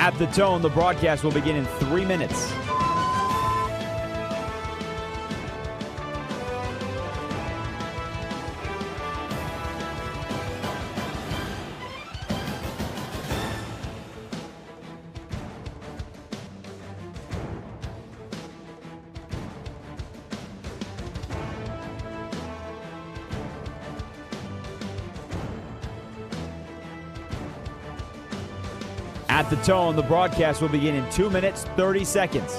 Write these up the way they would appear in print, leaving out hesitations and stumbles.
At the tone, the broadcast will begin in 3 minutes. At the tone, the broadcast will begin in 2 minutes, 30 seconds.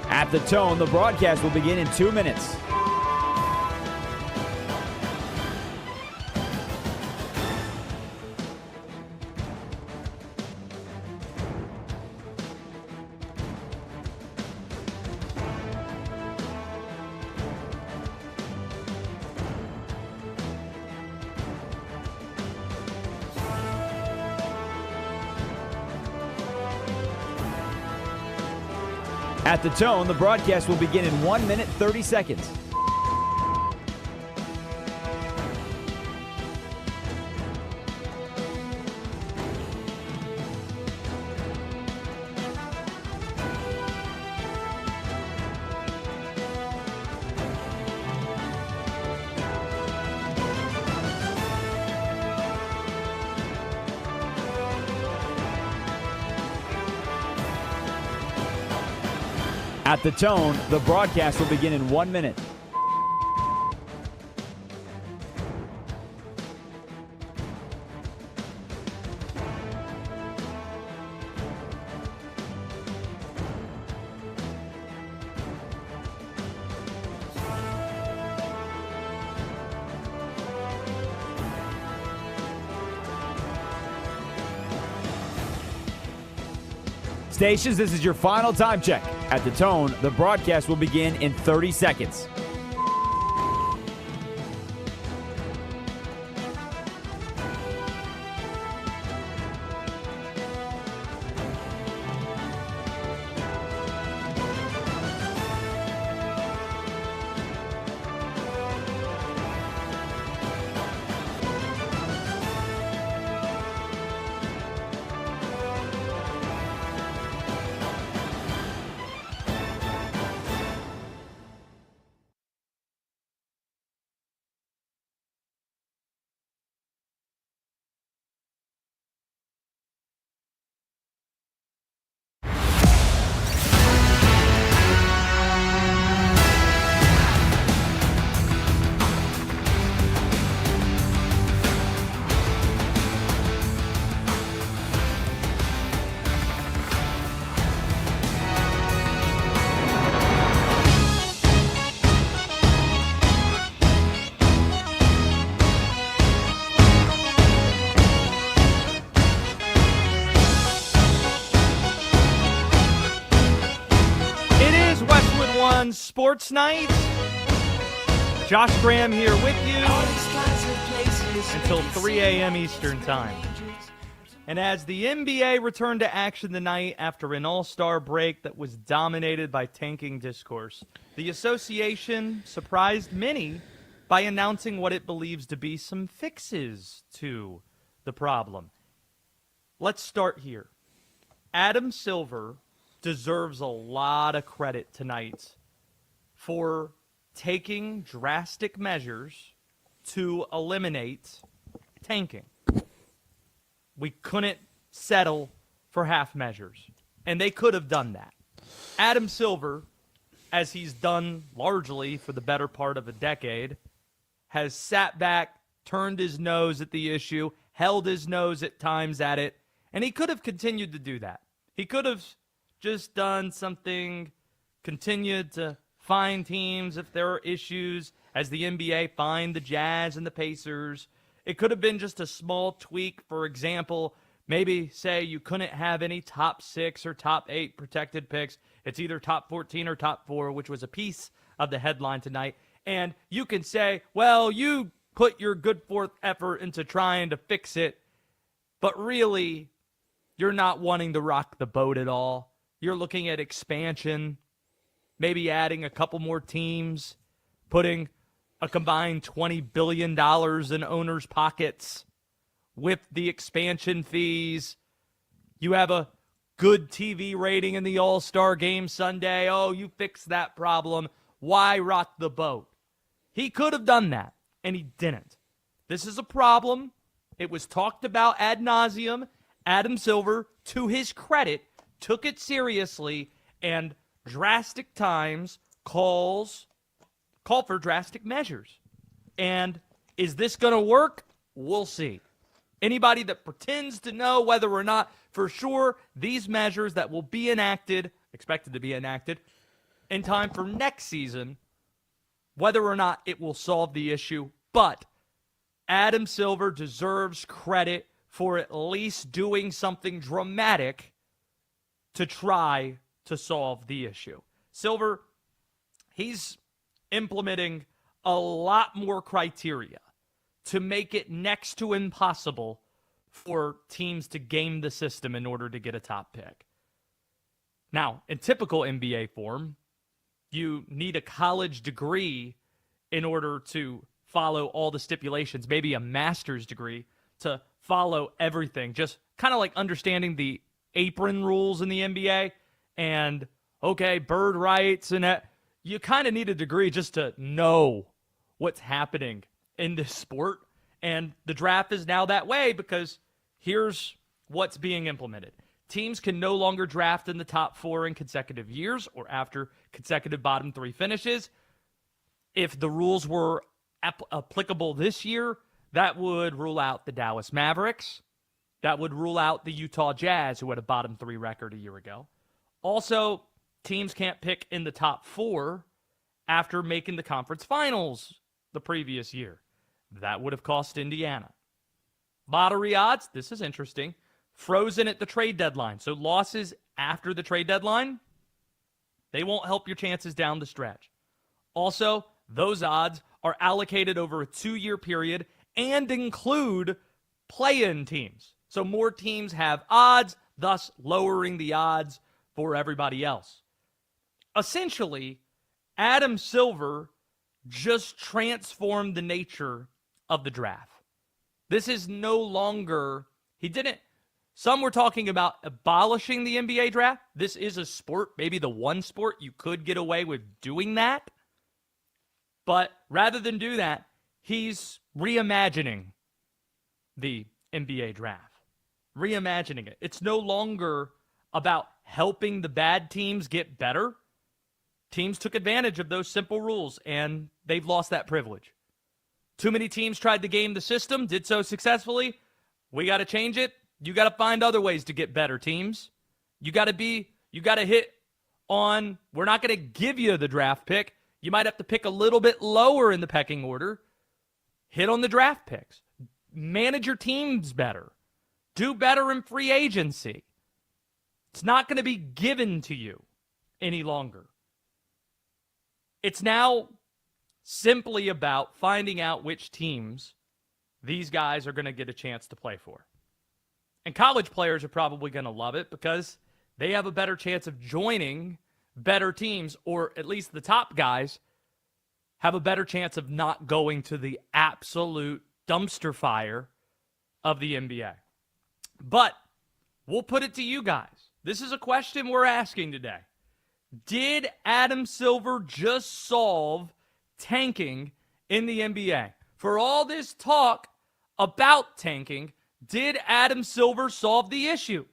At the tone, the broadcast will begin in 2 minutes. At the tone, the broadcast will begin in 1 minute, 30 seconds. At the tone, the broadcast will begin in 1 minute. Stations, this is your final time check. At the tone, the broadcast will begin in 30 seconds. Sports Night. Josh Graham here with you until 3 a.m. Eastern Time. And as the NBA returned to action tonight after an all-star break that was dominated by tanking discourse, the association surprised many by announcing what it believes to be some fixes to the problem. Let's start here. Adam Silver deserves a lot of credit tonight for taking drastic measures to eliminate tanking. We couldn't settle for half measures, and they could have done that. Adam Silver, as he's done largely for the better part of a decade, has sat back, turned his nose at the issue, held his nose at times at it, and he could have continued to do that. He could have just done something, continued to fine teams if there are issues, as the NBA fined the Jazz and the Pacers. It could have been just a small tweak, for example, maybe say you couldn't have any top 6 or top 8 protected picks. It's either top 14 or top 4, which was a piece of the headline tonight. And you can say, well, you put your good fourth effort into trying to fix it, but really, you're not wanting to rock the boat at all. You're looking at expansion, maybe adding a couple more teams, putting a combined $20 billion in owners' pockets with the expansion fees. You have a good TV rating in the All-Star Game Sunday. Oh, you fixed that problem. Why rock the boat? He could have done that, and he didn't. This is a problem. It was talked about ad nauseum. Adam Silver, to his credit, took it seriously, and drastic times call for drastic measures. And is this going to work? We'll see. Anybody that pretends to know whether or not for sure these measures that will be enacted, expected to be enacted, in time for next season, whether or not it will solve the issue. But Adam Silver deserves credit for at least doing something dramatic to try to solve the issue. Silver, he's implementing a lot more criteria to make it next to impossible for teams to game the system in order to get a top pick. Now, in typical NBA form, you need a college degree in order to follow all the stipulations, maybe a master's degree to follow everything. Just kind of like understanding the apron rules in the NBA and, okay, bird rights and that. You kind of need a degree just to know what's happening in this sport. And the draft is now that way because here's what's being implemented. Teams can no longer draft in the top 4 in consecutive years or after consecutive bottom 3 finishes. If the rules were applicable this year, that would rule out the Dallas Mavericks. That would rule out the Utah Jazz, who had a bottom 3 record a year ago. Also, teams can't pick in the top 4 after making the conference finals the previous year. That would have cost Indiana. Lottery odds, this is interesting, frozen at the trade deadline. So losses after the trade deadline, they won't help your chances down the stretch. Also, those odds are allocated over a 2-year period and include play-in teams. So more teams have odds, thus lowering the odds for everybody else. Essentially, Adam Silver just transformed the nature of the draft. This is no longer, some were talking about abolishing the NBA draft. This is a sport, maybe the one sport you could get away with doing that. But rather than do that, he's reimagining the NBA draft. Reimagining it. It's no longer about helping the bad teams get better. Teams took advantage of those simple rules, and they've lost that privilege. Too many teams tried to game the system, did so successfully. We got to change it. You got to find other ways to get better, teams. You got to hit on, we're not going to give you the draft pick. You might have to pick a little bit lower in the pecking order. Hit on the draft picks. Manage your teams better. Do better in free agency. It's not going to be given to you any longer. It's now simply about finding out which teams these guys are going to get a chance to play for. And college players are probably going to love it because they have a better chance of joining better teams, or at least the top guys have a better chance of not going to the absolute dumpster fire of the NBA. But we'll put it to you guys. This is a question we're asking today. Did Adam Silver just solve tanking in the NBA? For all this talk about tanking, did Adam Silver solve the issue?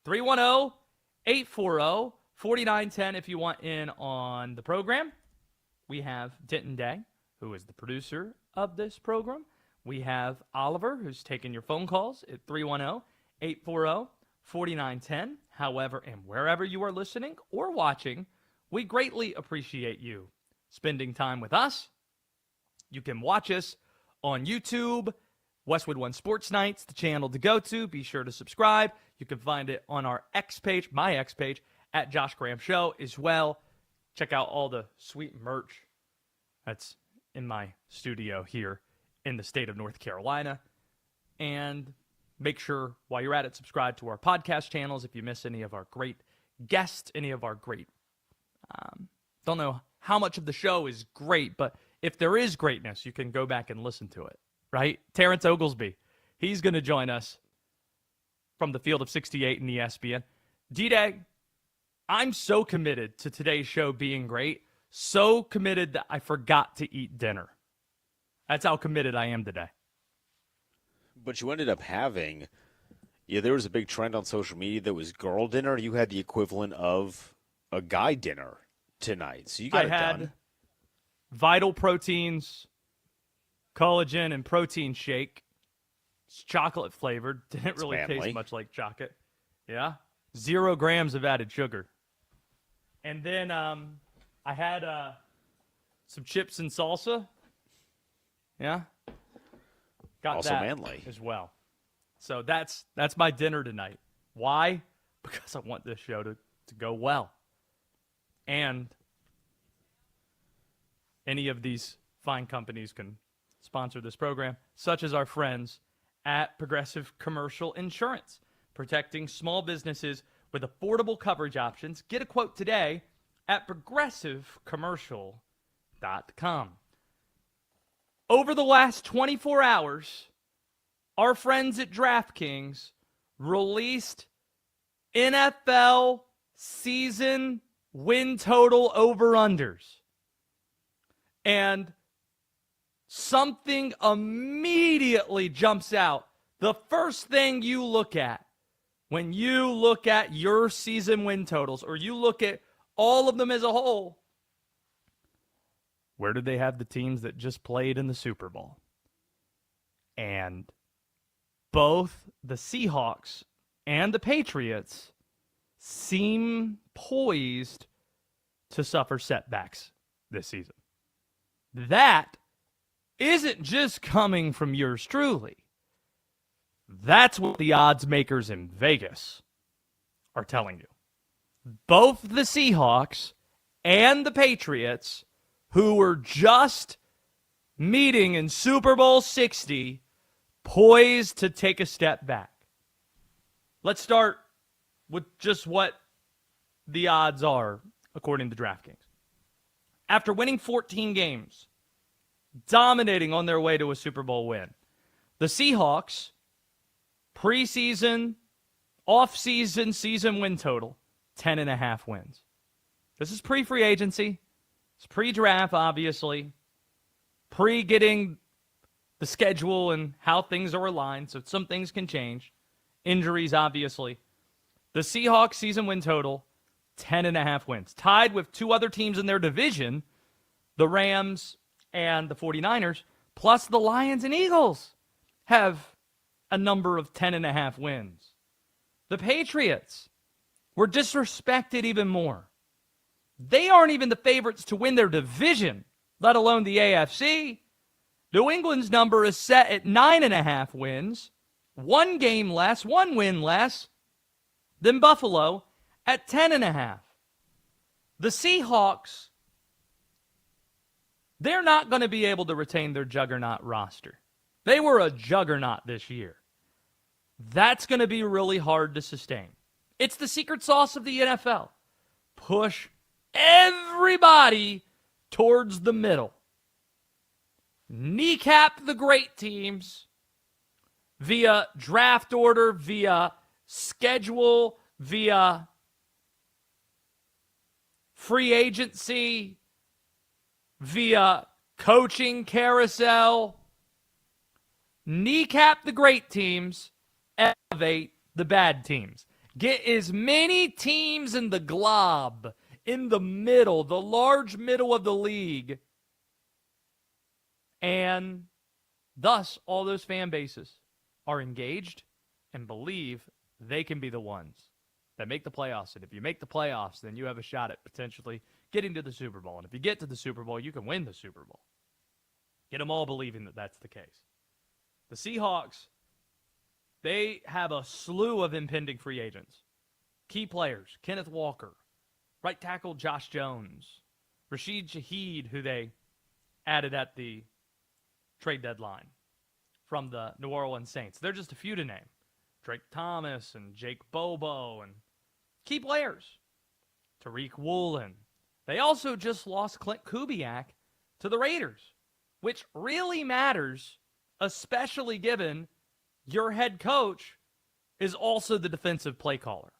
310-840-4910 if you want in on the program. We have Denton Day, who is the producer of this program. We have Oliver, who's taking your phone calls at 310-840-4910. However, and wherever you are listening or watching, we greatly appreciate you spending time with us. You can watch us on YouTube, Westwood One Sports Nights, the channel to go to. Be sure to subscribe. You can find it on our X page, my X page, at Josh Graham Show as well. Check out all the sweet merch that's in my studio here in the state of North Carolina. And make sure, while you're at it, subscribe to our podcast channels if you miss any of our great guests, any of our great, don't know how much of the show is great, but if there is greatness, you can go back and listen to it, right? Terrence Oglesby, he's going to join us from the field of 68 in ESPN. D-Day, I'm so committed to today's show being great, so committed that I forgot to eat dinner. That's how committed I am today. But you ended up having, there was a big trend on social media that was girl dinner. You had the equivalent of a guy dinner tonight. So you got it done. I had Vital Proteins, collagen, and protein shake. It's chocolate flavored. Didn't really taste much like chocolate. Yeah. 0 grams of added sugar. And then I had some chips and salsa. Yeah. Got also that manly as well. So that's my dinner tonight. Why? Because I want this show to go well. And any of these fine companies can sponsor this program, such as our friends at Progressive Commercial Insurance, protecting small businesses with affordable coverage options. Get a quote today at progressivecommercial.com. Over the last 24 hours, our friends at DraftKings released NFL season win total over-unders. And something immediately jumps out. The first thing you look at when you look at your season win totals, or you look at all of them as a whole, where did they have the teams that just played in the Super Bowl? And both the Seahawks and the Patriots seem poised to suffer setbacks this season. That isn't just coming from yours truly. That's what the odds makers in Vegas are telling you. Both the Seahawks and the Patriots, who were just meeting in Super Bowl 60, poised to take a step back. Let's start with just what the odds are, according to DraftKings. After winning 14 games, dominating on their way to a Super Bowl win, the Seahawks, preseason, off-season, season win total, 10.5 wins. This is pre-free agency. It's pre-draft, obviously. Pre-getting the schedule and how things are aligned, so some things can change. Injuries, obviously. The Seahawks season win total, 10.5 wins. Tied with two other teams in their division, the Rams and the 49ers, plus the Lions and Eagles have a number of 10.5 wins. The Patriots were disrespected even more. They aren't even the favorites to win their division, let alone the AFC. New England's number is set at 9.5 wins, one win less than Buffalo at 10.5. The Seahawks, they're not going to be able to retain their juggernaut roster. They were a juggernaut this year. That's going to be really hard to sustain. It's the secret sauce of the NFL. Push everybody towards the middle. Kneecap the great teams via draft order, via schedule, via free agency, via coaching carousel. Kneecap the great teams, elevate the bad teams. Get as many teams in the glob, in the middle, the large middle of the league, and thus all those fan bases are engaged and believe they can be the ones that make the playoffs. And if you make the playoffs, then you have a shot at potentially getting to the Super Bowl. And if you get to the Super Bowl, you can win the Super Bowl. Get them all believing that that's the case. The Seahawks, they have a slew of impending free agents. Key players, Kenneth Walker, right tackle Josh Jones, Rashid Shaheed, who they added at the trade deadline from the New Orleans Saints. They're just a few to name. Drake Thomas and Jake Bobo and key players. Tariq Woolen. They also just lost Clint Kubiak to the Raiders, which really matters, especially given your head coach is also the defensive play caller.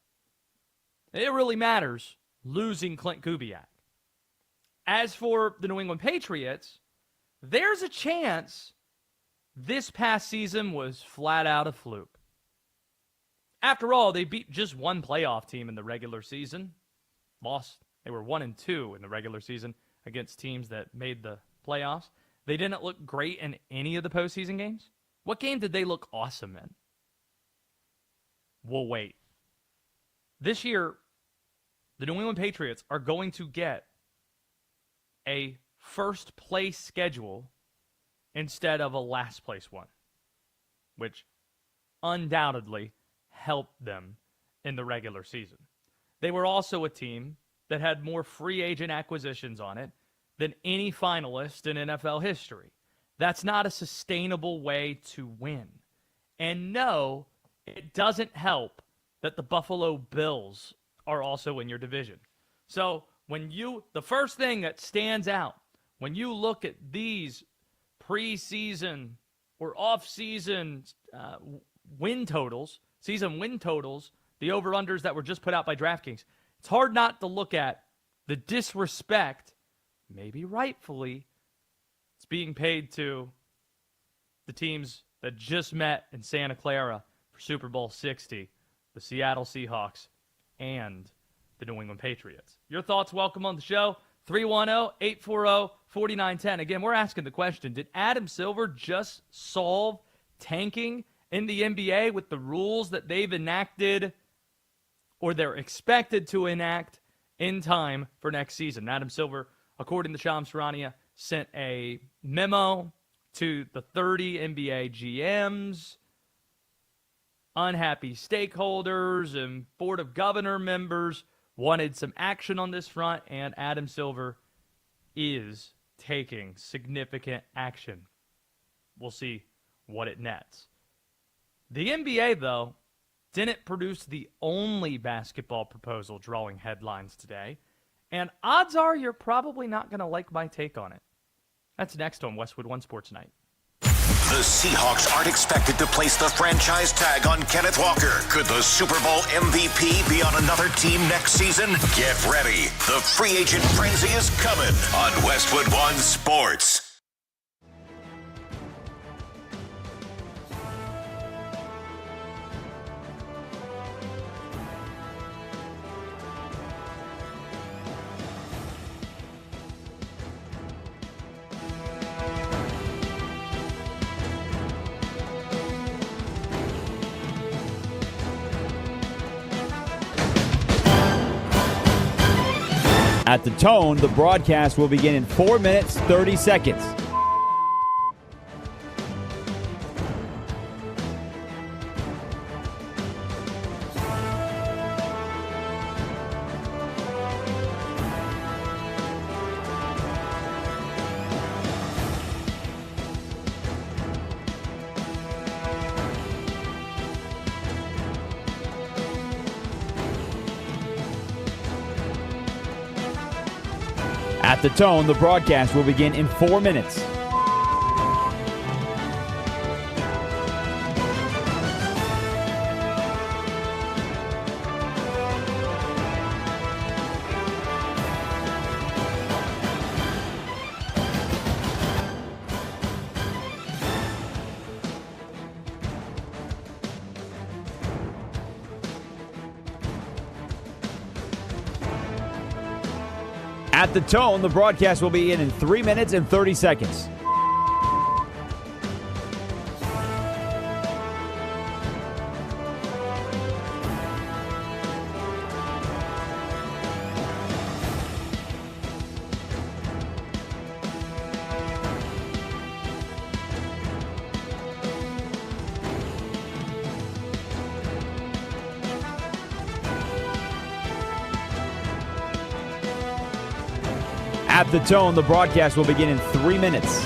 It really matters losing Clint Kubiak. As for the New England Patriots, there's a chance this past season was flat out a fluke. After all, they beat just one playoff team in the regular season. They were 1-2 in the regular season against teams that made the playoffs. They didn't look great in any of the postseason games. What game did they look awesome in? We'll wait. This year, the New England Patriots are going to get a first place schedule instead of a last place one, which undoubtedly helped them in the regular season. They were also a team that had more free agent acquisitions on it than any finalist in NFL history. That's not a sustainable way to win. And no, it doesn't help that the Buffalo Bills are also in your division. So the first thing that stands out when you look at these preseason or off-season win totals, season win totals, the over-unders that were just put out by DraftKings, it's hard not to look at the disrespect, maybe rightfully, it's being paid to the teams that just met in Santa Clara for Super Bowl 60, the Seattle Seahawks and the New England Patriots. Your thoughts, welcome on the show. 310-840-4910. Again, we're asking the question, did Adam Silver just solve tanking in the NBA with the rules that they've enacted or they're expected to enact in time for next season? Adam Silver, according to Shams Charania, sent a memo to the 30 NBA GMs, unhappy stakeholders, and Board of Governor members wanted some action on this front, and Adam Silver is taking significant action. We'll see what it nets. The NBA, though, didn't produce the only basketball proposal drawing headlines today, and odds are you're probably not going to like my take on it. That's next on Westwood One Sports Night. The Seahawks aren't expected to place the franchise tag on Kenneth Walker. Could the Super Bowl MVP be on another team next season? Get ready. The free agent frenzy is coming on Westwood One Sports. At the tone, the broadcast will begin in 4 minutes, 30 seconds. At the tone, the broadcast will begin in 4 minutes. At the tone, the broadcast will begin in 3 minutes and 30 seconds. At the tone, the broadcast will begin in 3 minutes.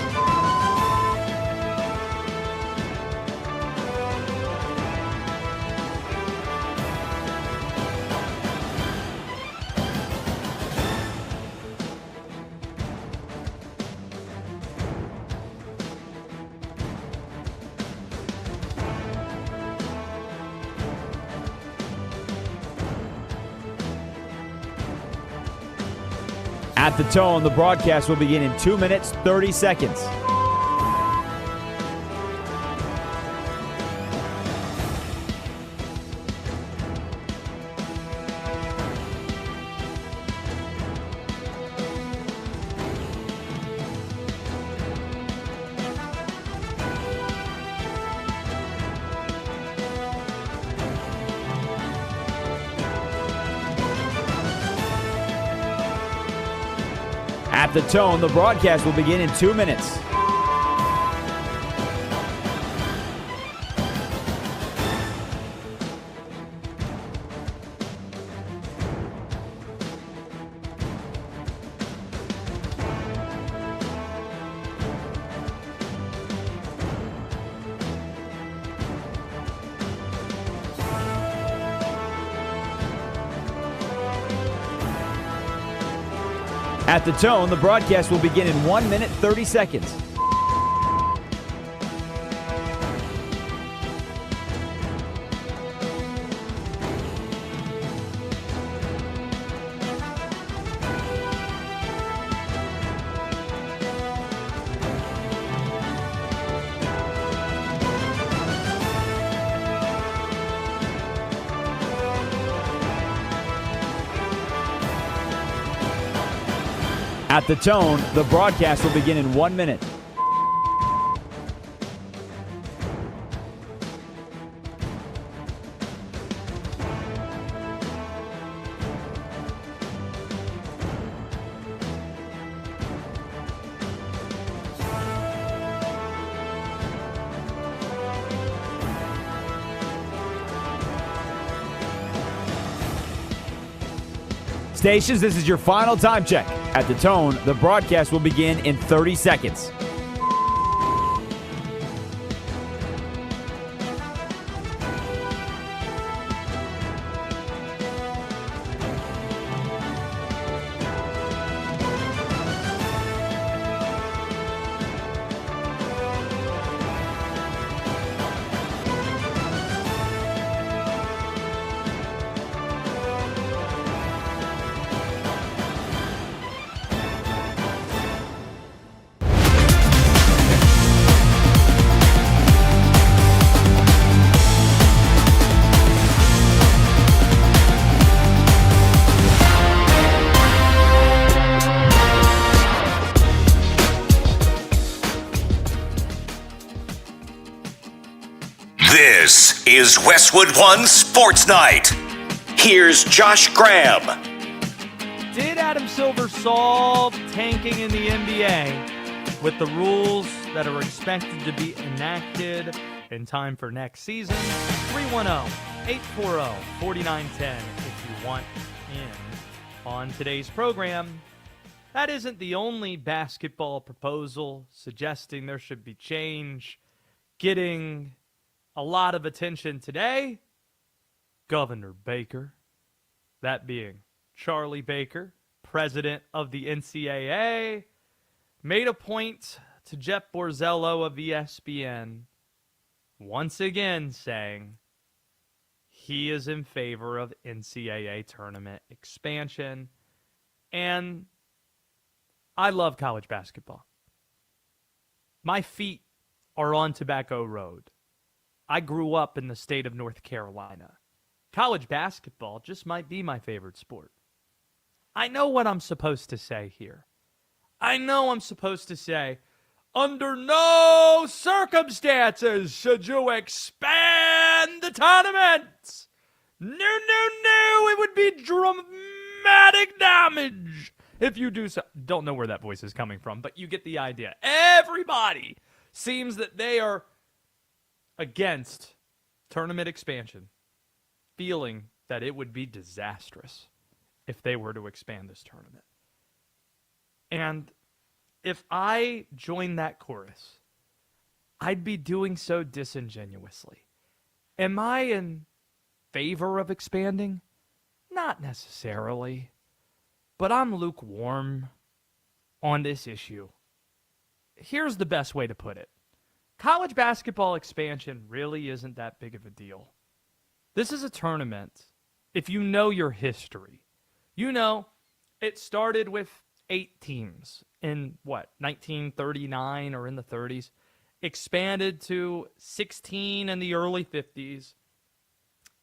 At the tone, the broadcast will begin in 2 minutes, 30 seconds. At the tone, the broadcast will begin in 2 minutes. At the tone, the broadcast will begin in 1 minute, 30 seconds. At the tone, the broadcast will begin in 1 minute. Stations, this is your final time check. At the tone, the broadcast will begin in 30 seconds. This is Westwood One Sports Night. Here's Josh Graham. Did Adam Silver solve tanking in the NBA with the rules that are expected to be enacted in time for next season? 310-840-4910 if you want in on today's program. That isn't the only basketball proposal suggesting there should be change getting a lot of attention today. Governor Baker, that being Charlie Baker, president of the NCAA, made a point to Jeff Borzello of ESPN, once again saying he is in favor of NCAA tournament expansion. And I love college basketball. My feet are on Tobacco Road. I grew up in the state of North Carolina. College basketball just might be my favorite sport. I know what I'm supposed to say here. I know I'm supposed to say, under no circumstances should you expand the tournament. No, it would be dramatic damage if you do so. Don't know where that voice is coming from, but you get the idea. Everybody seems that they are against tournament expansion, feeling that it would be disastrous if they were to expand this tournament. And if I joined that chorus, I'd be doing so disingenuously. Am I in favor of expanding? Not necessarily. But I'm lukewarm on this issue. Here's the best way to put it. College basketball expansion really isn't that big of a deal. This is a tournament. If you know your history, you know it started with 8 teams in 1939 or in the 30s, expanded to 16 in the early 50s,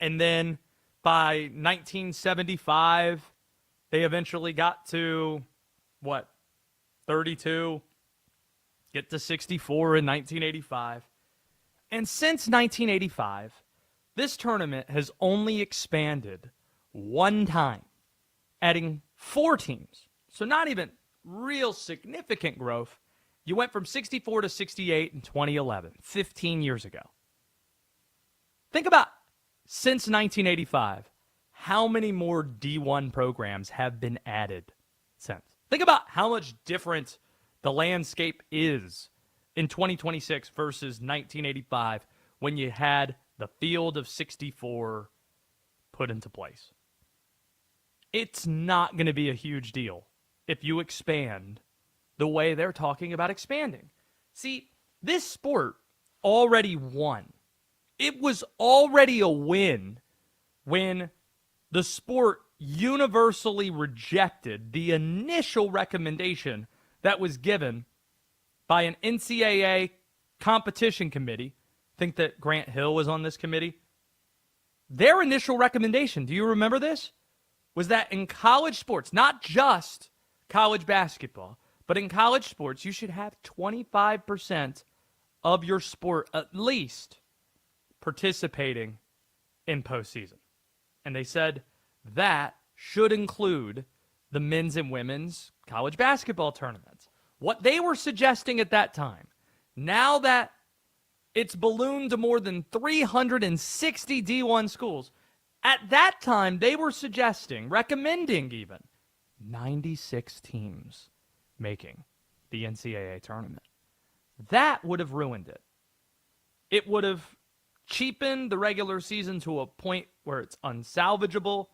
and then by 1975, they eventually got to 32, get to 64 in 1985. And since 1985, this tournament has only expanded one time, adding 4 teams. So not even real significant growth. You went from 64 to 68 in 2011, 15 years ago. Think about, since 1985, how many more D1 programs have been added since? Think about how much different the landscape is in 2026 versus 1985 when you had the field of 64 put into place. It's not going to be a huge deal if you expand the way they're talking about expanding. See, this sport already won. It was already a win when the sport universally rejected the initial recommendation that was given by an NCAA competition committee. Think that Grant Hill was on this committee. Their initial recommendation, do you remember this? Was that in college sports, not just college basketball, but in college sports, you should have 25% of your sport at least participating in postseason. And they said that should include the men's and women's college basketball tournaments. What they were suggesting at that time, now that it's ballooned to more than 360 D1 schools, at that time they were suggesting, recommending even, 96 teams making the NCAA tournament. That would have ruined it. It would have cheapened the regular season to a point where it's unsalvageable.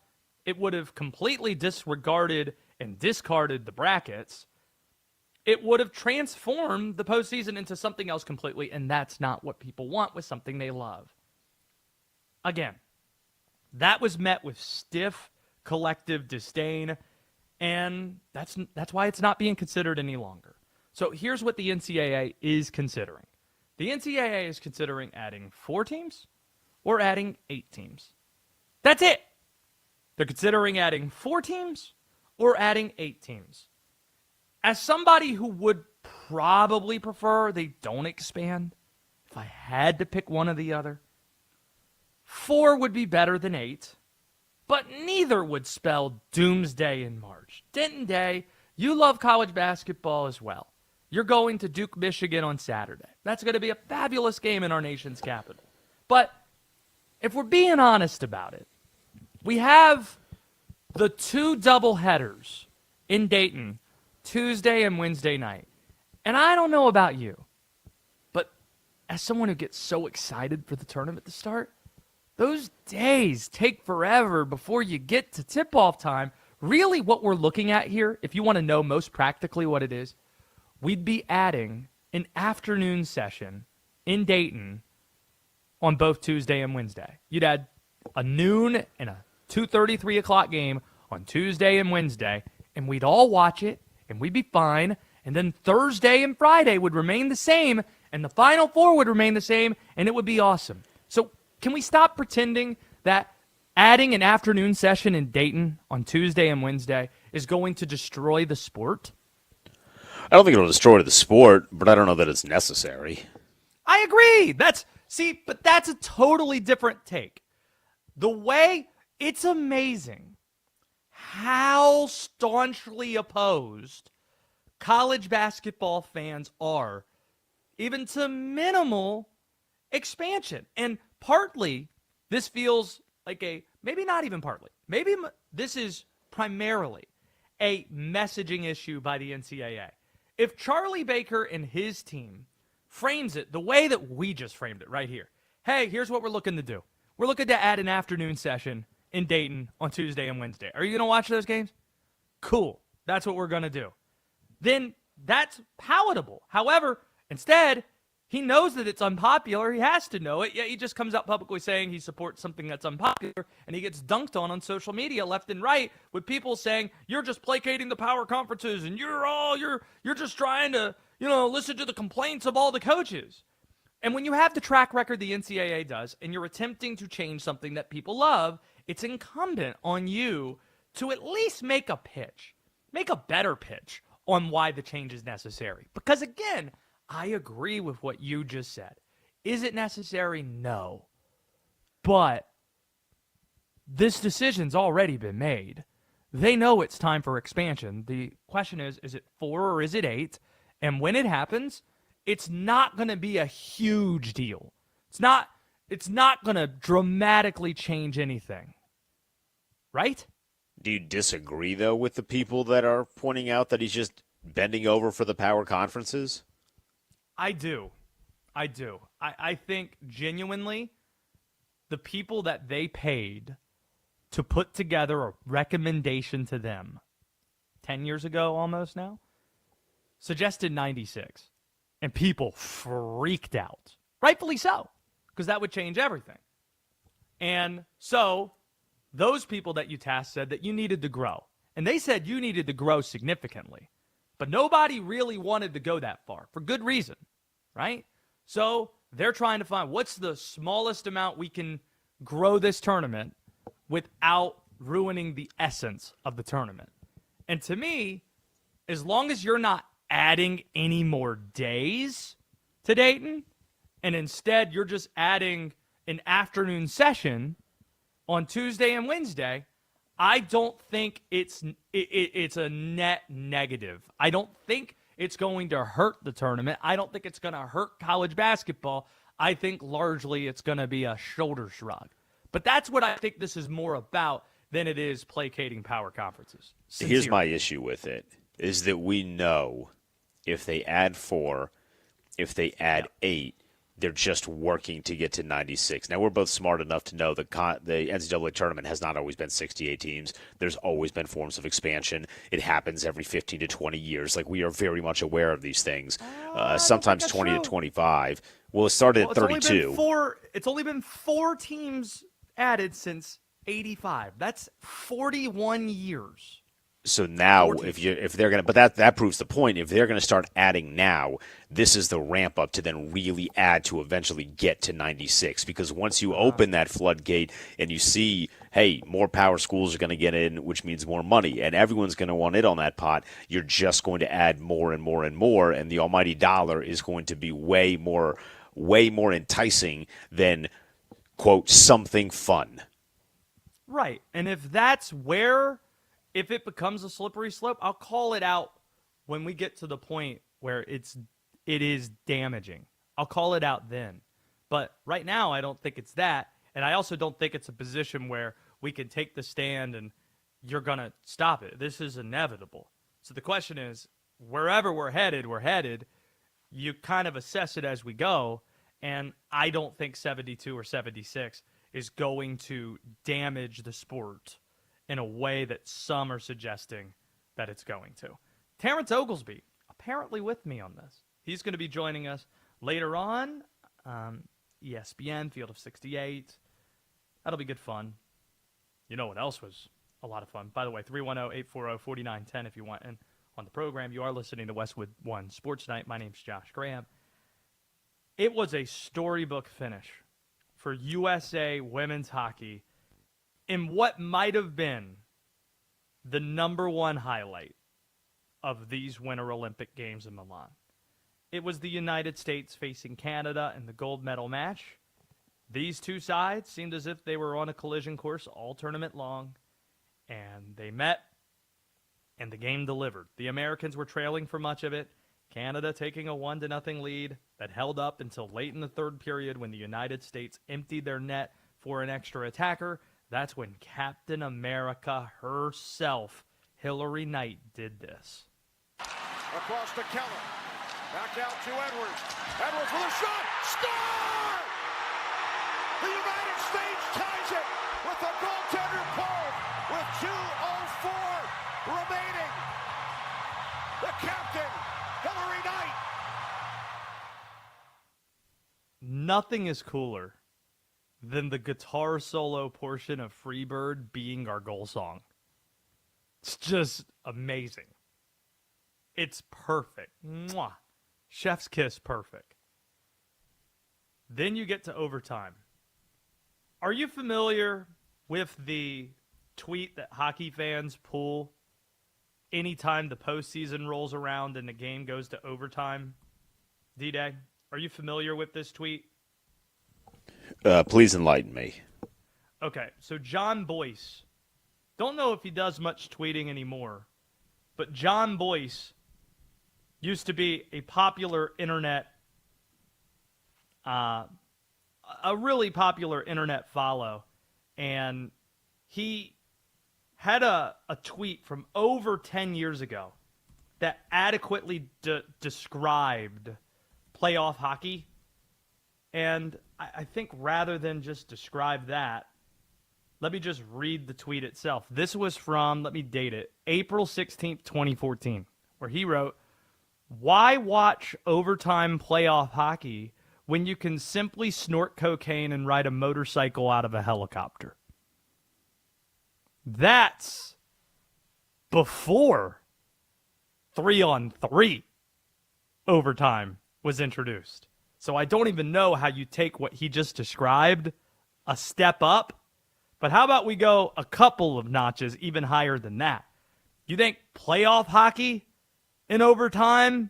It would have completely disregarded and discarded the brackets. It would have transformed the postseason into something else completely, and that's not what people want with something they love. Again, that was met with stiff collective disdain, and that's why it's not being considered any longer. So here's what the NCAA is considering. The NCAA is considering adding 4 teams or adding 8 teams. That's it. They're considering adding 4 teams or adding 8 teams. As somebody who would probably prefer they don't expand, if I had to pick one or the other, 4 would be better than 8, but neither would spell doomsday in March. Denton Day, you love college basketball as well. You're going to Duke, Michigan on Saturday. That's going to be a fabulous game in our nation's capital. But if we're being honest about it, we have the 2 doubleheaders in Dayton, Tuesday and Wednesday night. And I don't know about you, but as someone who gets so excited for the tournament to start, those days take forever before you get to tip-off time. Really what we're looking at here, if you want to know most practically what it is, we'd be adding an afternoon session in Dayton on both Tuesday and Wednesday. You'd add a noon and a 2:30, 3 o'clock game on Tuesday and Wednesday, and we'd all watch it, and we'd be fine. And then Thursday and Friday would remain the same, and the Final Four would remain the same, and it would be awesome. So can we stop pretending that adding an afternoon session in Dayton on Tuesday and Wednesday is going to destroy the sport? I don't think it'll destroy the sport, but I don't know that it's necessary. I agree. But that's a totally different take. The way, it's amazing how staunchly opposed college basketball fans are, even to minimal expansion. And partly, this feels like maybe not even partly, maybe this is primarily a messaging issue by the NCAA. If Charlie Baker and his team frames it the way that we just framed it right here, hey, here's what we're looking to do. We're looking to add an afternoon session in Dayton on Tuesday and Wednesday. Are you going to watch those games? Cool. That's what we're going to do. Then that's palatable. However, instead, he knows that it's unpopular. He has to know it. Yet he just comes out publicly saying he supports something that's unpopular, and he gets dunked on social media left and right with people saying, you're just placating the power conferences, and you're just trying to, listen to the complaints of all the coaches. And when you have the track record the NCAA does, and you're attempting to change something that people love, it's incumbent on you to at least make a pitch, make a better pitch on why the change is necessary. Because again, I agree with what you just said. Is it necessary? No. But this decision's already been made. They know it's time for expansion. The question is it 4 or is it 8? And when it happens, it's not going to be a huge deal. It's not going to dramatically change anything. Right? Do you disagree, though, with the people that are pointing out that he's just bending over for the power conferences? I do. I think genuinely the people that they paid to put together a recommendation to them 10 years ago almost now suggested 96. And people freaked out. Rightfully so, because that would change everything. And so those people that you tasked said that you needed to grow. And they said you needed to grow significantly. But nobody really wanted to go that far for good reason, right? So they're trying to find what's the smallest amount we can grow this tournament without ruining the essence of the tournament. And to me, as long as you're not adding any more days to Dayton, and instead you're just adding an afternoon session on Tuesday and Wednesday, I don't think it's a net negative. I don't think it's going to hurt the tournament. I don't think it's going to hurt college basketball. I think largely it's going to be a shoulder shrug. But that's what I think this is more about than it is placating power conferences. Sincerely. Here's my issue with it, is that we know if they add 4, if they add 8, they're just working to get to 96. Now, we're both smart enough to know that the NCAA tournament has not always been 68 teams. There's always been forms of expansion. It happens every 15 to 20 years. Like, we are very much aware of these things. Sometimes 20 to 25. Well, it started at 32. It's only been 4 teams added since 85. That's 41 years. So now, if they're gonna, but that proves the point. If they're gonna start adding now, this is the ramp up to then really add to eventually get to 96. Because once you open that floodgate and you see, hey, more power schools are gonna get in, which means more money, and everyone's gonna want it on that pot, you're just going to add more and more and more, and the almighty dollar is going to be way more enticing than, quote, something fun. Right, and if it becomes a slippery slope, I'll call it out when we get to the point where it is damaging. I'll call it out then. But right now, I don't think it's that. And I also don't think it's a position where we can take the stand and you're going to stop it. This is inevitable. So the question is, wherever we're headed. You kind of assess it as we go. And I don't think 72 or 76 is going to damage the sport in a way that some are suggesting that it's going to. Terrence Oglesby, apparently with me on this. He's going to be joining us later on. ESPN, Field of 68. That'll be good fun. You know what else was a lot of fun? By the way, 310-840-4910 if you want in on the program. You are listening to Westwood One Sports Night. My name's Josh Graham. It was a storybook finish for USA women's hockey in what might have been the number one highlight of these Winter Olympic Games in Milan. It was the United States facing Canada in the gold medal match. These two sides seemed as if they were on a collision course all tournament long, and they met, and the game delivered. The Americans were trailing for much of it, Canada taking a 1-0 lead that held up until late in the third period when the United States emptied their net for an extra attacker. That's when Captain America herself Hillary Knight did this. Across to Keller. Back out to Edwards. Edwards with a shot. Score! The United States ties it with a goaltender pulled with 2:04 remaining. The captain, Hillary Knight. Nothing is cooler than the guitar solo portion of Freebird being our goal song. It's just amazing. It's perfect. Mwah. Chef's kiss perfect. Then you get to overtime. Are you familiar with the tweet that hockey fans pull anytime the postseason rolls around and the game goes to overtime? D-Day, are you familiar with this tweet? Please enlighten me. Okay, so John Boyce, don't know if he does much tweeting anymore, but John Boyce used to be a popular internet, a really popular internet follow, and he had a tweet from over 10 years ago that adequately described playoff hockey. And I think rather than just describe that, let me just read the tweet itself. This was from, let me date it, April 16th, 2014, where he wrote, "Why watch overtime playoff hockey when you can simply snort cocaine and ride a motorcycle out of a helicopter?" That's before 3-on-3 overtime was introduced. So I don't even know how you take what he just described a step up. But how about we go a couple of notches even higher than that? You think playoff hockey in overtime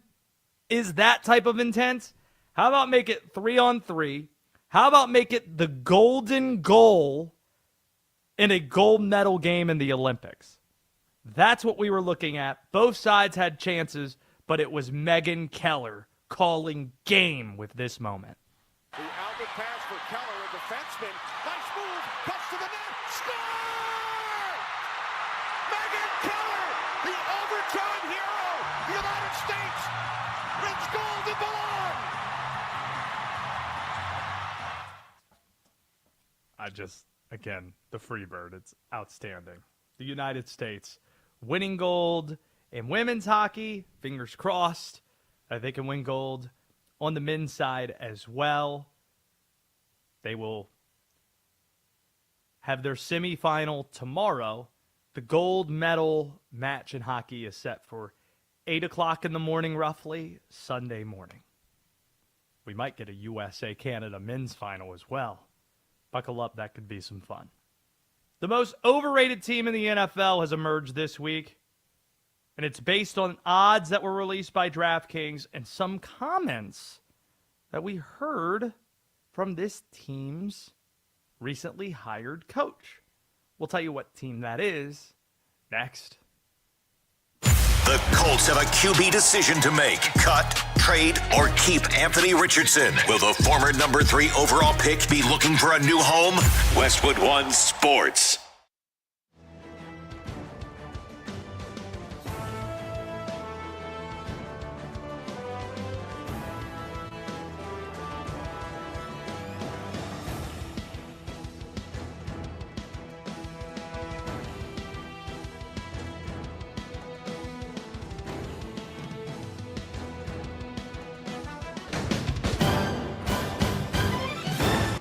is that type of intense? How about make it 3-on-3? How about make it the golden goal in a gold medal game in the Olympics? That's what we were looking at. Both sides had chances, but it was Megan Keller calling game with this moment. The outlet pass for Keller, a defenseman. Nice move, cuts to the net, score! Megan Keller, the overtime hero. The United States wins gold and belong. Again, the Freebird, it's outstanding. The United States winning gold in women's hockey, fingers crossed. They can win gold on the men's side as well. They will have their semifinal tomorrow. The gold medal match in hockey is set for 8 o'clock in the morning, roughly, Sunday morning. We might get a USA-Canada men's final as well. Buckle up, that could be some fun. The most overrated team in the NFL has emerged this week, and it's based on odds that were released by DraftKings and some comments that we heard from this team's recently hired coach. We'll tell you what team that is next. The Colts have a QB decision to make. Cut, trade, or keep Anthony Richardson. Will the former number 3 overall pick be looking for a new home? Westwood One Sports.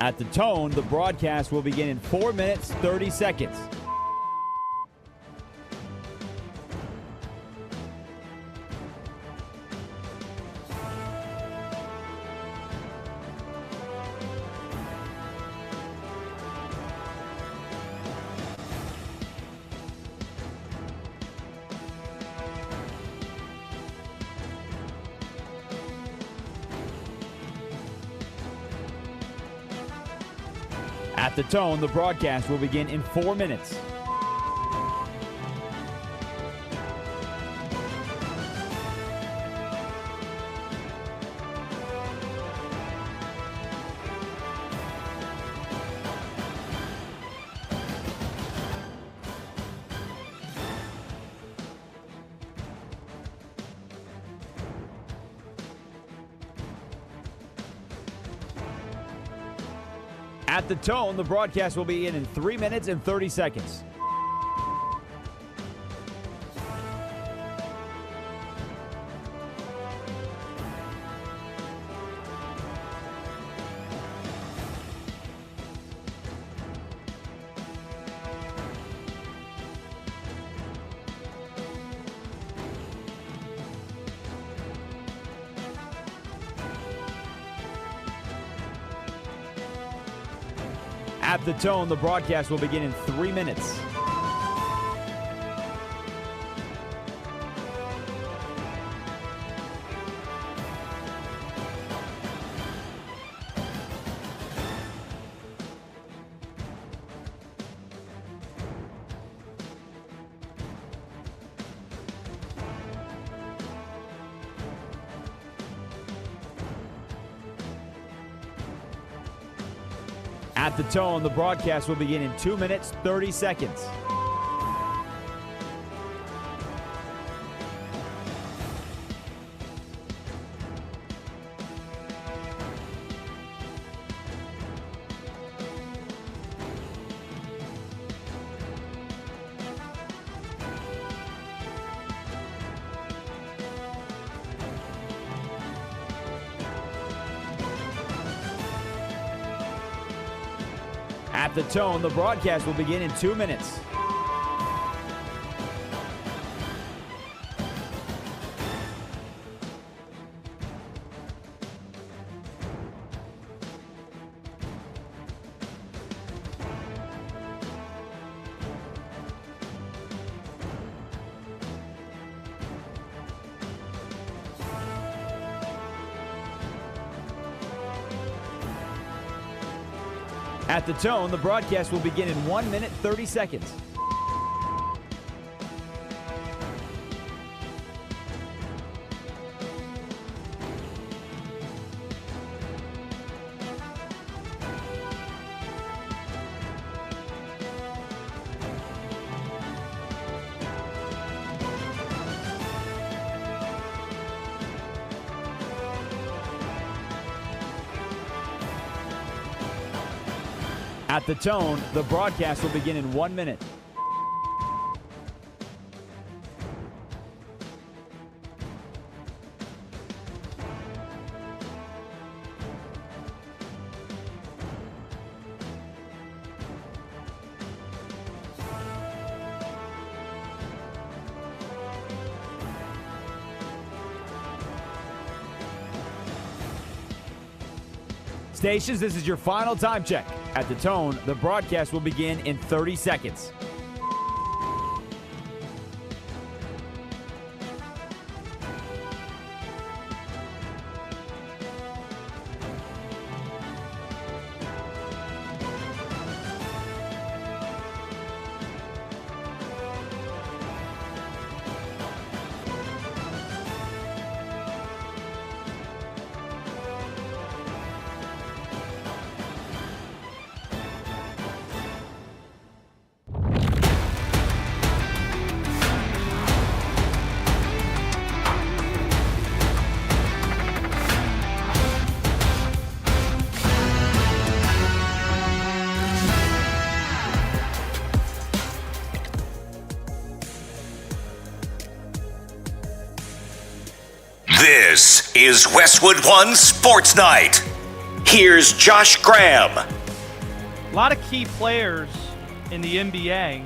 At the tone, the broadcast will begin in 4 minutes, 30 seconds. At the tone, the broadcast will begin in 4 minutes. At the tone, the broadcast will begin in 3 minutes and 30 seconds. At the tone, the broadcast will begin in 3 minutes. At the tone, the broadcast will begin in 2 minutes, 30 seconds. At the tone, the broadcast will begin in 2 minutes. At the tone, the broadcast will begin in 1 minute, 30 seconds. At the tone, the broadcast will begin in 1 minute. Stations, this is your final time check. At the tone, the broadcast will begin in 30 seconds. This is Westwood One Sports Night. Here's Josh Graham. A lot of key players in the NBA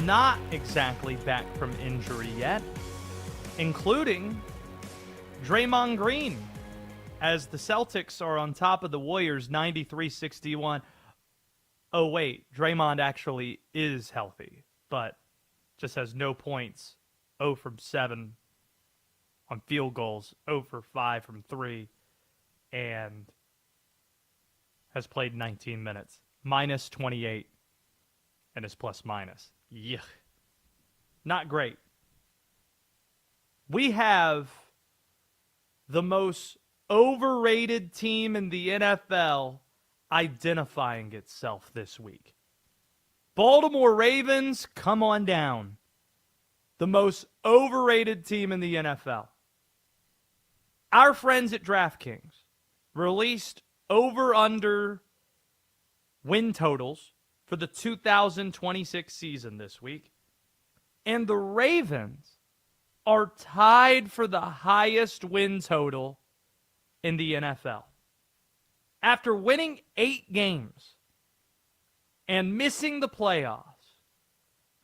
not exactly back from injury yet, including Draymond Green, as the Celtics are on top of the Warriors 93-61. Oh, wait, Draymond actually is healthy, but just has no points, 0 from 7 on field goals, 0 for 5 from 3, and has played 19 minutes, minus 28, and is plus minus. Yuck. Not great. We have the most overrated team in the NFL identifying itself this week. Baltimore Ravens, come on down. The most overrated team in the NFL. Our friends at DraftKings released over-under win totals for the 2026 season this week. And the Ravens are tied for the highest win total in the NFL. After winning 8 games and missing the playoffs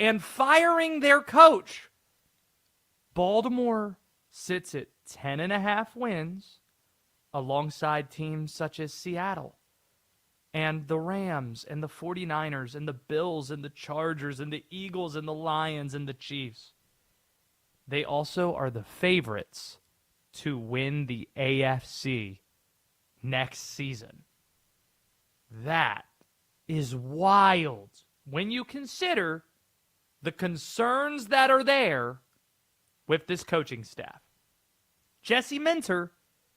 and firing their coach, Baltimore sits at 10.5 wins alongside teams such as Seattle and the Rams and the 49ers and the Bills and the Chargers and the Eagles and the Lions and the Chiefs. They also are the favorites to win the AFC next season. That is wild when you consider the concerns that are there with this coaching staff. Jesse Minter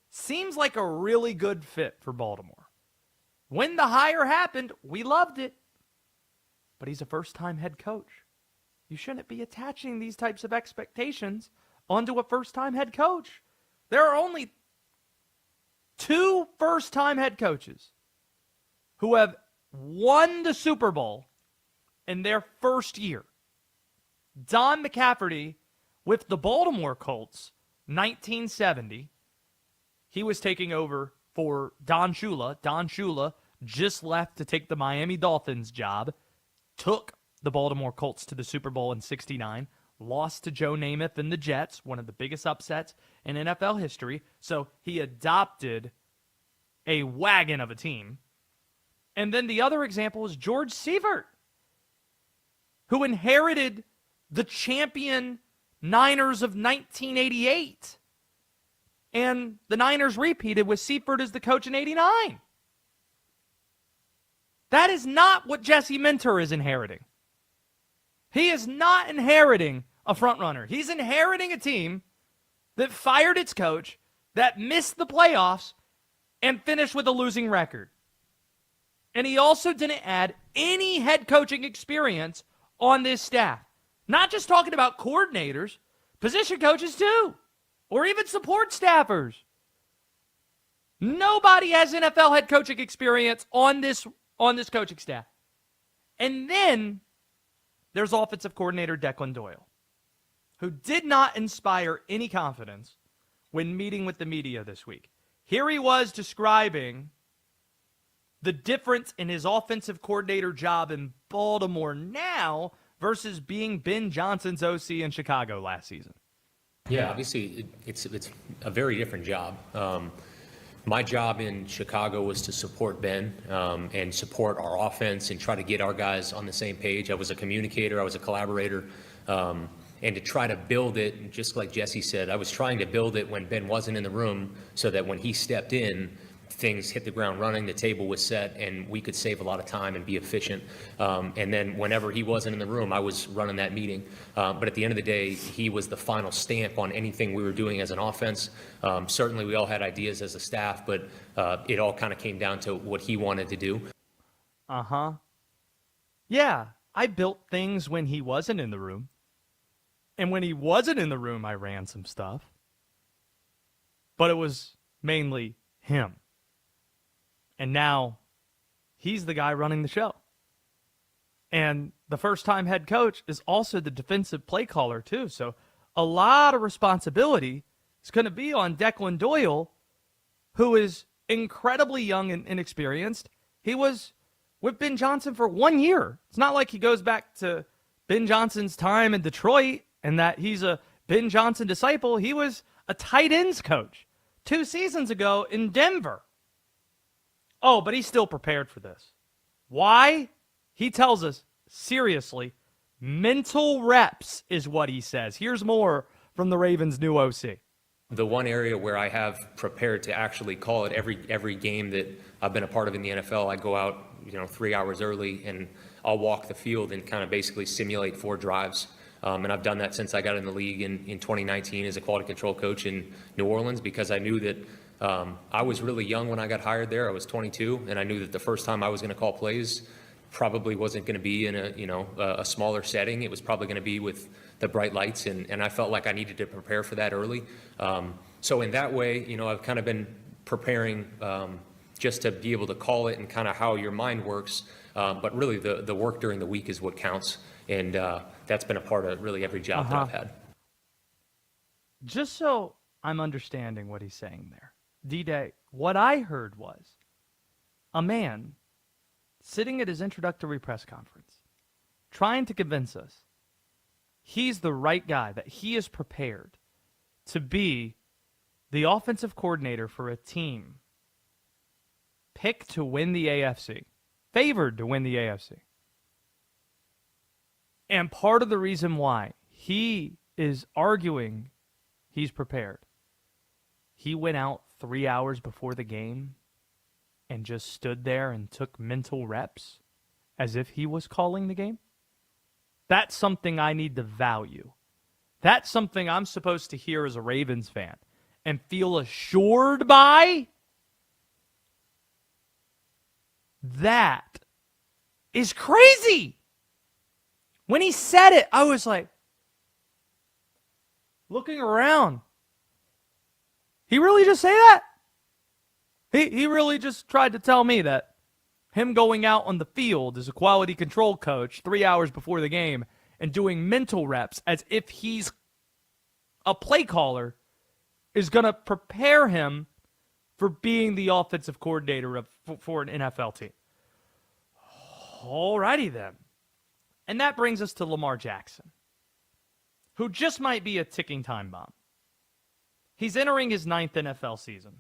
seems like a really good fit for Baltimore. When the hire happened, we loved it. But he's a first-time head coach. You shouldn't be attaching these types of expectations onto a first-time head coach. There are only 2 first-time head coaches who have won the Super Bowl in their first year. Don McCafferty with the Baltimore Colts, 1970. He was taking over for Don Shula. Don Shula just left to take the Miami Dolphins job, took the Baltimore Colts to the Super Bowl in 69, lost to Joe Namath and the Jets, one of the biggest upsets in NFL history. So he adopted a wagon of a team. And then the other example is George Seifert, who inherited the champion Niners of 1988. And the Niners repeated with Seifert as the coach in 89. That is not what Jesse Minter is inheriting. He is not inheriting a frontrunner. He's inheriting a team that fired its coach, that missed the playoffs, and finished with a losing record. And he also didn't add any head coaching experience on this staff. Not just talking about coordinators, position coaches too, or even support staffers. Nobody has NFL head coaching experience on this coaching staff. And then there's offensive coordinator Declan Doyle, who did not inspire any confidence when meeting with the media this week. Here he was describing the difference in his offensive coordinator job in Baltimore now versus being Ben Johnson's OC in Chicago last season. Yeah, obviously it's a very different job. My job in Chicago was to support Ben and support our offense and try to get our guys on the same page. I was a communicator, I was a collaborator, and to try to build it, just like Jesse said, I was trying to build it when Ben wasn't in the room so that when he stepped in, things hit the ground running, the table was set, and we could save a lot of time and be efficient. And then whenever he wasn't in the room, I was running that meeting. But at the end of the day, he was the final stamp on anything we were doing as an offense. Certainly, we all had ideas as a staff, but it all kind of came down to what he wanted to do. Yeah, I built things when he wasn't in the room. And when he wasn't in the room, I ran some stuff. But it was mainly him. And now he's the guy running the show. And the first-time head coach is also the defensive play caller, too. So a lot of responsibility is going to be on Declan Doyle, who is incredibly young and inexperienced. He was with Ben Johnson for 1 year. It's not like he goes back to Ben Johnson's time in Detroit and that he's a Ben Johnson disciple. He was a tight ends coach 2 seasons ago in Denver. Oh, but he's still prepared for this. Why? He tells us, seriously, mental reps is what he says. Here's more from the Ravens' new OC. The one area where I have prepared to actually call it every game that I've been a part of in the NFL, I go out 3 hours early and I'll walk the field and kind of basically simulate 4 drives. And I've done that since I got in the league in 2019 as a quality control coach in New Orleans, because I knew that I was really young when I got hired there. I was 22, and I knew that the first time I was going to call plays probably wasn't going to be in a smaller setting. It was probably going to be with the bright lights, and I felt like I needed to prepare for that early. So in that way, I've kind of been preparing just to be able to call it and kind of how your mind works. But really, the work during the week is what counts, and that's been a part of really every job that I've had. Just so I'm understanding what he's saying there, D-Day, what I heard was a man sitting at his introductory press conference trying to convince us he's the right guy, that he is prepared to be the offensive coordinator for a team picked to win the AFC, favored to win the AFC. And part of the reason why he is arguing he's prepared, he went out 3 hours before the game and just stood there and took mental reps as if he was calling the game. That's something I need to value. That's something I'm supposed to hear as a Ravens fan and feel assured by. That is crazy. When he said it, I was like, looking around. He really just say that? He really just tried to tell me that him going out on the field as a quality control coach 3 hours before the game and doing mental reps as if he's a play caller is going to prepare him for being the offensive coordinator for an NFL team. Alrighty then. And that brings us to Lamar Jackson, who just might be a ticking time bomb. He's entering his 9th NFL season.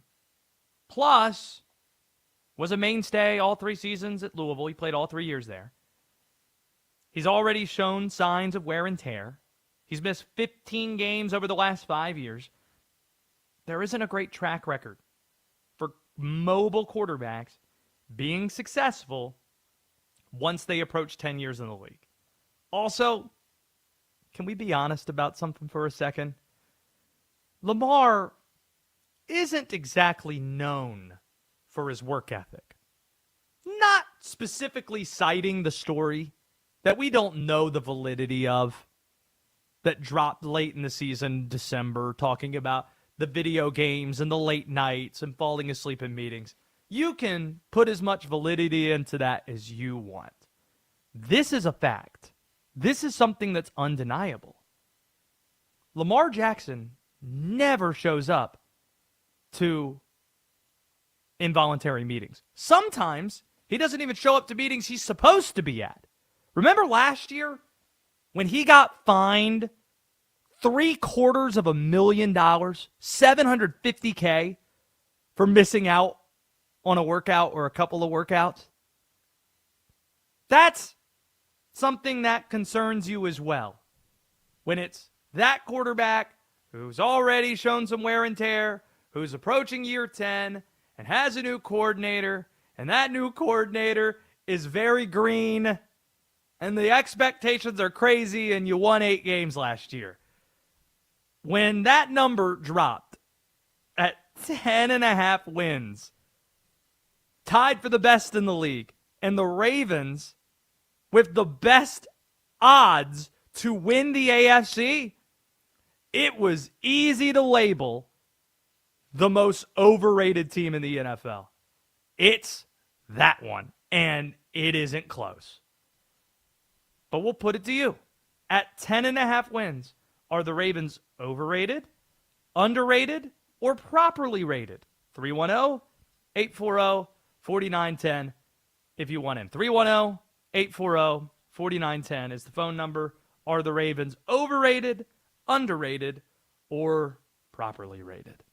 Plus, was a mainstay all 3 seasons at Louisville. He played all 3 years there. He's already shown signs of wear and tear. He's missed 15 games over the last 5 years. There isn't a great track record for mobile quarterbacks being successful once they approach 10 years in the league. Also, can we be honest about something for a second? Lamar isn't exactly known for his work ethic. Not specifically citing the story that we don't know the validity of that dropped late in the season, December, talking about the video games and the late nights and falling asleep in meetings. You can put as much validity into that as you want. This is a fact. This is something that's undeniable. Lamar Jackson never shows up to involuntary meetings. Sometimes he doesn't even show up to meetings he's supposed to be at. Remember last year when he got fined $750,000, $750K for missing out on a workout or a couple of workouts? That's something that concerns you as well. When it's that quarterback who's already shown some wear and tear, who's approaching year 10 and has a new coordinator, and that new coordinator is very green, and the expectations are crazy, and you won 8 games last year. When that number dropped at 10.5 wins, tied for the best in the league, and the Ravens with the best odds to win the AFC, it was easy to label the most overrated team in the NFL. It's that one, and it isn't close. But we'll put it to you. At 10.5 wins, are the Ravens overrated, underrated, or properly rated? 310-840-4910 if you want in. 310-840-4910 is the phone number. Are the Ravens overrated, underrated, or properly rated?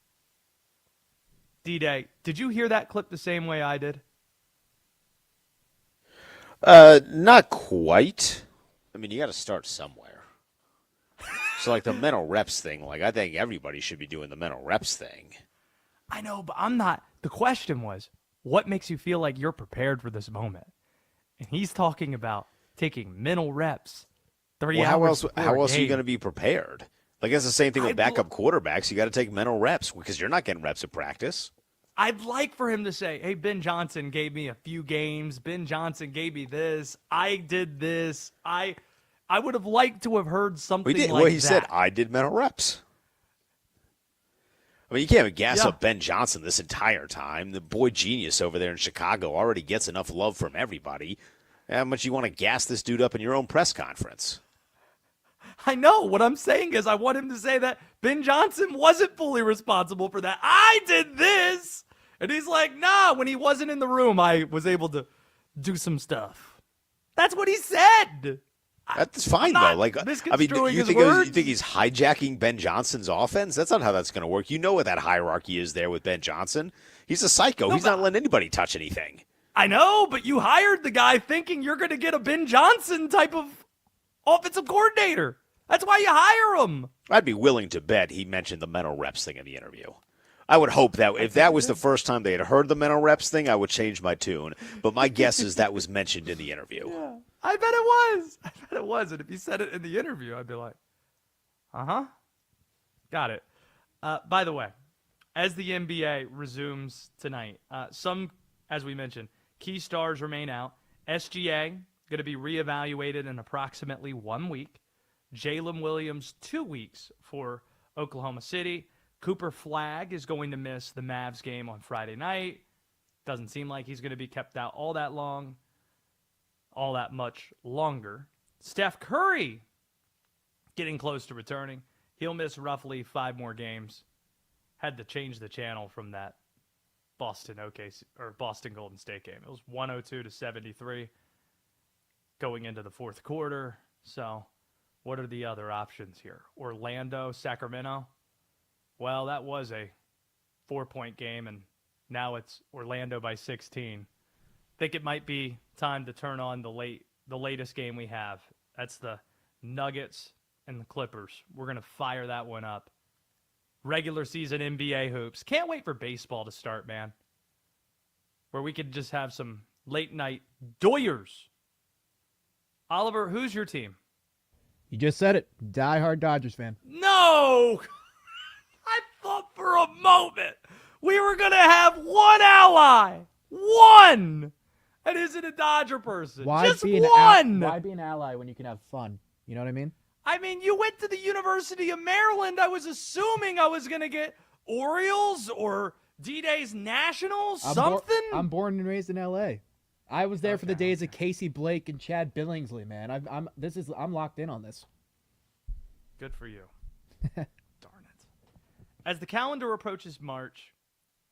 D-Day, did you hear that clip the same way I did? Not quite. I mean, you got to start somewhere. So, like the mental reps thing, like I think everybody should be doing the mental reps thing. I know, but I'm not. The question was, what makes you feel like you're prepared for this moment? And he's talking about taking mental reps 3 hours before how else a are you game. going to be prepared? Like, it's the same thing with backup quarterbacks. You got to take mental reps because you're not getting reps at practice. I'd like for him to say, hey, Ben Johnson gave me a few games. Ben Johnson gave me this. I did this. I would have liked to have heard something like that. Well, he said, I did mental reps. I mean, you can't even gas up Ben Johnson this entire time. The boy genius over there in Chicago already gets enough love from everybody. How much you want to gas this dude up in your own press conference? I know. What I'm saying is I want him to say that Ben Johnson wasn't fully responsible for that. I did this. And he's like, nah, when he wasn't in the room, I was able to do some stuff. That's what he said. That's fine, though. Like, I mean, you think he's hijacking Ben Johnson's offense? That's not how that's going to work. You know what that hierarchy is there with Ben Johnson. He's a psycho. He's not letting anybody touch anything. I know, but you hired the guy thinking you're going to get a Ben Johnson type of offensive coordinator. That's why you hire him. I'd be willing to bet he mentioned the mental reps thing in the interview. I would hope that if that was the first time they had heard the mental reps thing, I would change my tune. But my guess is that was mentioned in the interview. Yeah, I bet it was. I bet it was. And if you said it in the interview, I'd be like, uh-huh. Got it. By the way, as the NBA resumes tonight, some, as we mentioned, key stars remain out. SGA going to be reevaluated in approximately 1 week. Jalen Williams, 2 weeks for Oklahoma City. Cooper Flagg is going to miss the Mavs game on Friday night. Doesn't seem like he's going to be kept out all that much longer. Steph Curry getting close to returning. He'll miss roughly 5 more games. Had to change the channel from that Boston Golden State game. It was 102-73 going into the fourth quarter. So what are the other options here? Orlando, Sacramento. Well, that was a 4-point game, and now it's Orlando by 16. Think it might be time to turn on the latest game we have. That's the Nuggets and the Clippers. We're going to fire that one up. Regular season NBA hoops. Can't wait for baseball to start, man. Where we could just have some late night doyers. Oliver, who's your team? You just said it. Die-hard Dodgers fan. No! I thought for a moment we were going to have one ally. One! And isn't a Dodger person. Just one! Why be an ally when you can have fun? You know what I mean? I mean, you went to the University of Maryland. I was assuming I was going to get Orioles or D-Day's Nationals, something. I'm born and raised in L.A. I was there for the days of Casey Blake and Chad Billingsley, man. I'm locked in on this. Good for you. Darn it. As the calendar approaches March,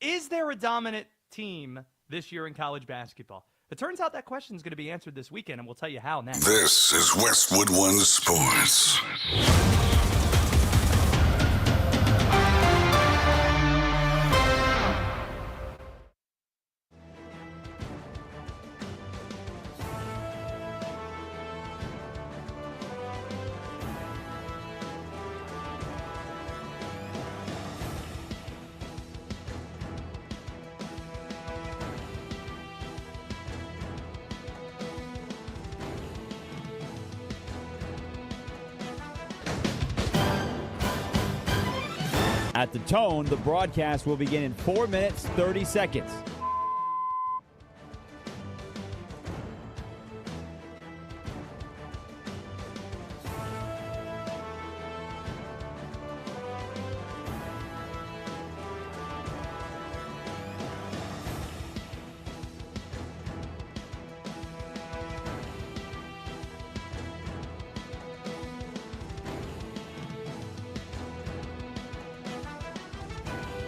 is there a dominant team this year in college basketball? It turns out that question is going to be answered this weekend, and we'll tell you how next. This is Westwood One Sports. At the tone, the broadcast will begin in 4 minutes, 30 seconds.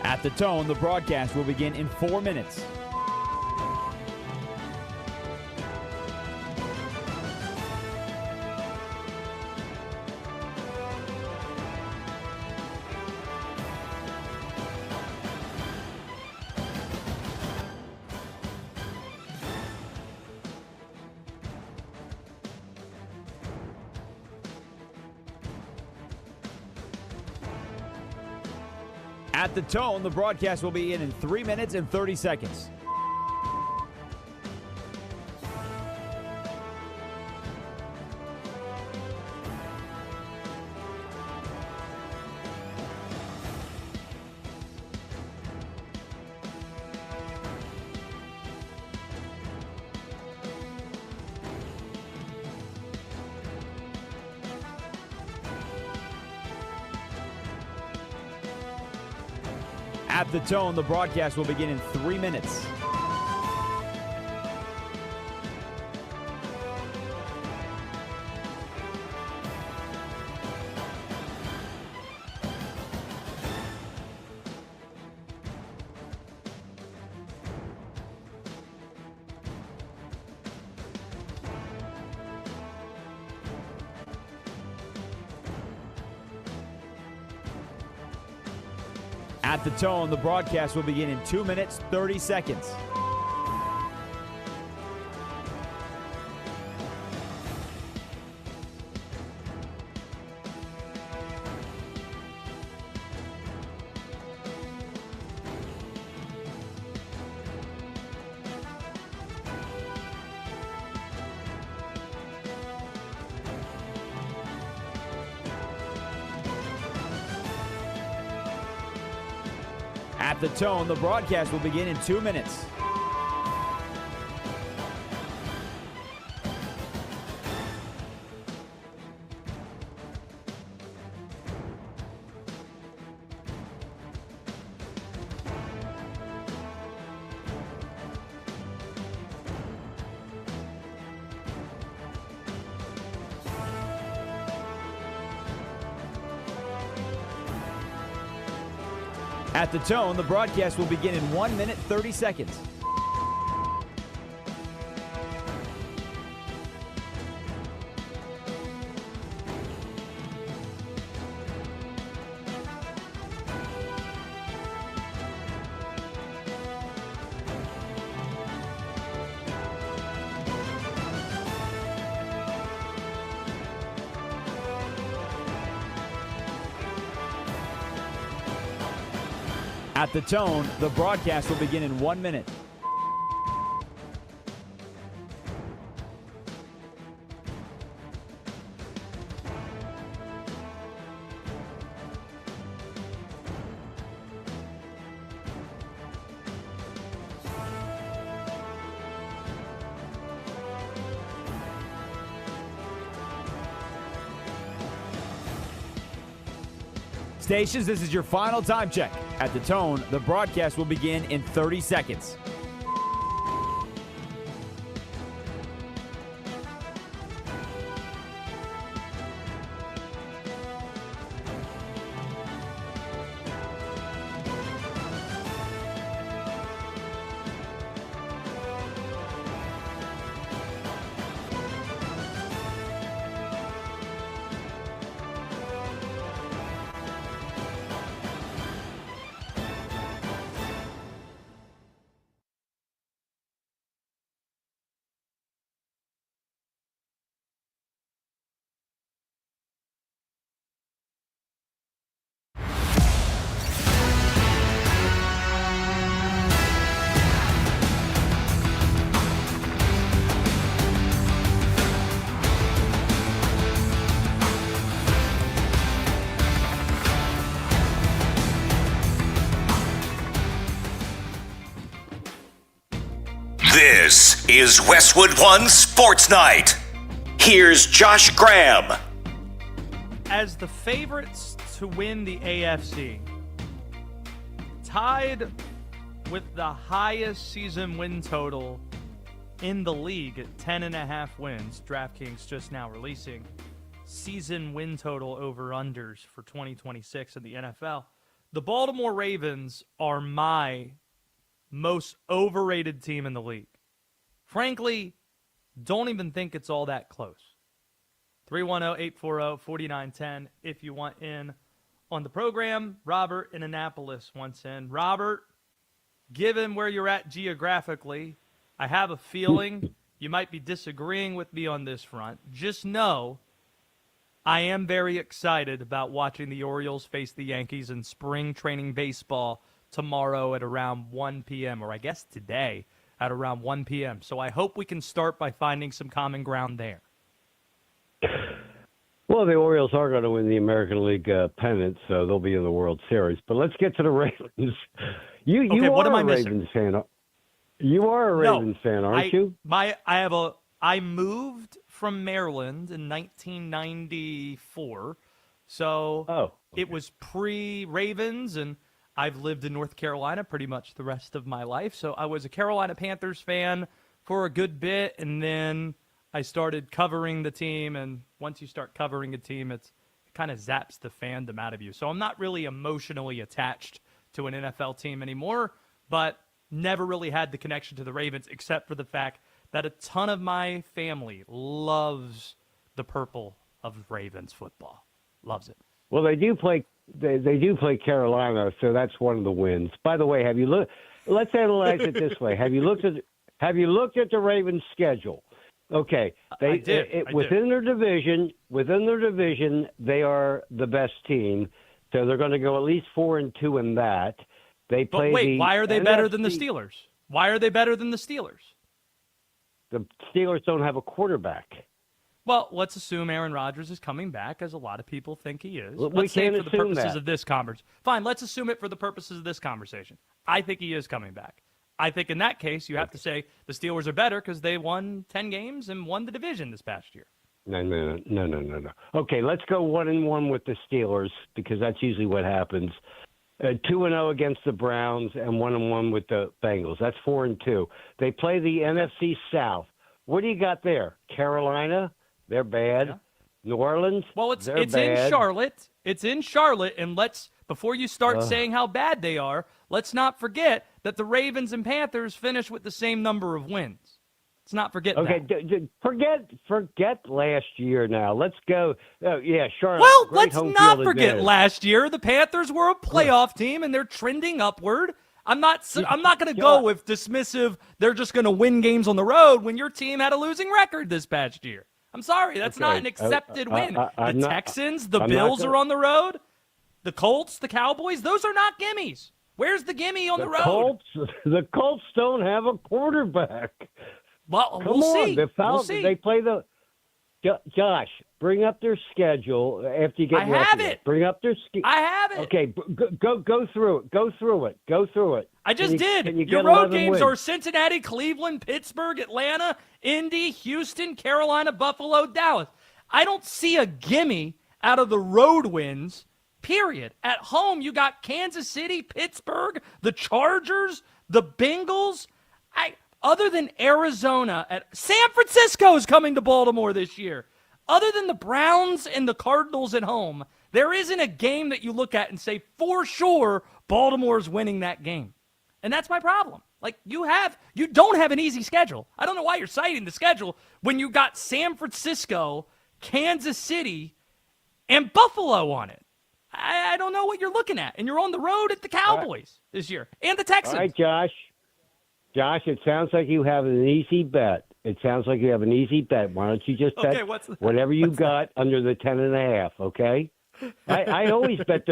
At the tone, the broadcast will begin in 4 minutes. At the tone, the broadcast will be in 3 minutes and 30 seconds. At the tone, the broadcast will begin in 3 minutes. At the tone, the broadcast will begin in 2 minutes, 30 seconds. At the tone, the broadcast will begin in 2 minutes. At the tone, the broadcast will begin in 1 minute, 30 seconds. At the tone, the broadcast will begin in 1 minute. Stations, this is your final time check. At the tone, the broadcast will begin in 30 seconds. This is Westwood One Sports Night. Here's Josh Graham. As the favorites to win the AFC, tied with the highest season win total in the league at 10.5 wins, DraftKings just now releasing season win total over-unders for 2026 in the NFL. The Baltimore Ravens are my most overrated team in the league. Frankly, don't even think it's all that close. 310-840-4910 if you want in on the program. Robert in Annapolis wants in. Robert, given where you're at geographically, I have a feeling you might be disagreeing with me on this front. Just know I am very excited about watching the Orioles face the Yankees in spring training baseball tomorrow at around 1 p.m., or I guess today at around 1 p.m. So I hope we can start by finding some common ground there. Well, the Orioles are going to win the American League pennant, so they'll be in the World Series. But let's get to the Ravens. You what are am I a missing? Ravens fan. You are a Ravens fan, aren't you? I moved from Maryland in 1994, so it was pre-Ravens, and I've lived in North Carolina pretty much the rest of my life. So I was a Carolina Panthers fan for a good bit, and then I started covering the team. And once you start covering a team, it kind of zaps the fandom out of you. So I'm not really emotionally attached to an NFL team anymore, but never really had the connection to the Ravens except for the fact that a ton of my family loves the purple of Ravens football. Loves it. Well, they do play Carolina, so that's one of the wins. By the way, have you looked? Let's analyze it this way. Have you looked at the Ravens' schedule? Okay, I did. Within their division, they are the best team. So they're going to go at least 4-2 in that. They play. But wait, why are they better than the NFC. Steelers? Why are they better than the Steelers? The Steelers don't have a quarterback. Well, let's assume Aaron Rodgers is coming back, as a lot of people think he is. We Let's say can't for the assume purposes that. of this conversation. Fine, let's assume it for the purposes of this conversation. I think he is coming back. I think in that case, you have to say the Steelers are better because they won 10 games and won the division this past year. No. Okay, let's go 1-1 with the Steelers because that's usually what happens. 2-0 against the Browns and 1-1 with the Bengals. That's 4-2. They play the NFC South. What do you got there? Carolina, they're bad. Yeah. New Orleans, Well, it's bad. in Charlotte. It's in Charlotte, and before you start saying how bad they are, let's not forget that the Ravens and Panthers finish with the same number of wins. Let's not forget Okay, that. forget last year now. Let's go. Oh, yeah, Charlotte. Well, great let's home not field forget advantage. last year. The Panthers were a playoff team, and they're trending upward. I'm not going to go with dismissive. They're just going to win games on the road when your team had a losing record this past year. I'm sorry, that's not an accepted win. The Texans, the Bills are on the road. The Colts, the Cowboys, those are not gimmies. Where's the gimme on the road? The Colts don't have a quarterback. Well, Come we'll on, see. We'll see. They play the. Josh, bring up their schedule after you get. I have it. Bring up their. I have it. Okay, go through it. Go through it. I just did. Can you Your get road 11 games wins? are Cincinnati, Cleveland, Pittsburgh, Atlanta, Indy, Houston, Carolina, Buffalo, Dallas. I don't see a gimme out of the road wins, period. At home, you got Kansas City, Pittsburgh, the Chargers, the Bengals. Other than Arizona, San Francisco is coming to Baltimore this year. Other than the Browns and the Cardinals at home, there isn't a game that you look at and say, for sure, Baltimore's winning that game. And that's my problem. Like, you don't have an easy schedule. I don't know why you're citing the schedule when you got San Francisco, Kansas City, and Buffalo on it. I don't know what you're looking at. And you're on the road at the Cowboys this year and the Texans. All right, Josh, it sounds like you have an easy bet. Why don't you just bet whatever you got under the 10.5, okay? I always bet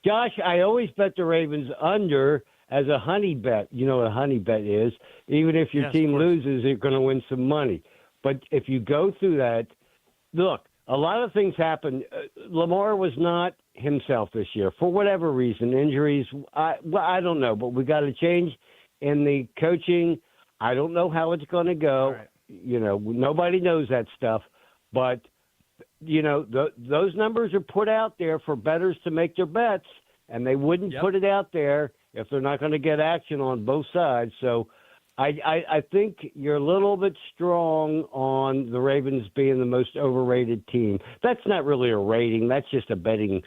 Josh, I always bet the Ravens under as a honey bet. You know what a honey bet is. Even if your team loses, you're going to win some money. But if you go through that, look, a lot of things happen. Lamar was not himself this year for whatever reason, injuries. I don't know, but we got to change in the coaching. I don't know how it's going to go. Right. You know, nobody knows that stuff, but you know, those numbers are put out there for bettors to make their bets, and they wouldn't put it out there if they're not going to get action on both sides. So I think you're a little bit strong on the Ravens being the most overrated team. That's not really a rating. That's just a betting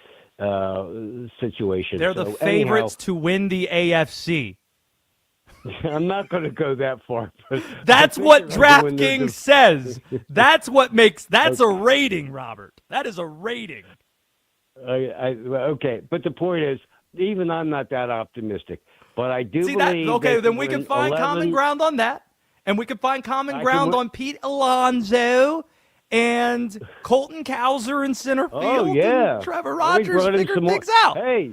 situation. They're the favorites to win the AFC. I'm not going to go that far. But that's what DraftKings says. That's a rating, Robert. That is a rating. Okay, but the point is, even I'm not that optimistic. But I do believe that. Okay, then we can can find common ground on that, and we can find common ground on Pete Alonso and Colton Cowser in center field. Oh yeah, and Trevor Rogers figured things out. Hey.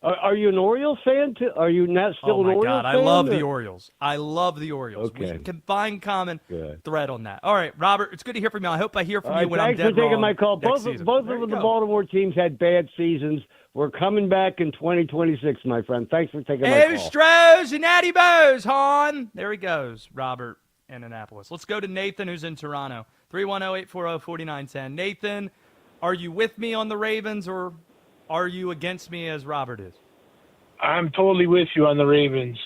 Are you an Orioles fan too? Are you not still an Orioles fan? Oh, my God. I love the Orioles. I love the Orioles. Okay. We can find common thread on that. All right, Robert, it's good to hear from you. I hope I hear from you when I'm dead wrong. Thanks for taking my call. Both of the Baltimore teams had bad seasons. We're coming back in 2026, my friend. Thanks for taking my call. Astros and Natty Bows, hon. There he goes, Robert in Annapolis. Let's go to Nathan, who's in Toronto. 310-840-4910. Nathan, are you with me on the Ravens, or are you against me as Robert is? I'm totally with you on the Ravens.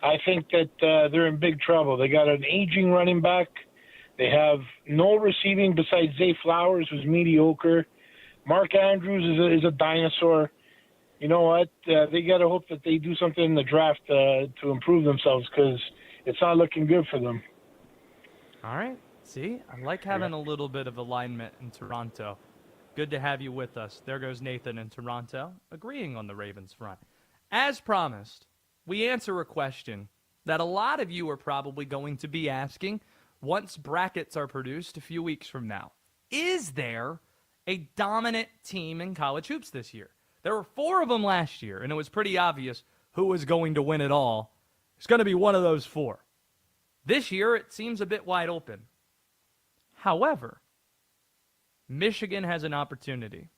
I think that they're in big trouble. They got an aging running back. They have no receiving besides Zay Flowers, who's mediocre. Mark Andrews is a dinosaur. You know what? They got to hope that they do something in the draft to improve themselves because it's not looking good for them. All right. See, I like having a little bit of alignment in Toronto. Good to have you with us. There goes Nathan in Toronto, agreeing on the Ravens front. As promised, we answer a question that a lot of you are probably going to be asking once brackets are produced a few weeks from now. Is there a dominant team in college hoops this year? There were 4 of them last year, and it was pretty obvious who was going to win it all. It's going to be one of those 4. This year, it seems a bit wide open. However, Michigan has an opportunity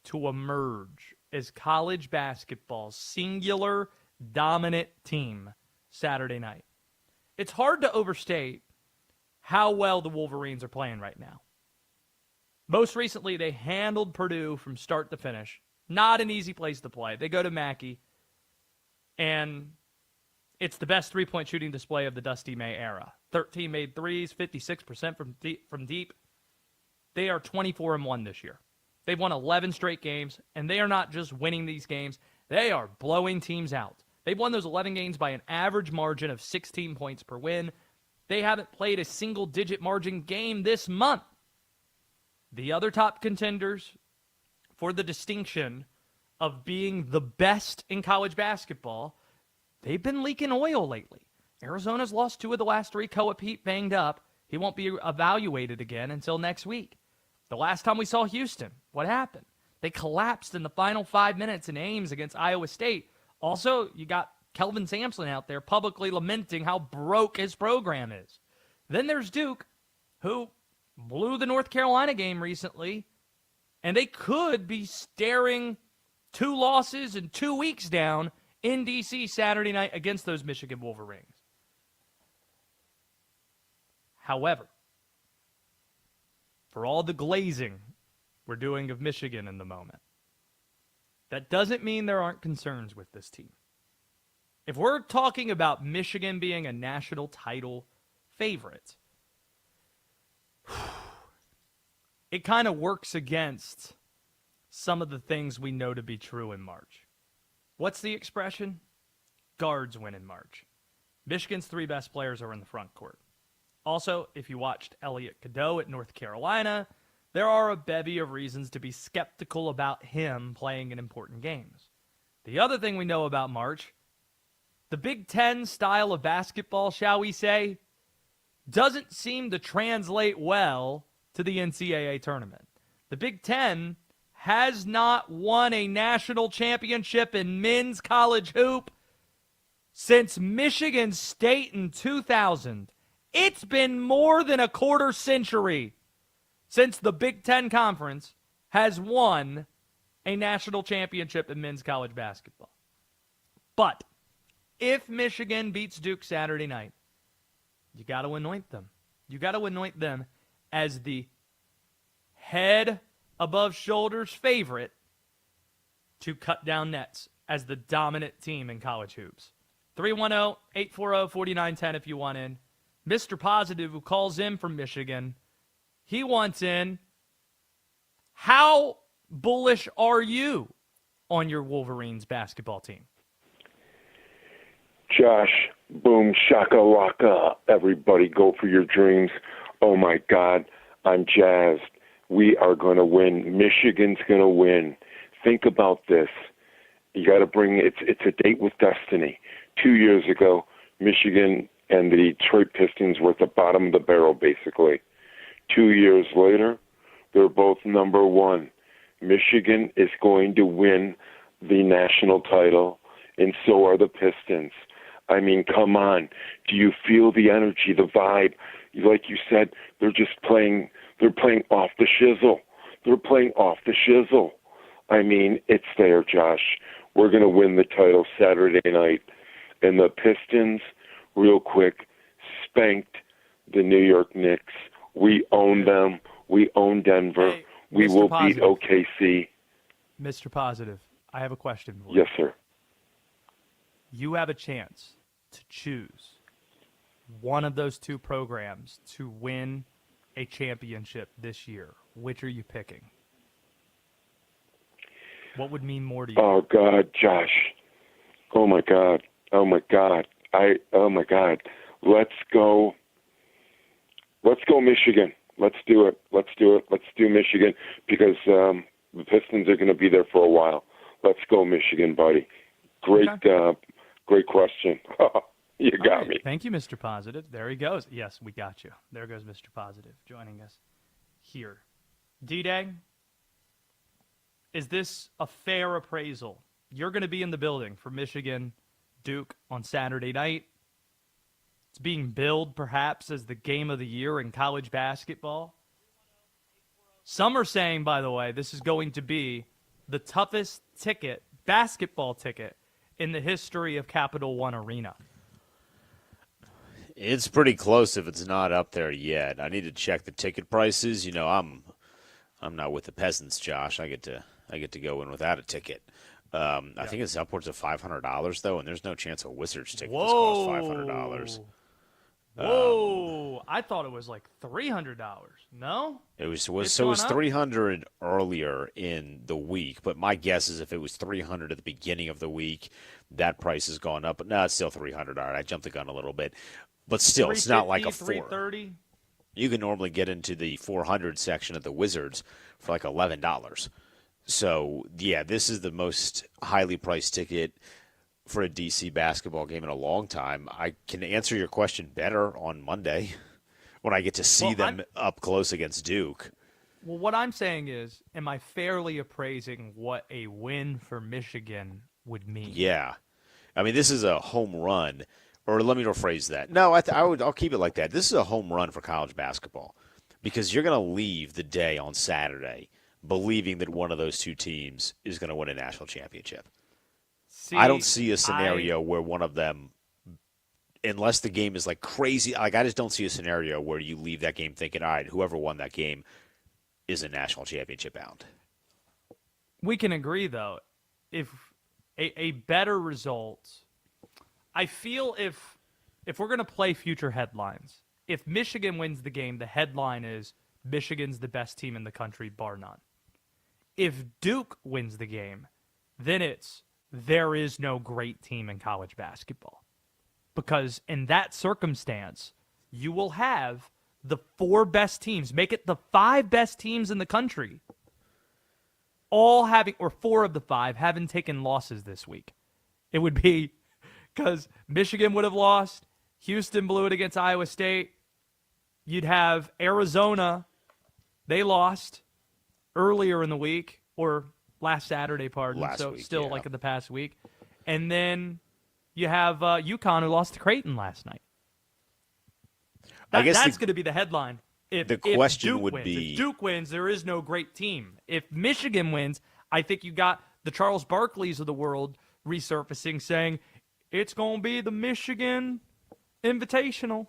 to emerge as college basketball's singular dominant team Saturday night. It's hard to overstate how well the Wolverines are playing right now. Most recently, they handled Purdue from start to finish. Not an easy place to play. They go to Mackey, and it's the best three-point shooting display of the Dusty May era. 13 made threes, 56% from deep. They are 24-1 this year. They've won 11 straight games, and they are not just winning these games. They are blowing teams out. They've won those 11 games by an average margin of 16 points per win. They haven't played a single-digit margin game this month. The other top contenders for the distinction of being the best in college basketball, they've been leaking oil lately. Arizona's lost 2 of the last 3. Koa Pete banged up. He won't be evaluated again until next week. The last time we saw Houston, what happened? They collapsed in the final 5 minutes in Ames against Iowa State. Also, you got Kelvin Sampson out there publicly lamenting how broke his program is. Then there's Duke, who blew the North Carolina game recently, and they could be staring 2 losses and 2 weeks down in D.C. Saturday night against those Michigan Wolverines. However, for all the glazing we're doing of Michigan in the moment, that doesn't mean there aren't concerns with this team. If we're talking about Michigan being a national title favorite, it kind of works against some of the things we know to be true in March. What's the expression? Guards win in March. Michigan's 3 best players are in the front court. Also, if you watched Elliot Cadeau at North Carolina, there are a bevy of reasons to be skeptical about him playing in important games. The other thing we know about March, the Big Ten style of basketball, shall we say, doesn't seem to translate well to the NCAA tournament. The Big Ten has not won a national championship in men's college hoop since Michigan State in 2000. It's been more than a quarter century since the Big Ten Conference has won a national championship in men's college basketball. But if Michigan beats Duke Saturday night, you got to anoint them. You got to anoint them as the head above shoulders favorite to cut down nets as the dominant team in college hoops. 310-840-4910 if you want in. Mr. Positive, who calls in from Michigan, he wants in. How bullish are you on your Wolverines basketball team? Josh, boom, shaka laka. Everybody go for your dreams. Oh, my God, I'm jazzed. We are going to win. Michigan's going to win. Think about this. You got to bring it's a date with destiny. 2 years ago, Michigan and the Detroit Pistons were at the bottom of the barrel, basically. 2 years later, they're both number 1. Michigan is going to win the national title, and so are the Pistons. I mean, come on. Do you feel the energy, the vibe? Like you said, they're playing off the shizzle. They're playing off the shizzle. I mean, it's there, Josh. We're going to win the title Saturday night. And the Pistons, real quick, spanked the New York Knicks. We own them. We own Denver. Hey, we Mr. will Positive. beat OKC. Mr. Positive, I have a question for you. Yes, sir. you have a chance to choose one of those two programs to win a championship this year, which are you picking? What would mean more to you? Oh, God, Josh. Oh, my God. Oh, my God. Oh, my God. Let's go Michigan. Let's do it. Let's do Michigan because the Pistons are going to be there for a while. Let's go Michigan, buddy. Great question. You got me. Thank you, Mr. Positive. There he goes. Yes, we got you. There goes Mr. Positive joining us here. D-Day, is this a fair appraisal? You're going to be in the building for Michigan Duke on Saturday night. It's being billed perhaps as the game of the year in college basketball. Some are saying, by the way, this is going to be the toughest basketball ticket in the history of Capital One Arena. It's pretty close if it's not up there yet. I need to check the ticket prices. I'm not with the peasants, Josh. I get to go in without a ticket. I think it's upwards of $500 though, and there's no chance a Wizards ticket costs $500. Whoa! I thought it was like $300. No, it was $300 earlier in the week, but my guess is if it was $300 at the beginning of the week, that price has gone up. But no, it's still $300. All right, I jumped the gun a little bit, but still, it's not like a $400. You can normally get into the 400 section at the Wizards for like $11. So yeah, this is the most highly priced ticket for a DC basketball game in a long time. I can answer your question better on Monday when I get to see them up close against Duke. Well, what I'm saying is, am I fairly appraising what a win for Michigan would mean? Yeah. I mean, this is a home run. Or let me rephrase that. No, I'll keep it like that. This is a home run for college basketball because you're going to leave the day on Saturday believing that one of those two teams is going to win a national championship. I don't see a scenario where one of them, unless the game is like crazy, like I just don't see a scenario where you leave that game thinking, all right, whoever won that game is a national championship bound. We can agree, though, if a better result, I feel if we're going to play future headlines, if Michigan wins the game, the headline is Michigan's the best team in the country, bar none. If Duke wins the game, then it's there is no great team in college basketball. Because in that circumstance, you will have the 4 best teams, make it the 5 best teams in the country, all having, or 4 of the 5 having taken losses this week. It would be because Michigan would have lost, Houston blew it against Iowa State. You'd have Arizona, they lost earlier in the week, or last Saturday, still like in the past week. And then you have UConn who lost to Creighton last night. That's going to be the headline. If Duke wins, there is no great team. If Michigan wins, I think you got the Charles Barkleys of the world resurfacing saying it's going to be the Michigan Invitational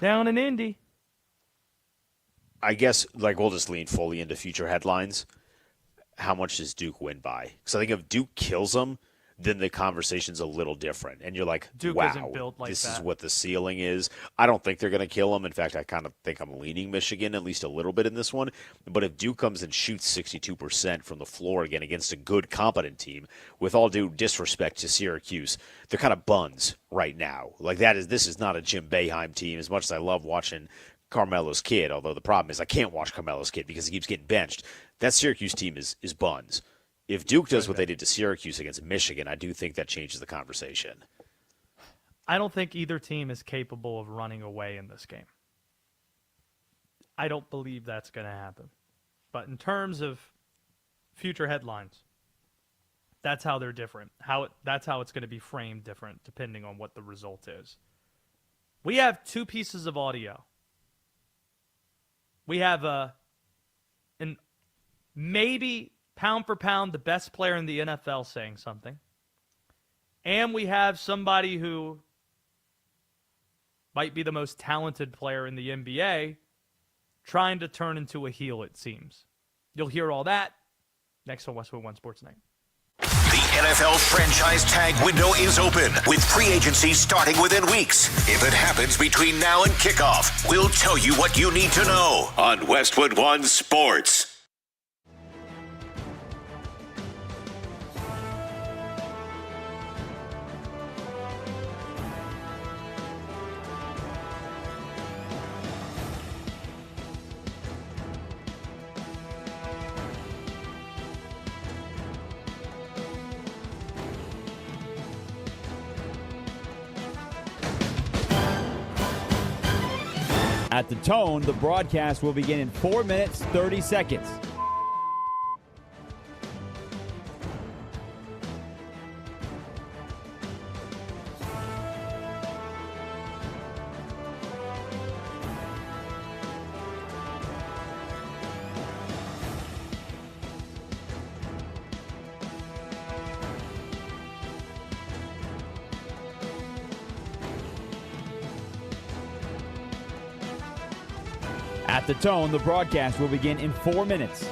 down in Indy. I guess we'll just lean fully into future headlines. How much does Duke win by? Because I think if Duke kills them, then the conversation's a little different. And you're like, Duke wow, isn't built like this that. is what the ceiling is. I don't think they're going to kill them. In fact, I kind of think I'm leaning Michigan at least a little bit in this one. But if Duke comes and shoots 62% from the floor again against a good, competent team, with all due disrespect to Syracuse, they're kind of buns right now. This is not a Jim Boeheim team, as much as I love watching Carmelo's kid, although the problem is I can't watch Carmelo's kid because he keeps getting benched. That Syracuse team is buns. If Duke does what they did to Syracuse against Michigan, I do think that changes the conversation. I don't think either team is capable of running away in this game. I don't believe that's going to happen. But in terms of future headlines, that's how they're different. That's how it's going to be framed different depending on what the result is. We have 2 pieces of audio. We have an maybe pound for pound the best player in the NFL saying something. And we have somebody who might be the most talented player in the NBA trying to turn into a heel, it seems. You'll hear all that next on Westwood One Sports Night. The NFL franchise tag window is open, with free agency starting within weeks. If it happens between now and kickoff, we'll tell you what you need to know on Westwood One Sports. At the tone, the broadcast will begin in 4 minutes, 30 seconds. At the tone, the broadcast will begin in 4 minutes.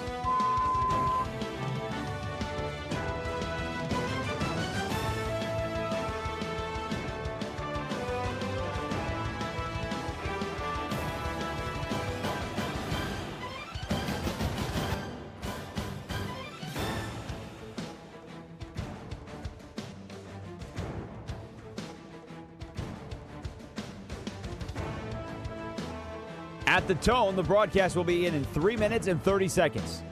At the tone, the broadcast will be in 3 minutes and 30 seconds.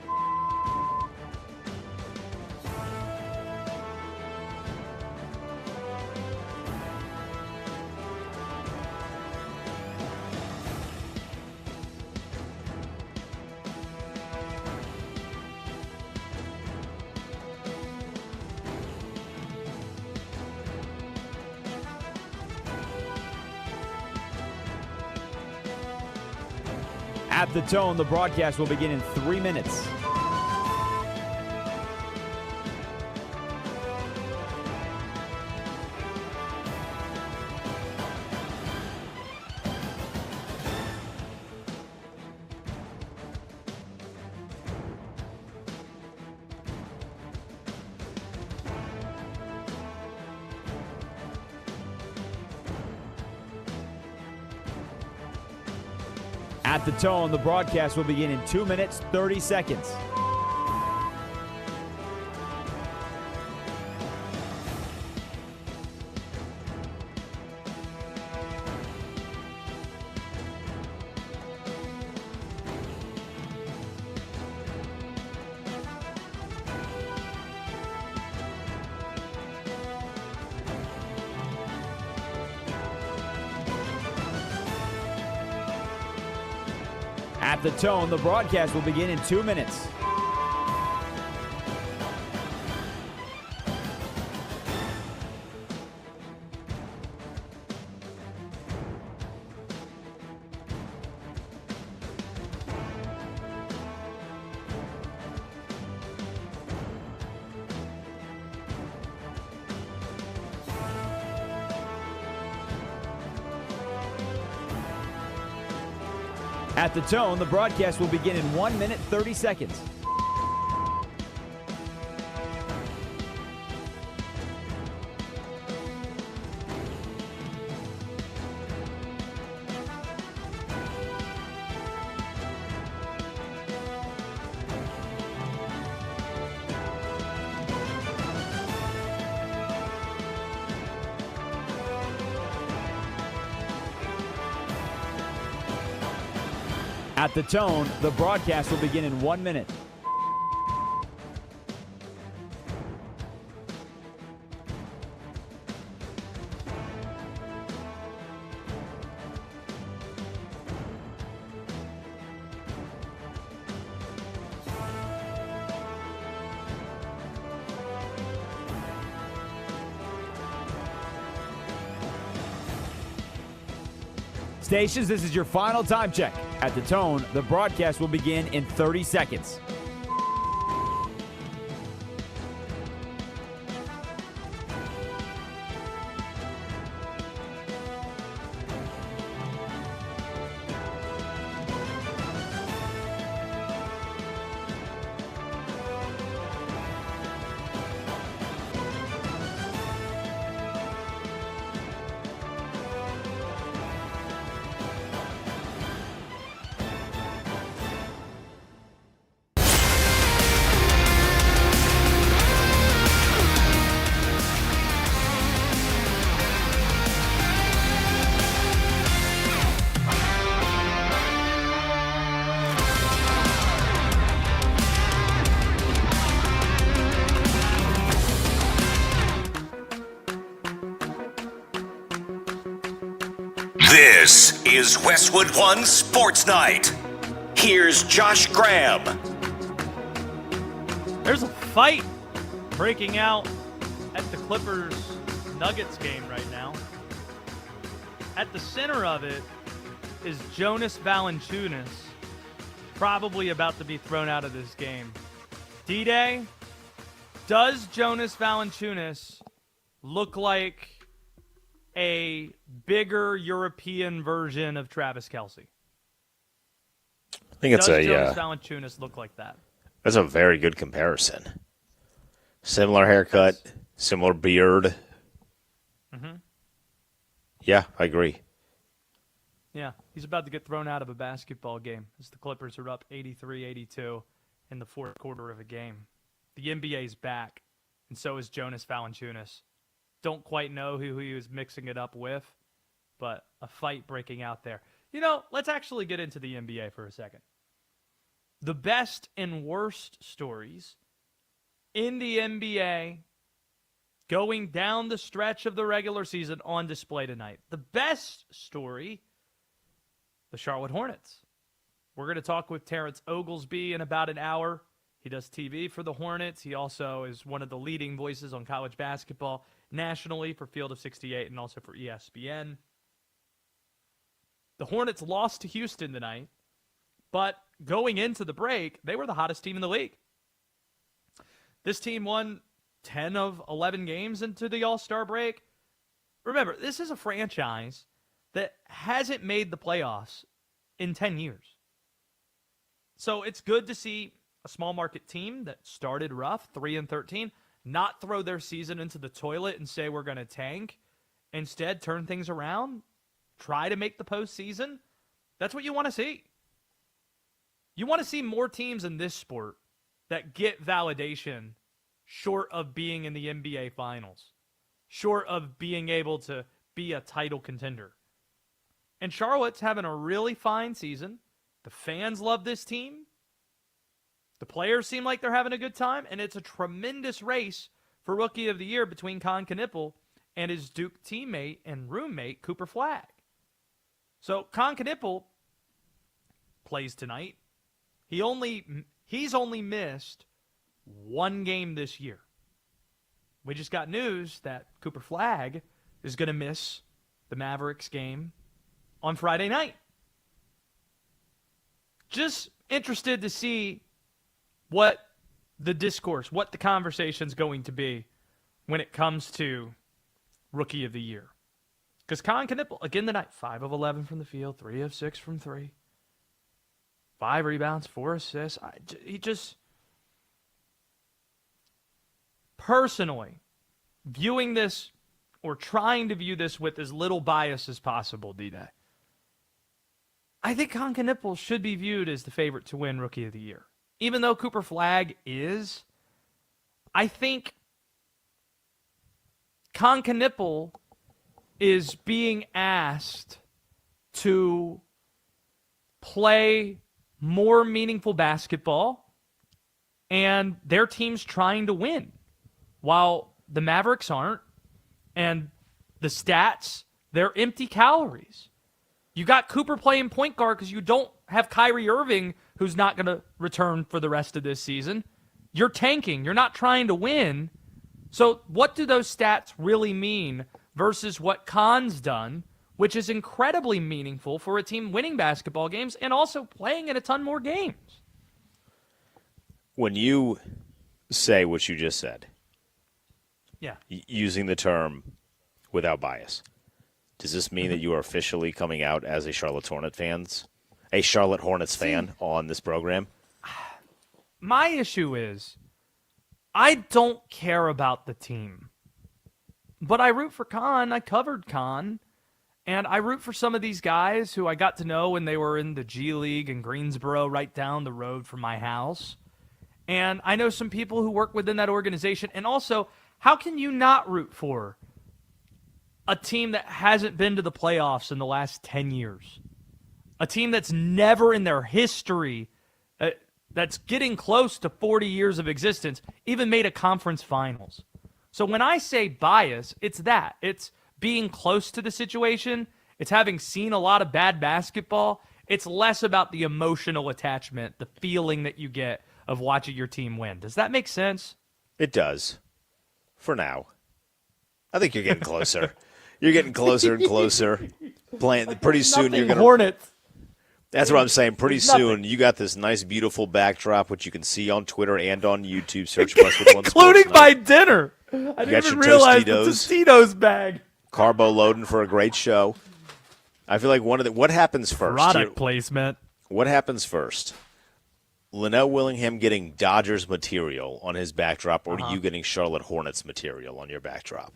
At the tone, the broadcast will begin in 3 minutes. At the tone, the broadcast will begin in 2 minutes, 30 seconds. At the tone, the broadcast will begin in 2 minutes. At the tone, the broadcast will begin in 1 minute, 30 seconds. At the tone, the broadcast will begin in 1 minute. Stations, this is your final time check. At the tone, the broadcast will begin in 30 seconds. This is Westwood One Sports Night. Here's Josh Graham. There's a fight breaking out at the Clippers-Nuggets game right now. At the center of it is Jonas Valanciunas, probably about to be thrown out of this game. D-Day, does Jonas Valanciunas look like a bigger European version of Travis Kelce? I think it's does Jonas Valanciunas look like that? That's a very good comparison. Similar haircut, similar beard. Mm-hmm. Yeah, I agree. Yeah, he's about to get thrown out of a basketball game as the Clippers are up 83-82 in the fourth quarter of a game. The NBA's back, and so is Jonas Valanciunas. Don't quite know who he was mixing it up with, but a fight breaking out there. You know, let's actually get into the NBA for a second. The best and worst stories in the NBA going down the stretch of the regular season on display tonight. The best story, the Charlotte Hornets. We're going to talk with Terrence Oglesby in about an hour. He does TV for the Hornets. He also is one of the leading voices on college basketball nationally for Field of 68 and also for ESPN. The Hornets lost to Houston tonight, but going into the break, they were the hottest team in the league. This team won 10 of 11 games into the All-Star break. Remember, this is a franchise that hasn't made the playoffs in 10 years. So it's good to see a small market team that started rough, 3-13, not throw their season into the toilet and say we're going to tank. Instead, turn things around, try to make the postseason. That's what you want to see. You want to see more teams in this sport that get validation short of being in the NBA Finals, short of being able to be a title contender. And Charlotte's having a really fine season. The fans love this team. The players seem like they're having a good time, and it's a tremendous race for Rookie of the Year between Con Knippel and his Duke teammate and roommate, Cooper Flagg. So Con Knippel plays tonight. He's only missed one game this year. We just got news that Cooper Flagg is going to miss the Mavericks game on Friday night. Just interested to see what the discourse, what the conversation's going to be when it comes to Rookie of the Year. Because Con Knippel, again tonight, 5 of 11 from the field, 3 of 6 from 3. 5 rebounds, 4 assists. He just, personally, viewing this or trying to view this with as little bias as possible, D-Day, I think Con Knippel should be viewed as the favorite to win Rookie of the Year. Even though Cooper Flagg is, I think Con Knippel is being asked to play more meaningful basketball, and their team's trying to win, while the Mavericks aren't, and the stats, they're empty calories. You got Cooper playing point guard because you don't have Kyrie Irving, who's not going to return for the rest of this season. You're tanking. You're not trying to win. So what do those stats really mean versus what Con's done, which is incredibly meaningful for a team winning basketball games and also playing in a ton more games? When you say what you just said, yeah, using the term without bias, does this mean that you are officially coming out as a Charlotte Hornets fan on this program? My issue is I don't care about the team, but I root for Con. I covered Con, and I root for some of these guys who I got to know when they were in the G League in Greensboro, right down the road from my house. And I know some people who work within that organization. And also, how can you not root for a team that hasn't been to the playoffs in the last 10 years? A team that's never in their history, that's getting close to 40 years of existence, even made a conference finals. So when I say bias, it's that. It's being close to the situation It's having seen a lot of bad basketball. It's less about the emotional attachment, the feeling that you get of watching your team win. Does that make sense? It does. For now. I think you're getting closer. You're getting closer and closer. Playing pretty soon you're going to Hornets. That's what I'm saying. Pretty soon, you got this nice, beautiful backdrop, which you can see on Twitter and on YouTube. Search Westwood One Sports. Including my dinner. I didn't even realize the Tostitos bag. Carbo loading for a great show. I feel like what happens first? Product placement. What happens first? Linnell Willingham getting Dodgers material on his backdrop, or you getting Charlotte Hornets material on your backdrop?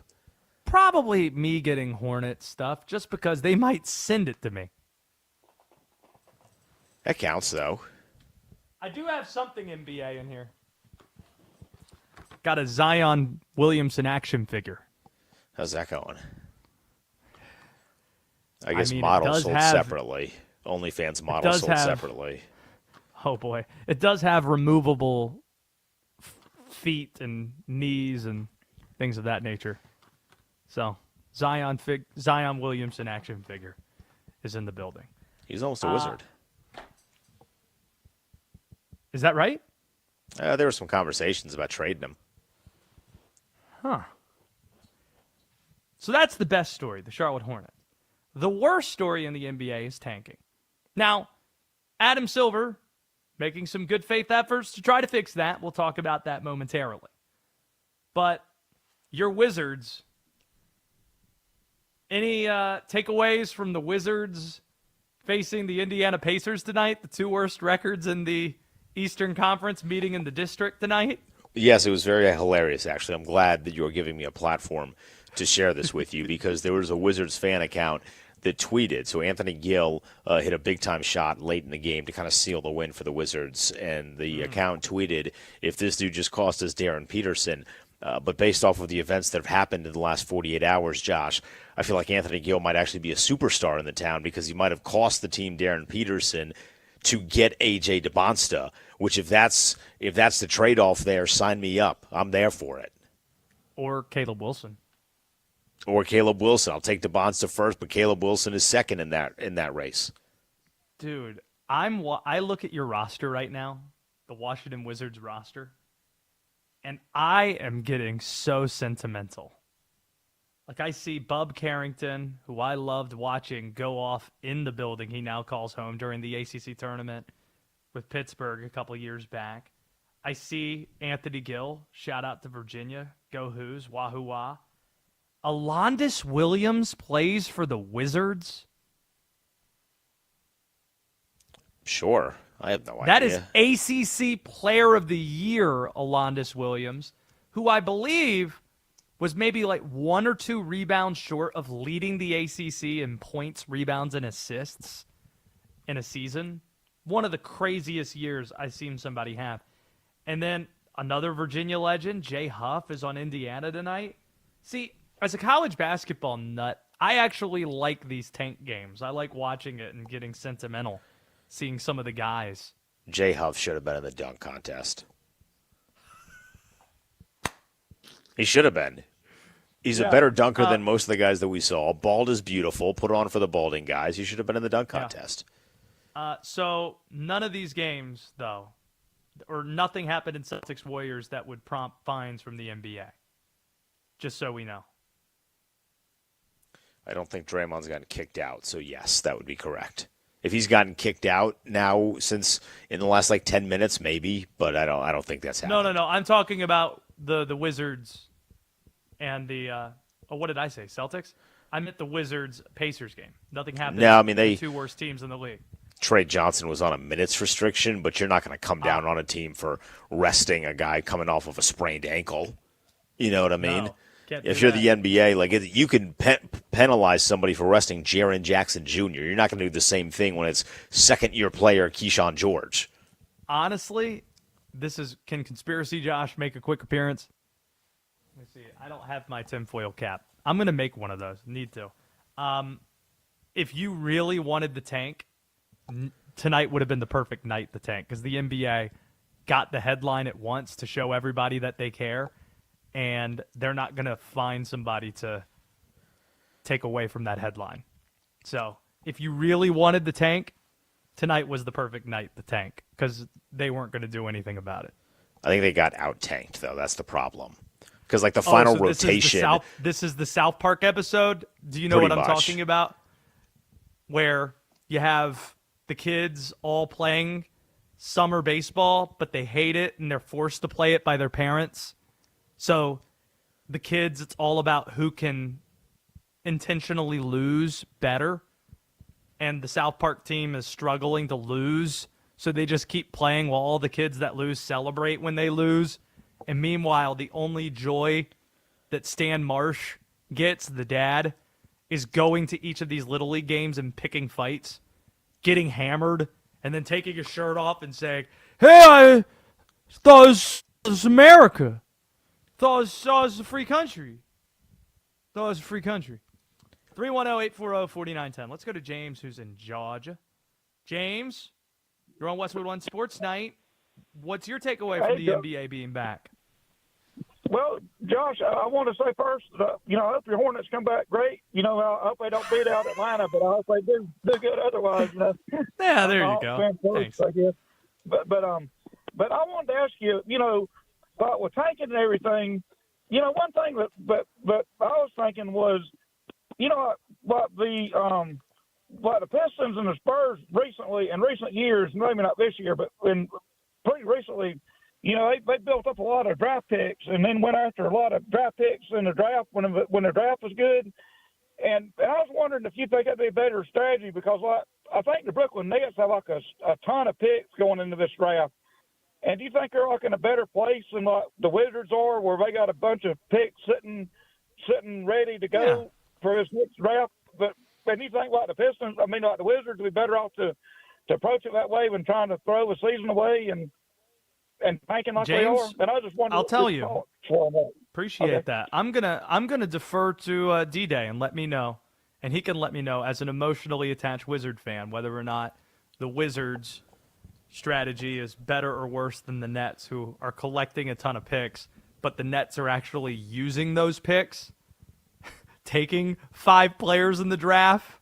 Probably me getting Hornet stuff, just because they might send it to me. That counts, though. I do have something NBA in here. Got a Zion Williamson action figure. How's that going? I guess models sold separately. OnlyFans models sold separately. Oh, boy. It does have removable feet and knees and things of that nature. So, Zion Williamson action figure is in the building. He's almost a wizard. Is that right? There were some conversations about trading him. Huh. So that's the best story, the Charlotte Hornets. The worst story in the NBA is tanking. Now, Adam Silver making some good faith efforts to try to fix that. We'll talk about that momentarily. But your Wizards, any takeaways from the Wizards facing the Indiana Pacers tonight, the two worst records in the Eastern Conference meeting in the district tonight? Yes, it was very hilarious, actually. I'm glad that you're giving me a platform to share this with you because there was a Wizards fan account that tweeted. So Anthony Gill hit a big-time shot late in the game to kind of seal the win for the Wizards. And the account tweeted, if this dude just cost us Darren Peterson, but based off of the events that have happened in the last 48 hours, Josh, I feel like Anthony Gill might actually be a superstar in the town because he might have cost the team Darren Peterson to get A.J. DeBonsta, which if that's the trade-off there, sign me up. I'm there for it. Or Caleb Wilson. Or Caleb Wilson. I'll take DeBonsta first, but Caleb Wilson is second in that race. Dude, I look at your roster right now, the Washington Wizards roster, and I am getting so sentimental. Like I see Bub Carrington, who I loved watching, go off in the building he now calls home during the ACC tournament with Pittsburgh a couple years back. I see Anthony Gill, shout out to Virginia, go Hoos, wahoo wah. Alondes Williams plays for the Wizards? Sure. I have no idea. That is ACC Player of the Year, Alondes Williams, who I believe was maybe like 1 or 2 rebounds short of leading the ACC in points, rebounds, and assists in a season. One of the craziest years I've seen somebody have. And then another Virginia legend, Jay Huff, is on Indiana tonight. See, as a college basketball nut, I actually like these tank games. I like watching it and getting sentimental, seeing some of the guys. Jay Huff should have been in the dunk contest. He should have been. He's a better dunker than most of the guys that we saw. Bald is beautiful. Put on for the balding guys. He should have been in the dunk contest. So none of these games, though, or nothing happened in Celtics Warriors that would prompt fines from the NBA. Just so we know. I don't think Draymond's gotten kicked out, so yes, that would be correct. If he's gotten kicked out now since in the last 10 minutes, maybe, but I don't think that's happened. No. I'm talking about the Wizards and the what did I say? Celtics? I meant the Wizards Pacers game. Nothing happened. No, I mean the two worst teams in the league. Trey Johnson was on a minutes restriction, but you're not going to come down on a team for resting a guy coming off of a sprained ankle. You know what I mean? No, if you're the NBA, you can penalize somebody for resting Jaren Jackson Jr. You're not going to do the same thing when it's second-year player Keyshawn George. Honestly, can Conspiracy Josh make a quick appearance? Let me see. I don't have my tinfoil cap. I'm going to make one of those. Need to. If you really wanted the tank, tonight would have been the perfect night to tank because the NBA got the headline at once to show everybody that they care, and they're not going to find somebody to take away from that headline. So if you really wanted the tank, tonight was the perfect night to tank because they weren't going to do anything about it. I think they got out-tanked, though. That's the problem. Because, like, the final rotation... This is the South Park episode. Do you know what I'm talking about? Where you have the kids all playing summer baseball, but they hate it, and they're forced to play it by their parents. So the kids, it's all about who can intentionally lose better. And the South Park team is struggling to lose, so they just keep playing while all the kids that lose celebrate when they lose. And meanwhile, the only joy that Stan Marsh gets, the dad, is going to each of these Little League games and picking fights, getting hammered, and then taking his shirt off and saying, "Hey, I thought it was America. Thought it was a free country. Thought it was a free country." 310-840-4910. Let's go to James, who's in Georgia. James, you're on Westwood One Sports Night. What's your takeaway from the NBA being back? Well, Josh, I want to say first, I hope your Hornets come back great. I hope they don't beat out Atlanta, but I hope they do good otherwise. Yeah, there you go. Thanks. I guess. But I wanted to ask you, about with tanking and everything, one thing that I was thinking was, what the Pistons and the Spurs recently, in recent years, maybe not this year, but pretty recently, they built up a lot of draft picks and then went after a lot of draft picks in the draft when the draft was good. And I was wondering if you think that'd be a better strategy because I think the Brooklyn Nets have like a ton of picks going into this draft. And do you think they're like in a better place than like the Wizards are, where they got a bunch of picks sitting ready to go for this next draft? But do you think like the Pistons, like the Wizards, would be better off to approach it that way than trying to throw a season away and tanking like James, they are? And I just wonder. I'll tell you. Appreciate that. I'm gonna defer to D-Day and let me know, and he can let me know as an emotionally attached Wizard fan whether or not the Wizards' strategy is better or worse than the Nets, who are collecting a ton of picks, but the Nets are actually using those picks, taking 5 players in the draft.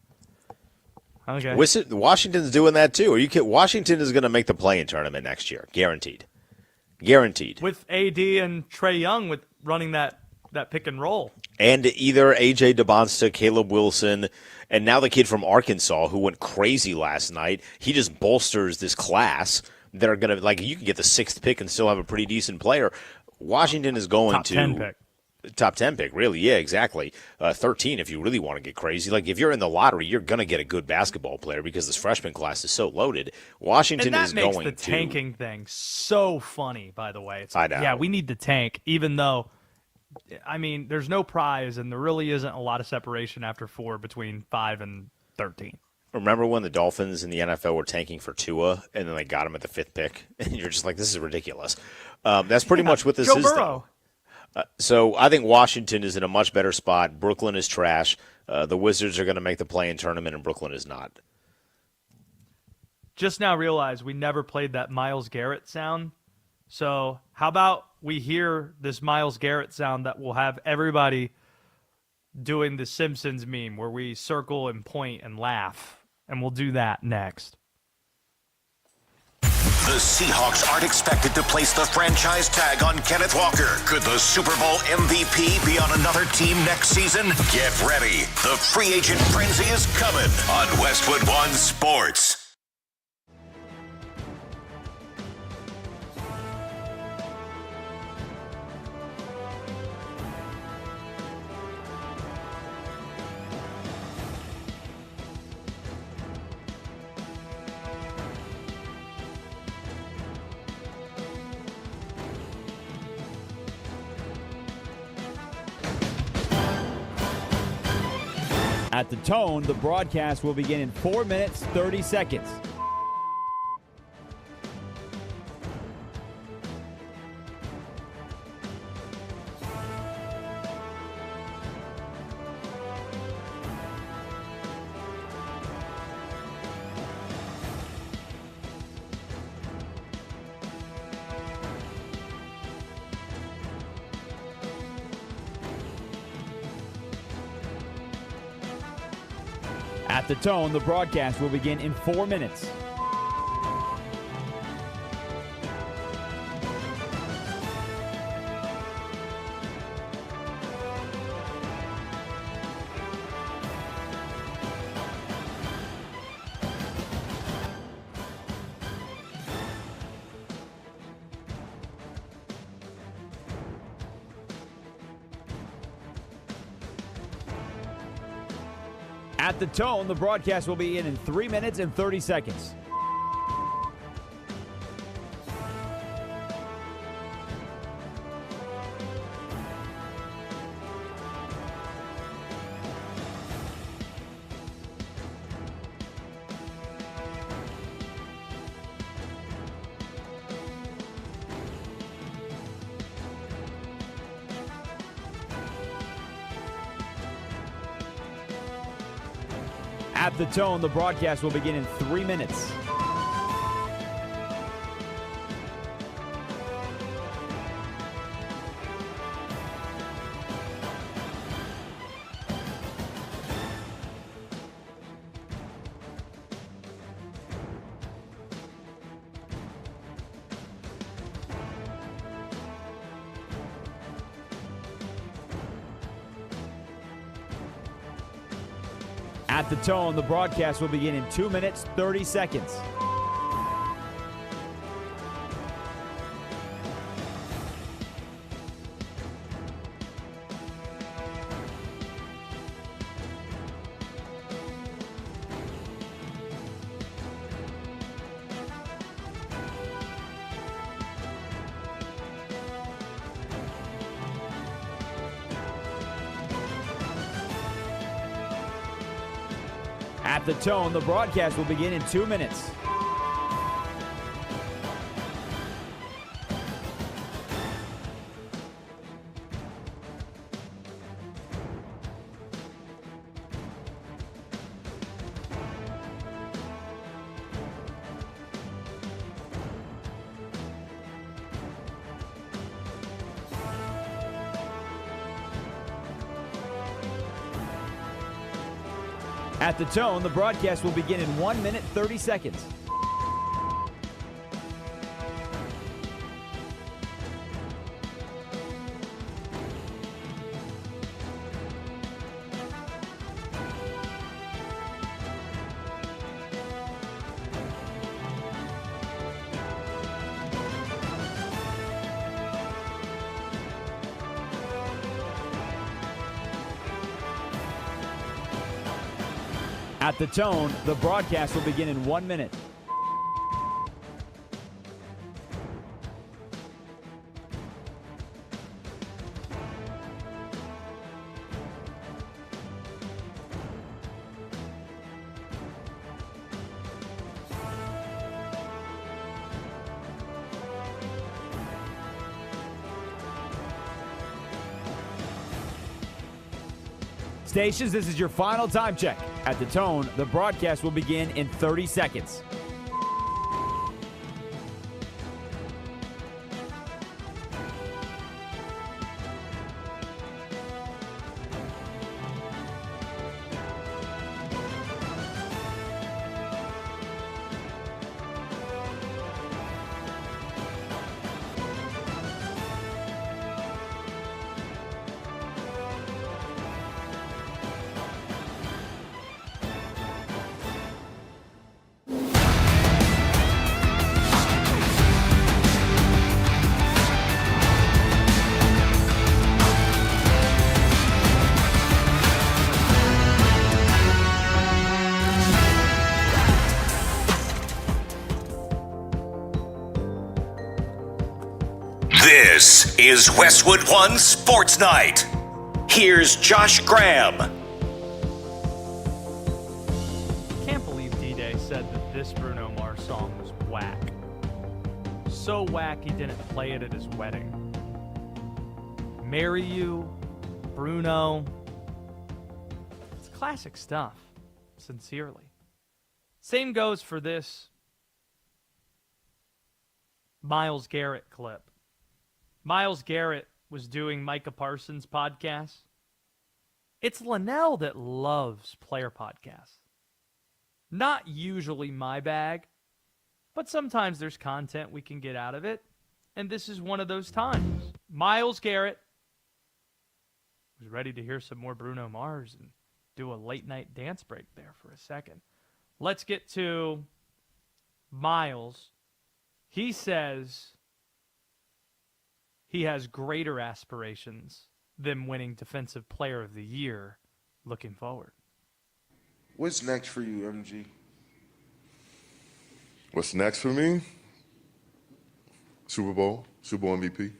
Okay. Washington's doing that too. Are you kidding? Washington is going to make the play-in tournament next year, guaranteed. With AD and Trae Young with running that pick and roll. And either A.J. DeBonsta, Caleb Wilson, and now the kid from Arkansas who went crazy last night. He just bolsters this class that are going to, like, you can get the 6th pick and still have a pretty decent player. Washington is going Top 10 pick. Top 10 pick, really. Yeah, exactly. 13 if you really want to get crazy. Like, if you're in the lottery, you're going to get a good basketball player because this freshman class is so loaded. Washington is going to. And that makes the tanking thing so funny, by the way. I know. Yeah, we need to tank, even though, there's no prize, and there really isn't a lot of separation after 4 between 5 and 13. Remember when the Dolphins in the NFL were tanking for Tua, and then they got him at the 5th pick? And you're just like, this is ridiculous. That's pretty much what this Joe is, Burrow. though. So I think Washington is in a much better spot. Brooklyn is trash. The Wizards are going to make the play-in tournament, and Brooklyn is not. Just now realized we never played that Myles Garrett sound. So how about we hear this Myles Garrett sound that will have everybody doing the Simpsons meme where we circle and point and laugh, and we'll do that next. The Seahawks aren't expected to place the franchise tag on Kenneth Walker. Could the Super Bowl MVP be on another team next season? Get ready. The free agent frenzy is coming on Westwood One Sports. At the tone, the broadcast will begin in 4 minutes, 30 seconds. At the tone, the broadcast will begin in 4 minutes. At the tone, the broadcast will begin in 3 minutes and 30 seconds. At the tone, the broadcast will begin in 3 minutes. At the tone, the broadcast will begin in 2 minutes, 30 seconds. At the tone, the broadcast will begin in 2 minutes. At the tone, the broadcast will begin in 1 minute, 30 seconds. At the tone, the broadcast will begin in 1 minute. Stations, this is your final time check. At the tone, the broadcast will begin in 30 seconds. This is Westwood One Sports Night. Here's Josh Graham. Can't believe D-Day said that this Bruno Mars song was whack. So whack he didn't play it at his wedding. Marry You, Bruno. It's classic stuff, sincerely. Same goes for this Myles Garrett clip. Myles Garrett was doing Micah Parsons' podcast. It's Linnell that loves player podcasts. Not usually my bag, but sometimes there's content we can get out of it, and this is one of those times. Myles Garrett was ready to hear some more Bruno Mars and do a late-night dance break there for a second. Let's get to Myles. He says he has greater aspirations than winning Defensive Player of the Year looking forward. What's next for you, MG? What's next for me? Super Bowl MVP.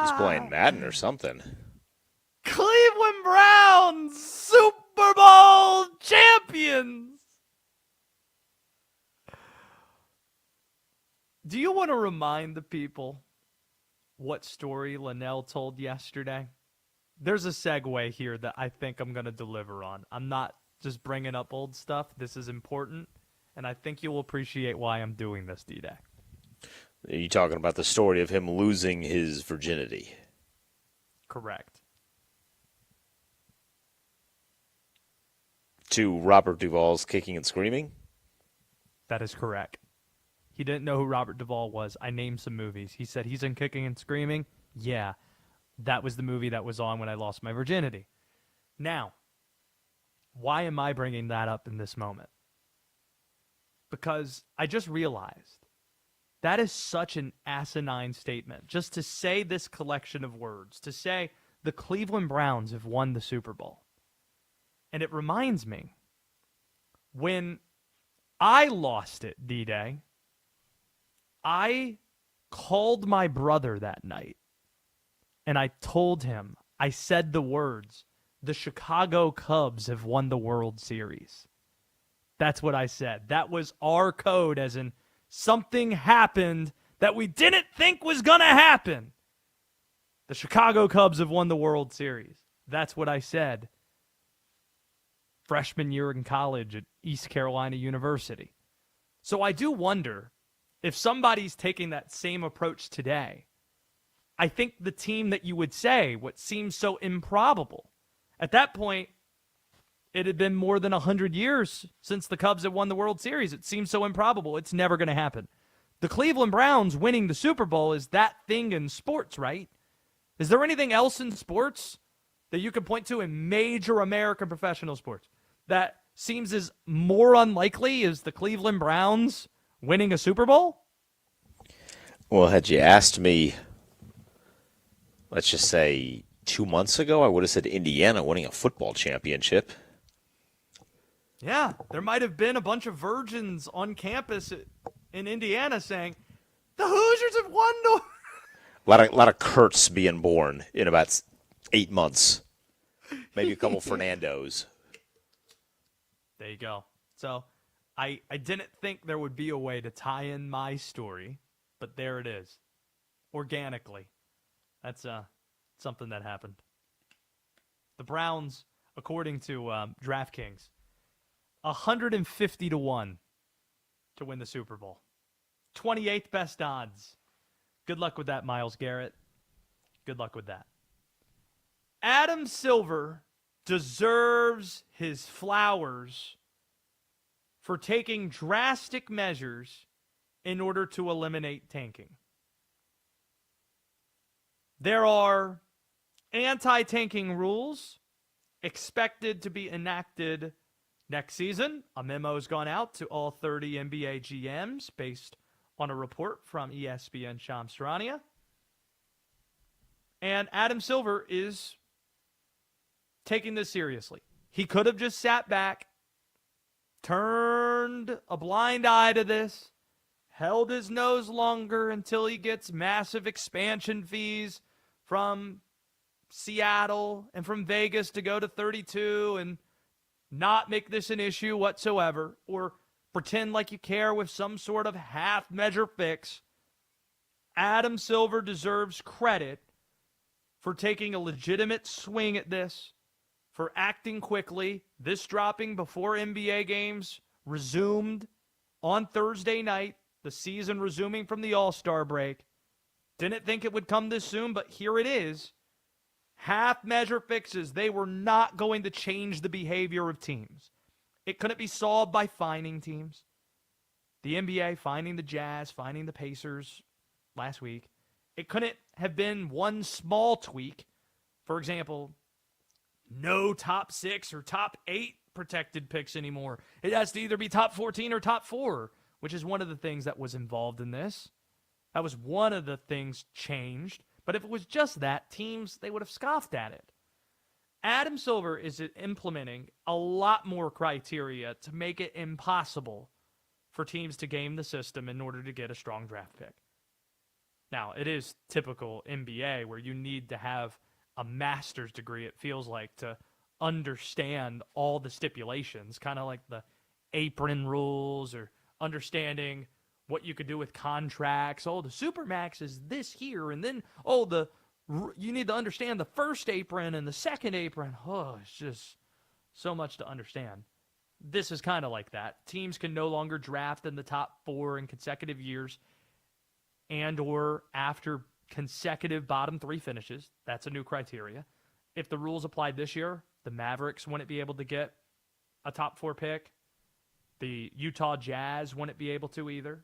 He's playing Madden or something. Cleveland Browns, Super Bowl champions. Do you want to remind the people what story Linnell told yesterday? There's a segue here that I think I'm going to deliver on. I'm not just bringing up old stuff. This is important, and I think you'll appreciate why I'm doing this, D-Day. Are you talking about the story of him losing his virginity? Correct. To Robert Duvall's Kicking and Screaming? That is correct. He didn't know who Robert Duvall was. I named some movies. He said, he's in Kicking and Screaming? Yeah. That was the movie that was on when I lost my virginity. Now, why am I bringing that up in this moment? Because I just realized that is such an asinine statement. Just to say this collection of words, to say the Cleveland Browns have won the Super Bowl. And it reminds me, when I lost it, D-Day, I called my brother that night, and I told him, I said the words, the Chicago Cubs have won the World Series. That's what I said. That was our code, as in something happened that we didn't think was going to happen. The Chicago Cubs have won the World Series. That's what I said. Freshman year in college at East Carolina University. So I do wonder if somebody's taking that same approach today. I think the team that you would say, what seems so improbable, at that point, it had been more than 100 years since the Cubs had won the World Series. It seems so improbable. It's never going to happen. The Cleveland Browns winning the Super Bowl is that thing in sports, right? Is there anything else in sports that you can point to in major American professional sports that seems as more unlikely as the Cleveland Browns winning a Super Bowl? Well, had you asked me, let's just say 2 months ago, I would have said Indiana winning a football championship. Yeah, there might have been a bunch of virgins on campus in Indiana saying, the Hoosiers have won. A lot of Kurt's being born in about 8 months. Maybe a couple Fernandos. There you go. So I didn't think there would be a way to tie in my story, but there it is. Organically. That's something that happened. The Browns, according to DraftKings, 150-1 to win the Super Bowl. 28th best odds. Good luck with that, Myles Garrett. Good luck with that. Adam Silver deserves his flowers for taking drastic measures in order to eliminate tanking. There are anti-tanking rules expected to be enacted next season. A memo has gone out to all 30 NBA GMs based on a report from ESPN Shamsrania. And Adam Silver is taking this seriously. He could have just sat back, turned a blind eye to this, held his nose longer until he gets massive expansion fees from Seattle and from Vegas to go to 32 and not make this an issue whatsoever, or pretend like you care with some sort of half-measure fix. Adam Silver deserves credit for taking a legitimate swing at this, for acting quickly, this dropping before NBA games resumed, on Thursday night, the season resuming from the All-Star break. Didn't think it would come this soon, but here it is. Half-measure fixes. They were not going to change the behavior of teams. It couldn't be solved by fining teams. The NBA fining the Jazz, fining the Pacers last week. It couldn't have been one small tweak. For example, no top 6 or top 8 protected picks anymore. It has to either be top 14 or top 4, which is one of the things that was involved in this. That was one of the things changed. But if it was just that, teams, they would have scoffed at it. Adam Silver is implementing a lot more criteria to make it impossible for teams to game the system in order to get a strong draft pick. Now, it is typical NBA where you need to have a master's degree, it feels like, to understand all the stipulations, kind of like the apron rules or understanding what you could do with contracts. Oh, the Supermax is this here, and then, you need to understand the first apron and the second apron. Oh, it's just so much to understand. This is kind of like that. Teams can no longer draft in the top 4 in consecutive years and or after consecutive bottom 3 finishes. That's a new criteria. If the rules applied this year, the Mavericks wouldn't be able to get a top 4 pick. The Utah Jazz wouldn't be able to either.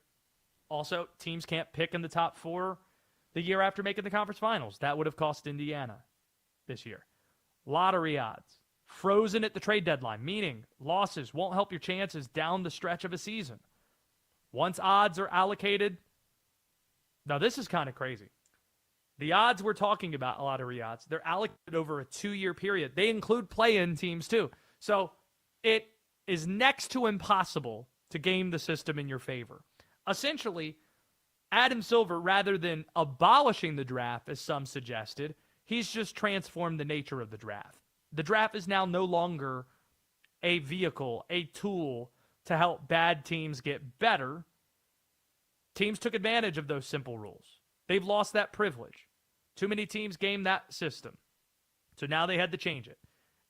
Also, teams can't pick in the top 4 the year after making the conference finals. That would have cost Indiana this year. Lottery odds. Frozen at the trade deadline, meaning losses won't help your chances down the stretch of a season. Once odds are allocated, now this is kind of crazy. The odds we're talking about, lottery odds, they're allocated over a 2-year period. They include play-in teams too. So it is next to impossible to game the system in your favor. Essentially, Adam Silver, rather than abolishing the draft, as some suggested, he's just transformed the nature of the draft. The draft is now no longer a vehicle, a tool to help bad teams get better. Teams took advantage of those simple rules. They've lost that privilege. Too many teams game that system. So now they had to change it.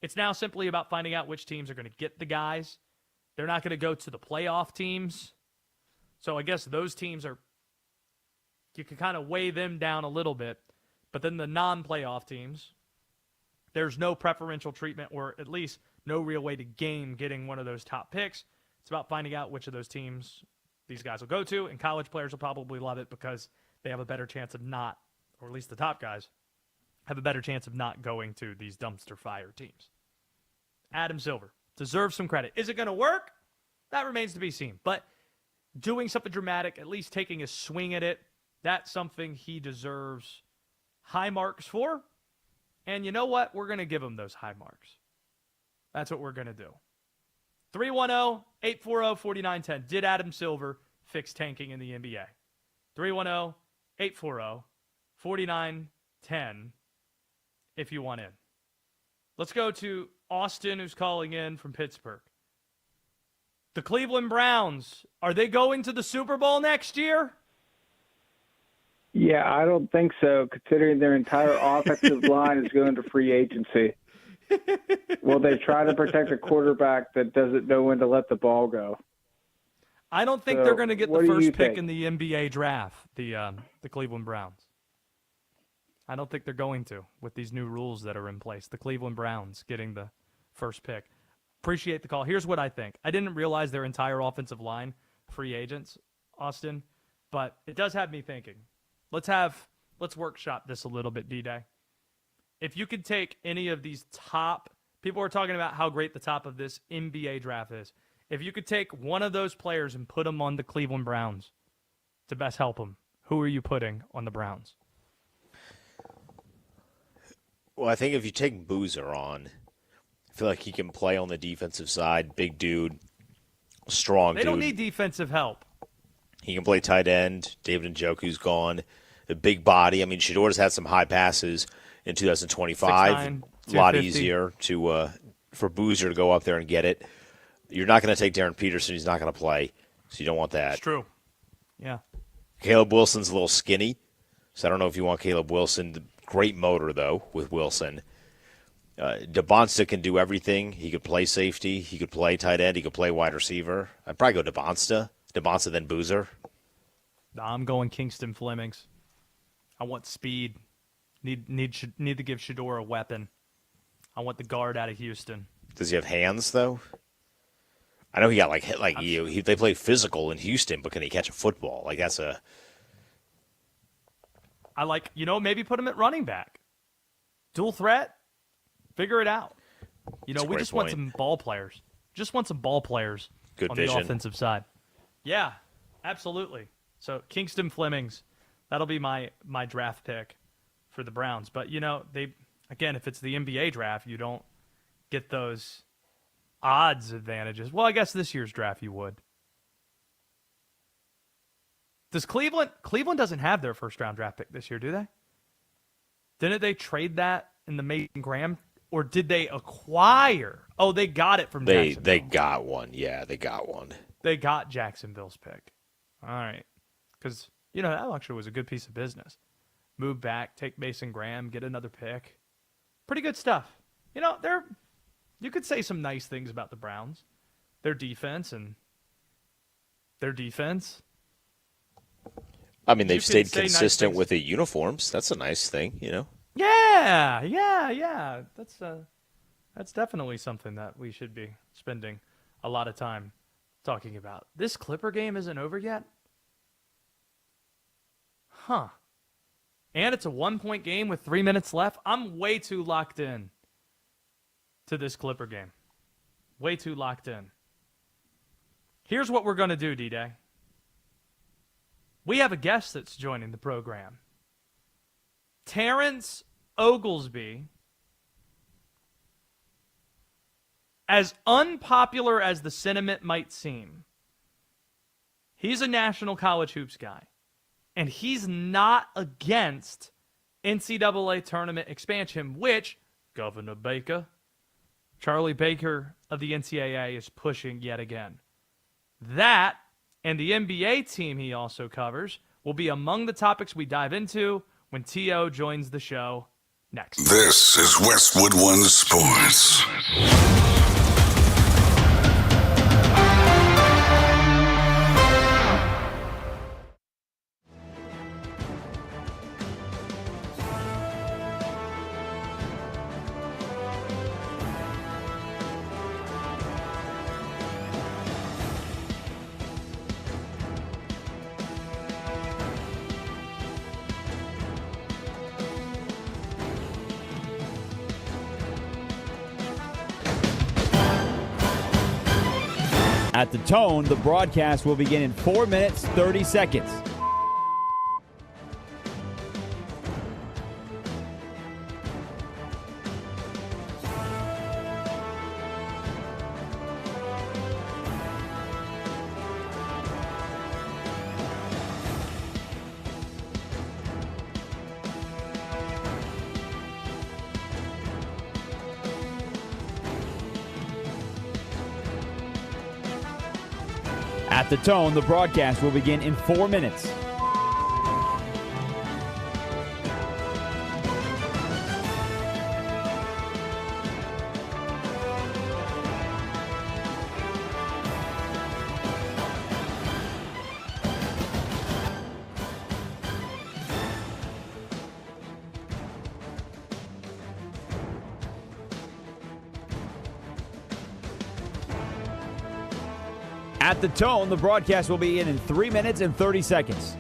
It's now simply about finding out which teams are going to get the guys. They're not going to go to the playoff teams. So I guess those teams are, you can kind of weigh them down a little bit. But then the non-playoff teams, there's no preferential treatment or at least no real way to game getting one of those top picks. It's about finding out which of those teams these guys will go to, and college players will probably love it because they have a better chance of not, or at least the top guys, have a better chance of not going to these dumpster fire teams. Adam Silver deserves some credit. Is it going to work? That remains to be seen. But doing something dramatic, at least taking a swing at it, that's something he deserves high marks for. And you know what? We're going to give him those high marks. That's what we're going to do. 310-840-4910. Did Adam Silver fix tanking in the NBA? 310-840-4910 if you want in. Let's go to Austin, who's calling in from Pittsburgh. The Cleveland Browns, are they going to the Super Bowl next year? Yeah, I don't think so, considering their entire offensive line is going to free agency. Will they try to protect a quarterback that doesn't know when to let the ball go? I don't think they're going to get the first pick in the NBA draft, the Cleveland Browns. I don't think they're going to with these new rules that are in place. The Cleveland Browns getting the first pick. Appreciate the call. Here's what I think. I didn't realize their entire offensive line, free agents, Austin, but it does have me thinking. Let's workshop this a little bit, D-Day. If you could take any of these top, people are talking about how great the top of this NBA draft is. If you could take one of those players and put them on the Cleveland Browns to best help them, who are you putting on the Browns? Well, I think if you take Boozer on, I feel like he can play on the defensive side. Big dude, strong dude. They don't need defensive help. He can play tight end. David Njoku's gone. A big body. I mean, Shadour's had some high passes in 2025. 6'9", a lot easier for Boozer to go up there and get it. You're not going to take Darren Peterson. He's not going to play, so you don't want that. It's true. Yeah. Caleb Wilson's a little skinny, so I don't know if you want Caleb Wilson. Great motor, though, with Wilson. DeBonsta can do everything. He could play safety. He could play tight end. He could play wide receiver. I'd probably go DeBonsta DeMonsa then Boozer. Nah, I'm going Kingston Flemings. I want speed. Need to give Shedeur a weapon. I want the guard out of Houston. Does he have hands though? I know he got they play physical in Houston, but can he catch a football? Like that's a. I like maybe put him at running back. Dual threat. Figure it out. We just want some ball players. Just want some ball players Good on vision. the offensive side. Yeah, absolutely. So Kingston Flemings, that'll be my draft pick for the Browns. But if it's the NBA draft, you don't get those odds advantages. Well, I guess this year's draft you would. Does Cleveland doesn't have their first round draft pick this year, do they? Didn't they trade that in the Mason Graham, or did they acquire? Oh, they got it from Jacksonville. They got one. Yeah, they got one. They got Jacksonville's pick. All right. Because, that actually was a good piece of business. Move back, take Mason Graham, get another pick. Pretty good stuff. You could say some nice things about the Browns. Their defense. I mean, they've stayed consistent with the uniforms. That's a nice thing, Yeah. That's definitely something that we should be spending a lot of time talking about. This Clipper game isn't over yet? Huh. And it's a 1-point game with 3 minutes left. I'm way too locked in to this Clipper game. Way too locked in. Here's what we're going to do, D-Day. We have a guest that's joining the program. Terrence Oglesby. As unpopular as the sentiment might seem, he's a national college hoops guy. And he's not against NCAA tournament expansion, which Governor Baker, Charlie Baker of the NCAA, is pushing yet again. That and the NBA team he also covers will be among the topics we dive into when T.O. joins the show next. This is Westwood One Sports. At the tone, the broadcast will begin in 4 minutes, 30 seconds. At the tone, the broadcast will begin in 4 minutes. At the tone, the broadcast will be in 3 minutes and 30 seconds.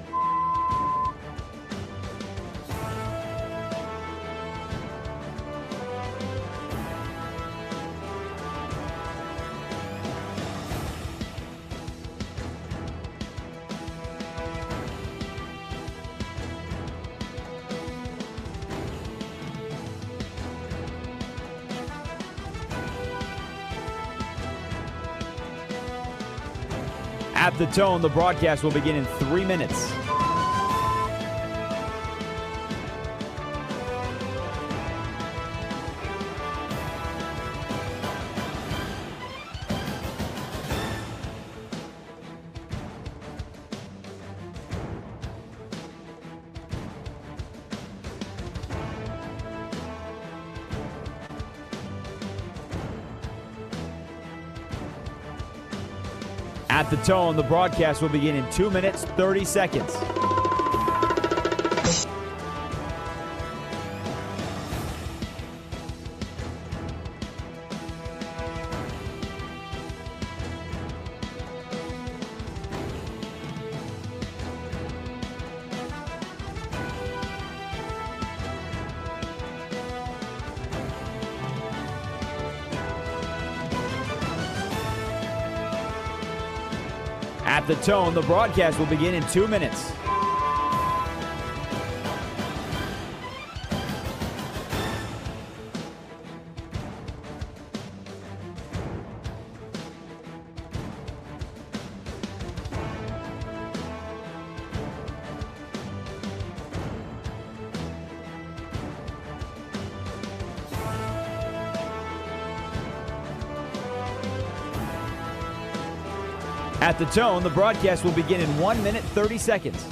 At the tone, the broadcast will begin in 3 minutes. At the tone, the broadcast will begin in 2 minutes, 30 seconds. At the tone, the broadcast will begin in 2 minutes. At the tone, the broadcast will begin in 1 minute, 30 seconds.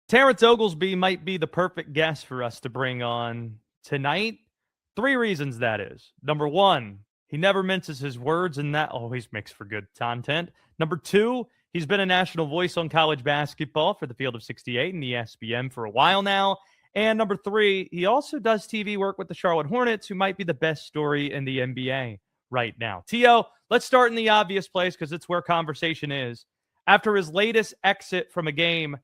Terrence Oglesby might be the perfect guest for us to bring on tonight. 3 reasons that is. Number 1, he never minces his words, and that always makes for good content. Number 2, he's been a national voice on college basketball for the Field of 68 and ESPN for a while now. And number 3, he also does TV work with the Charlotte Hornets, who might be the best story in the NBA right now. T.O., let's start in the obvious place because it's where conversation is. After his latest exit from a game,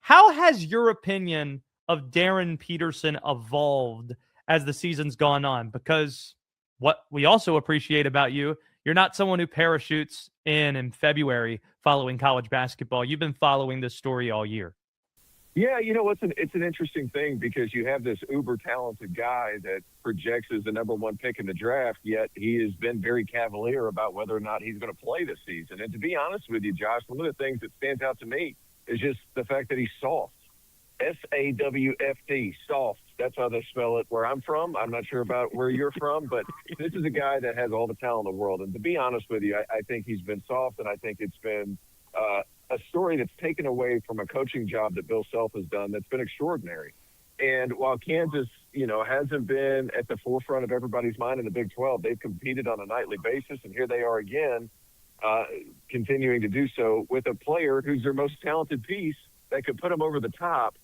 how has your opinion of Darren Peterson evolved as the season's gone on? Because what we also appreciate about you, you're not someone who parachutes in February following college basketball. You've been following this story all year. Yeah, it's an interesting thing because you have this uber talented guy that projects as the number 1 pick in the draft, yet he has been very cavalier about whether or not he's going to play this season. And to be honest with you, Josh, one of the things that stands out to me is just the fact that he's soft. SAWFT, soft. That's how they spell it where I'm from. I'm not sure about where you're from, but this is a guy that has all the talent in the world. And to be honest with you, I think he's been soft, and I think it's been a story that's taken away from a coaching job that Bill Self has done that's been extraordinary. And while Kansas, hasn't been at the forefront of everybody's mind in the Big 12, they've competed on a nightly basis, and here they are again, continuing to do so with a player who's their most talented piece that could put him over the top,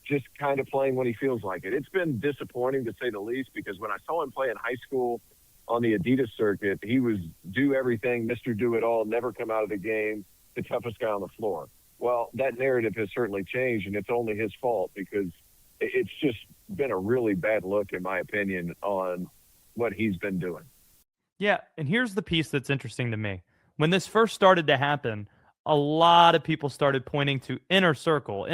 just kind of playing when he feels like it. It's been disappointing, to say the least, because when I saw him play in high school on the Adidas circuit, he was do everything, Mr. Do-It-All, never come out of the game, the toughest guy on the floor. Well, that narrative has certainly changed, and it's only his fault because it's just been a really bad look, in my opinion, on what he's been doing. Yeah, and here's the piece that's interesting to me. when this first started to happen, a lot of people started pointing to inner circle.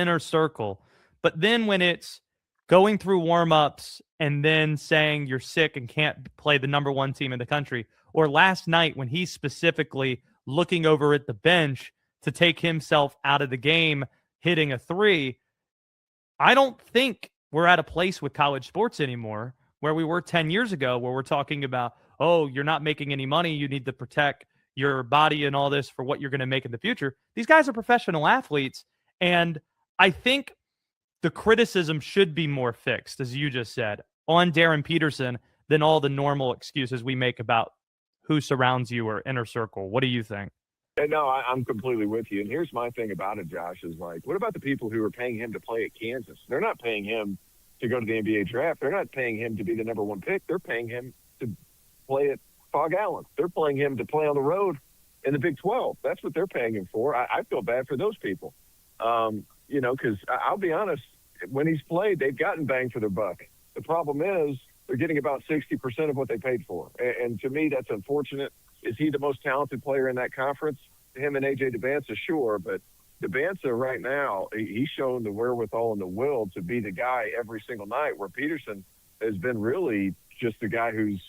But then when it's going through warm-ups and then saying you're sick and can't play the number one team in the country, or last night when he's specifically looking over at the bench to take himself out of the game, hitting a three, I don't think we're at a place with college sports anymore where we were 10 years ago, where we're talking about, oh, you're not making any money, you need to protect your body and all this for what you're going to make in the future. These guys are professional athletes, and I think the criticism should be more fixed, as you just said, on Darren Peterson than all the normal excuses we make about who surrounds you or inner circle. What do you think? And no, I'm completely with you. And here's my thing about it, Josh, is like, what about the people who are paying him to play at Kansas? They're not paying him to go to the NBA draft. They're not paying him to be the number one pick. They're paying him to play at Fog Allen. They're paying him to play on the road in the Big 12. That's what they're paying him for. I feel bad for those people, because I'll be honest, when he's played, they've gotten bang for their buck. The problem is they're getting about 60% of what they paid for. And to me, that's unfortunate. Is he the most talented player in that conference? Him and A.J. Debanza, sure. But Debanza right now, he's shown the wherewithal and the will to be the guy every single night, where Peterson has been really just the guy who's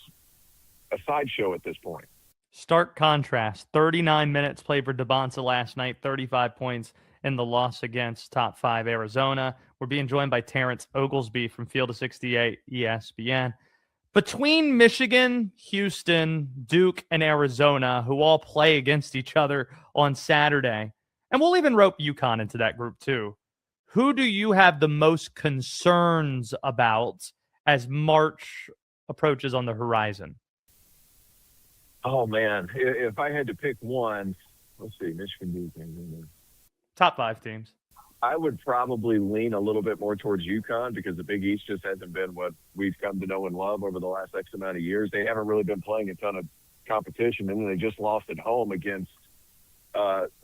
a sideshow at this point. Stark contrast. 39 minutes played for Debanza last night, 35 points in the loss against top 5 Arizona. We're being joined by Terrence Oglesby from Field of 68 ESPN. Between Michigan, Houston, Duke, and Arizona, who all play against each other on Saturday, and we'll even rope UConn into that group too, who do you have the most concerns about as March approaches on the horizon? Oh, man. If I had to pick one, let's see, Michigan, Duke, top 5 teams. I would probably lean a little bit more towards UConn because the Big East just hasn't been what we've come to know and love over the last X amount of years. They haven't really been playing a ton of competition, and then they just lost at home against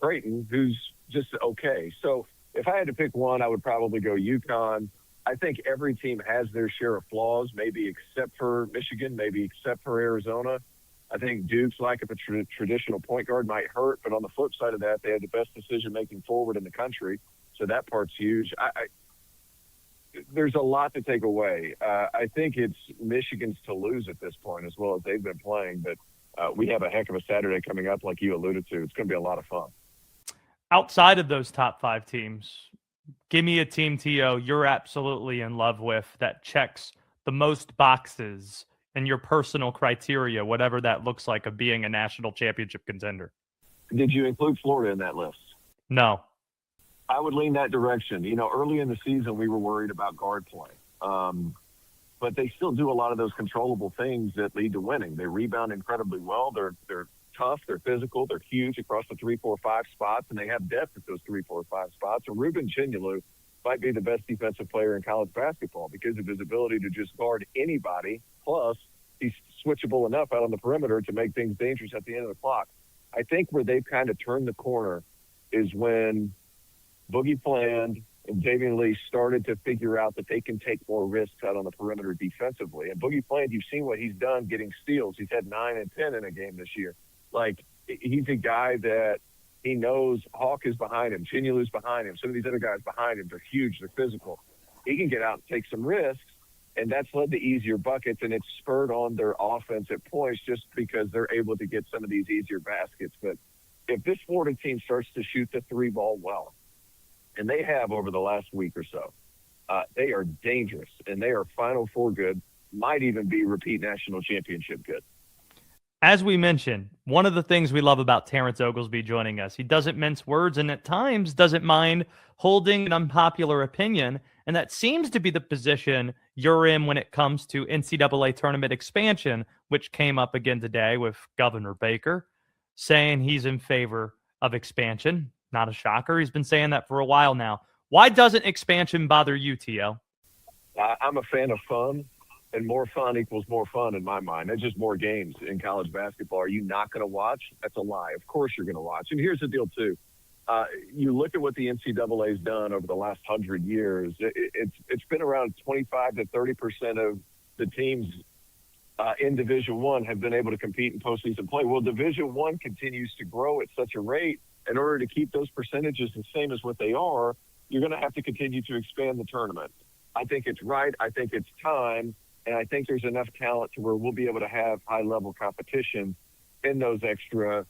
Creighton, who's just okay. So if I had to pick one, I would probably go UConn. I think every team has their share of flaws, maybe except for Michigan, maybe except for Arizona. I think Duke's lack of a traditional point guard might hurt, but on the flip side of that, they have the best decision-making forward in the country. So that part's huge. There's a lot to take away. I think it's Michigan's to lose at this point, as well as they've been playing. But we have a heck of a Saturday coming up, like you alluded to. It's going to be a lot of fun. Outside of those top 5 teams, give me a team, T.O., you're absolutely in love with that checks the most boxes and your personal criteria, whatever that looks like, of being a national championship contender. Did you include Florida in that list? No. I would lean that direction. Early in the season, we were worried about guard play. But they still do a lot of those controllable things that lead to winning. They rebound incredibly well. They're tough. They're physical. They're huge across the 3, 4, 5 spots, and they have depth at those 3, 4, 5 spots. And Ruben Chinyelu might be the best defensive player in college basketball because of his ability to just guard anybody. Plus, he's switchable enough out on the perimeter to make things dangerous at the end of the clock. I think where they've kind of turned the corner is when Boogie Bland and Davian Lee started to figure out that they can take more risks out on the perimeter defensively. And Boogie Bland, you've seen what he's done getting steals. He's had 9 and 10 in a game this year. Like, he's a guy that he knows Hawk is behind him, Chinyolu's behind him, some of these other guys behind him. They're huge. They're physical. He can get out and take some risks, and that's led to easier buckets, and it's spurred on their offense at points just because they're able to get some of these easier baskets. But if this Florida team starts to shoot the 3 ball well, and they have over the last week or so, they are dangerous, and they are Final Four good, might even be repeat national championship good. As we mentioned, one of the things we love about Terrence Oglesby joining us, he doesn't mince words and at times doesn't mind holding an unpopular opinion, and that seems to be the position you're in when it comes to NCAA tournament expansion, which came up again today with Governor Baker saying he's in favor of expansion. Not a shocker. He's been saying that for a while now. Why doesn't expansion bother you, T.O.? I'm a fan of fun, and more fun equals more fun in my mind. That's just more games in college basketball. Are you not going to watch? That's a lie. Of course you're going to watch. And here's the deal, too. You look at what the NCAA has done over the last 100 years. It's been around 25 to 30% of the teams in Division One have been able to compete in postseason play. Well, Division One continues to grow at such a rate. In order to keep those percentages the same as what they are, you're going to have to continue to expand the tournament. I think it's right. I think it's time. And I think there's enough talent to where we'll be able to have high-level competition in those extra,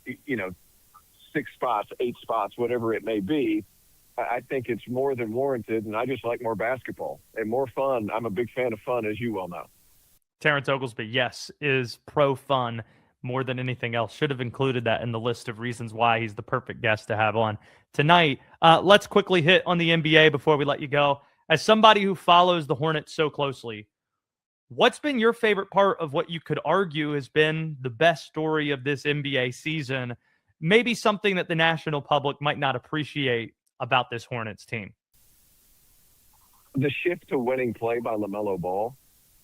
6 spots, 8 spots, whatever it may be. I think it's more than warranted, and I just like more basketball and more fun. I'm a big fan of fun, as you well know. Terrence Oglesby, yes, is pro-fun more than anything else. Should have included that in the list of reasons why he's the perfect guest to have on tonight. Let's quickly hit on the NBA before we let you go. As somebody who follows the Hornets so closely, what's been your favorite part of what you could argue has been the best story of this NBA season? Maybe something that the national public might not appreciate about this Hornets team. The shift to winning play by LaMelo Ball.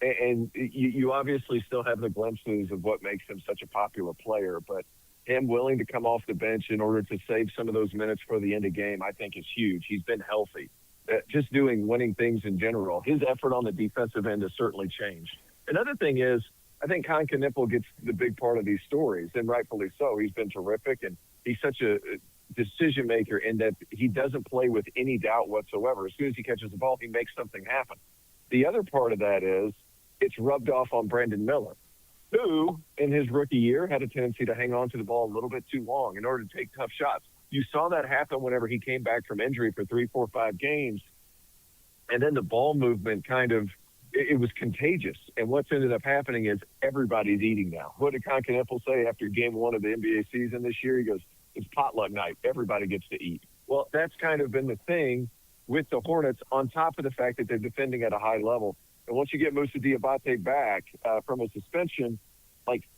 And you obviously still have the glimpses of what makes him such a popular player, but him willing to come off the bench in order to save some of those minutes for the end of game, I think is huge. He's been healthy. Just doing winning things in general. His effort on the defensive end has certainly changed. Another thing is, I think Con Knippel gets the big part of these stories, and rightfully so. He's been terrific, and he's such a decision maker in that he doesn't play with any doubt whatsoever. As soon as he catches the ball, he makes something happen. The other part of that is it's rubbed off on Brandon Miller, who in his rookie year had a tendency to hang on to the ball a little bit too long in order to take tough shots. You saw that happen whenever he came back from injury for 3, 4, 5 games. And then the ball movement it was contagious. And what's ended up happening is everybody's eating now. What did Con Knippel say after game 1 of the NBA season this year? He goes, it's potluck night. Everybody gets to eat. Well, that's kind of been the thing with the Hornets, on top of the fact that they're defending at a high level. And once you get Moussa Diabate back from a suspension,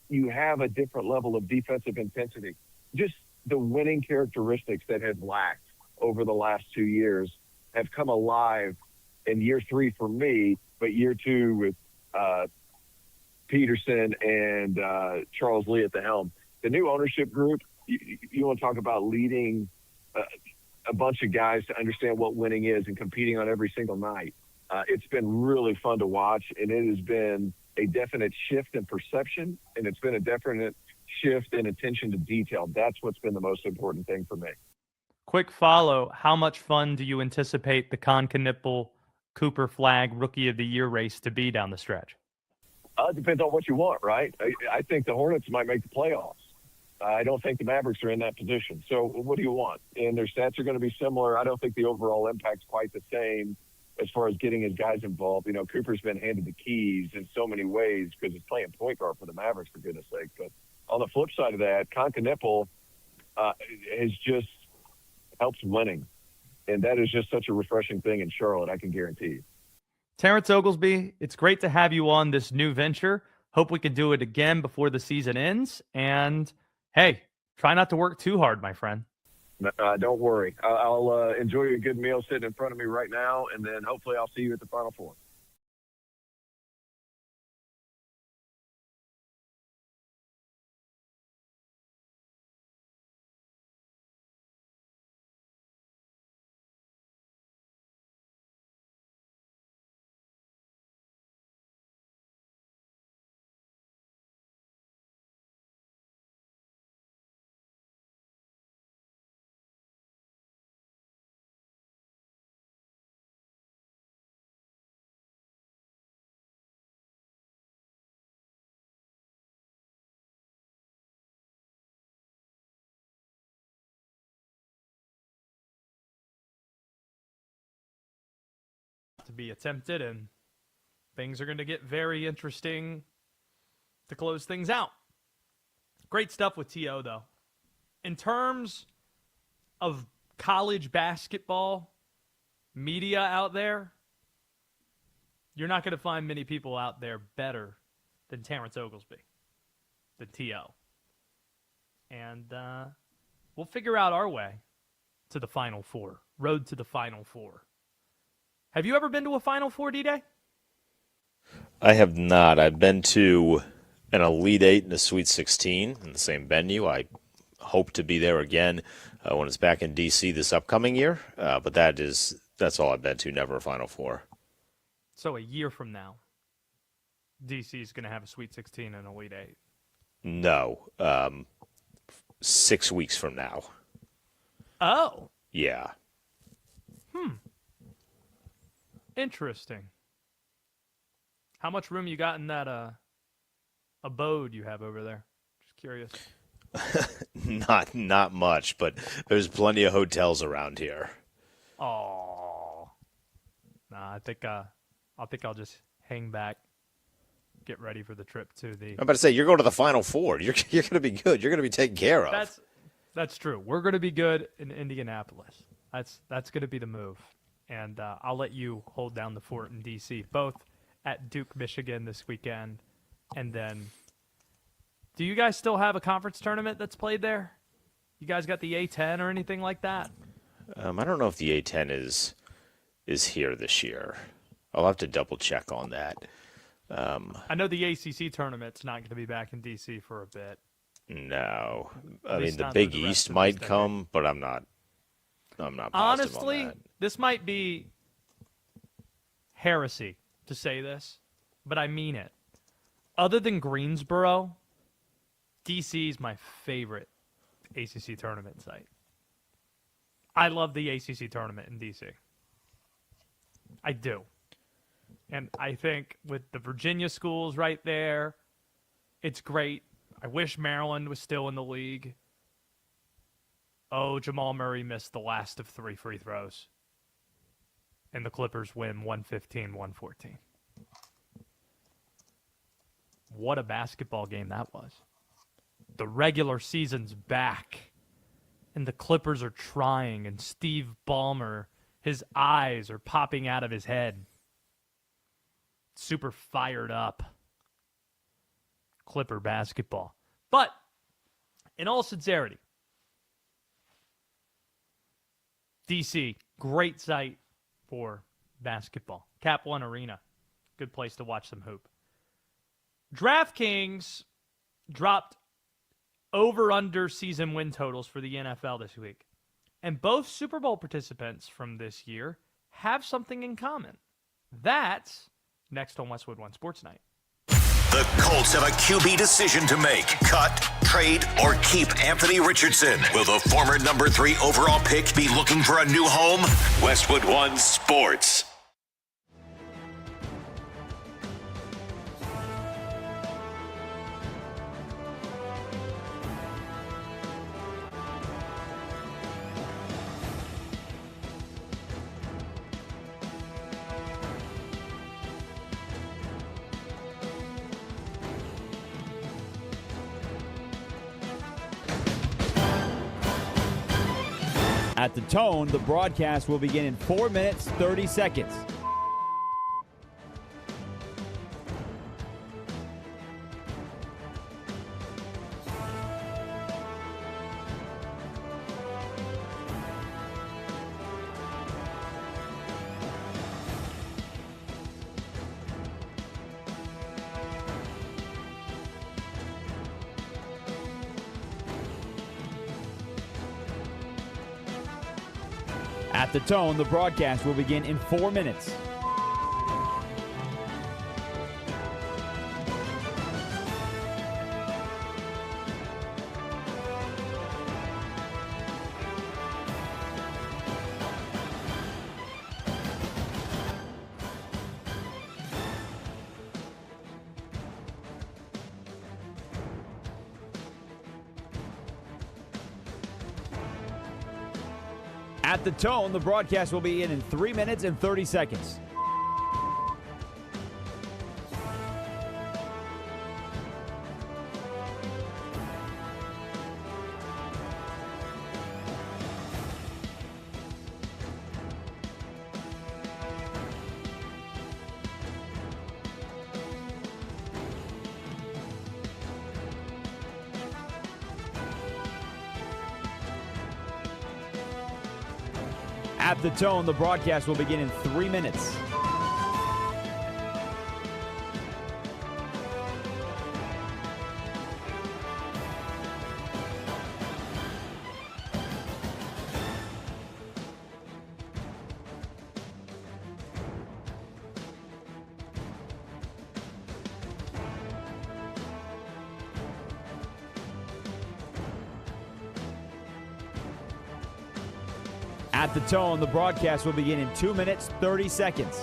you have a different level of defensive intensity. Just the winning characteristics that have lacked over the last 2 years have come alive in year 3 for me, but year 2 with Peterson and Charles Lee at the helm. The new ownership group, you want to talk about leading a bunch of guys to understand what winning is and competing on every single night. It's been really fun to watch, and it has been a definite shift in perception, and it's been a definite shift in attention to detail. That's what's been the most important thing for me. Quick follow. How much fun do you anticipate the Con Knippel Cooper Flag Rookie of the Year race to be down the stretch? It depends on what you want, right? I think the Hornets might make the playoffs. I don't think the Mavericks are in that position. So what do you want? And their stats are going to be similar. I don't think the overall impact's quite the same as far as getting his guys involved. Cooper's been handed the keys in so many ways because he's playing point guard for the Mavericks, for goodness sake. But on the flip side of that, Con Knippel has just helped winning. And that is just such a refreshing thing in Charlotte, I can guarantee you. Terrence Oglesby, it's great to have you on this new venture. Hope we can do it again before the season ends. And, hey, try not to work too hard, my friend. Don't worry. I'll enjoy a good meal sitting in front of me right now, and then hopefully I'll see you at the Final Four. To be attempted, and things are going to get very interesting to close things out. Great stuff with T.O., though. In terms of college basketball media out there, you're not going to find many people out there better than Terrence Oglesby, than T.O. And we'll figure out our way to the Final Four, road to the Final Four. Have you ever been to a Final Four, D-Day? I have not. I've been to an Elite Eight and a Sweet 16 in the same venue. I hope to be there again when it's back in D.C. this upcoming year. But that's all I've been to, never a Final Four. So a year from now, DC is going to have a Sweet 16 and Elite 8? No. 6 weeks from now. Oh. Yeah. Interesting. How much room you got in that abode you have over there? Just curious. Not much, but there's plenty of hotels around here. Oh. Nah, I think I'll just hang back, get ready for the trip to the. I'm about to say you're going to the Final Four. You're going to be good. You're going to be taken care of. That's true. We're going to be good in Indianapolis. That's going to be the move, and I'll let you hold down the fort in DC, both at Duke, Michigan this weekend, and then. Do you guys still have a conference tournament that's played there? You guys got the A10 or anything like that? I don't know if the A10 is here this year. I'll have to double check on that. I know the ACC tournament's not going to be back in DC for a bit. No, I At mean least the not Big for the rest East of might this come, but I'm not positive Honestly, on that. this might be heresy to say this, but I mean it. Other than Greensboro, DC is my favorite ACC tournament site. I love the ACC tournament in DC. I do. And I think with the Virginia schools right there, it's great. I wish Maryland was still in the league. Oh, Jamal Murray missed the last of 3 free throws. And the Clippers win 115-114. What a basketball game that was. The regular season's back. And the Clippers are trying. And Steve Ballmer, his eyes are popping out of his head. Super fired up. Clipper basketball. But, in all sincerity, DC, great site for basketball. Cap One Arena, good place to watch some hoop. DraftKings dropped over-under season win totals for the NFL this week. And both Super Bowl participants from this year have something in common. That's next on Westwood One Sports Night. The Colts have a QB decision to make. Cut, trade, or keep Anthony Richardson. Will the former number 3 overall pick be looking for a new home? Westwood One Sports. At the tone, the broadcast will begin in 4 minutes, 30 seconds. At the tone, the broadcast will begin in 4 minutes. At the tone, the broadcast will be in 3 minutes and 30 seconds. At the tone, the broadcast will begin in 3 minutes. At the tone, the broadcast will begin in 2 minutes, 30 seconds.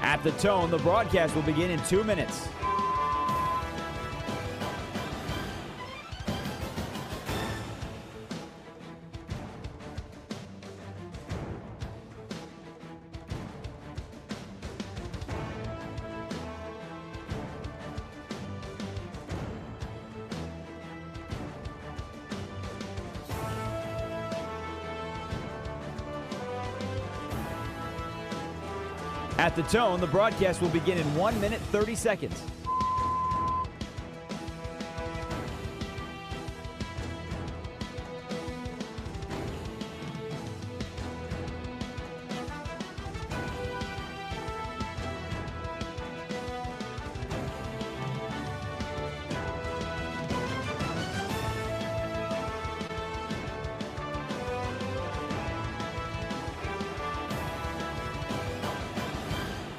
At the tone, the broadcast will begin in 2 minutes. At the tone, the broadcast will begin in 1 minute, 30 seconds.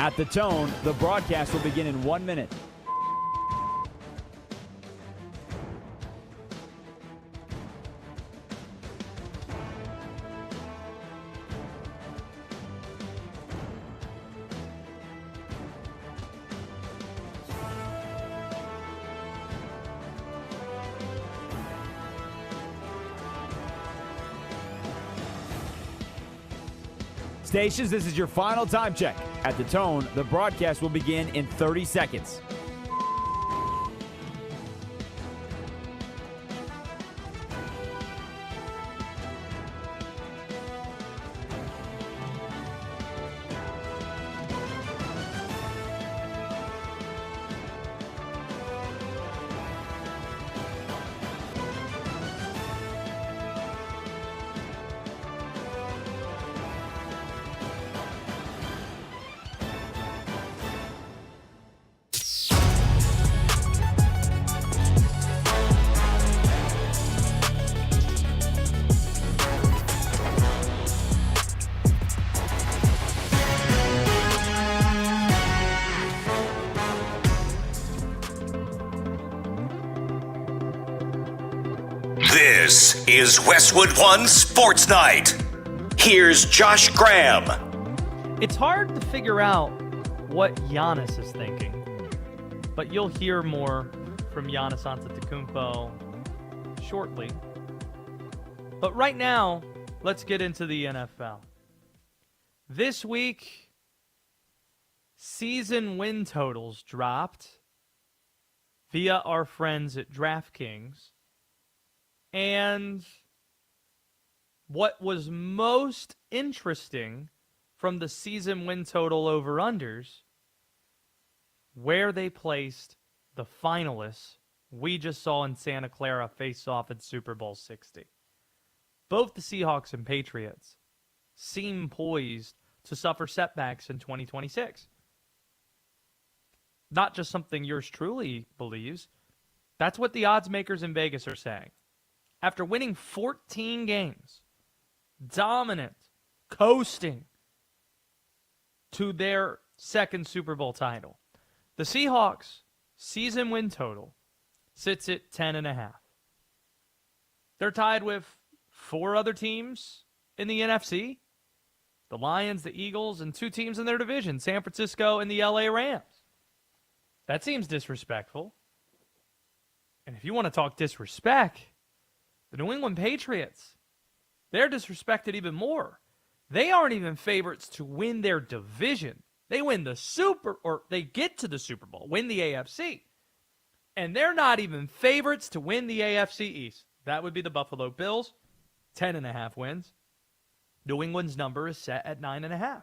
At the tone, the broadcast will begin in 1 minute. Stations, this is your final time check. At the tone, the broadcast will begin in 30 seconds. This is Westwood One Sports Night. Here's Josh Graham. It's hard to figure out what Giannis is thinking, but you'll hear more from Giannis Antetokounmpo shortly. But right now, let's get into the NFL. This week, season win totals dropped via our friends at DraftKings. And what was most interesting from the season win total over-unders, where they placed the finalists we just saw in Santa Clara face off at Super Bowl 60. Both the Seahawks and Patriots seem poised to suffer setbacks in 2026. Not just something yours truly believes. That's what the odds makers in Vegas are saying. After winning 14 games, dominant, coasting to their second Super Bowl title, the Seahawks' season win total sits at 10.5. They're tied with 4 other teams in the NFC, the Lions, the Eagles, and 2 teams in their division, San Francisco and the LA Rams. That seems disrespectful. And if you want to talk disrespect, the New England Patriots, they're disrespected even more. They aren't even favorites to win their division. They win they get to the Super Bowl, win the AFC. And they're not even favorites to win the AFC East. That would be the Buffalo Bills, 10.5 wins. New England's number is set at 9.5.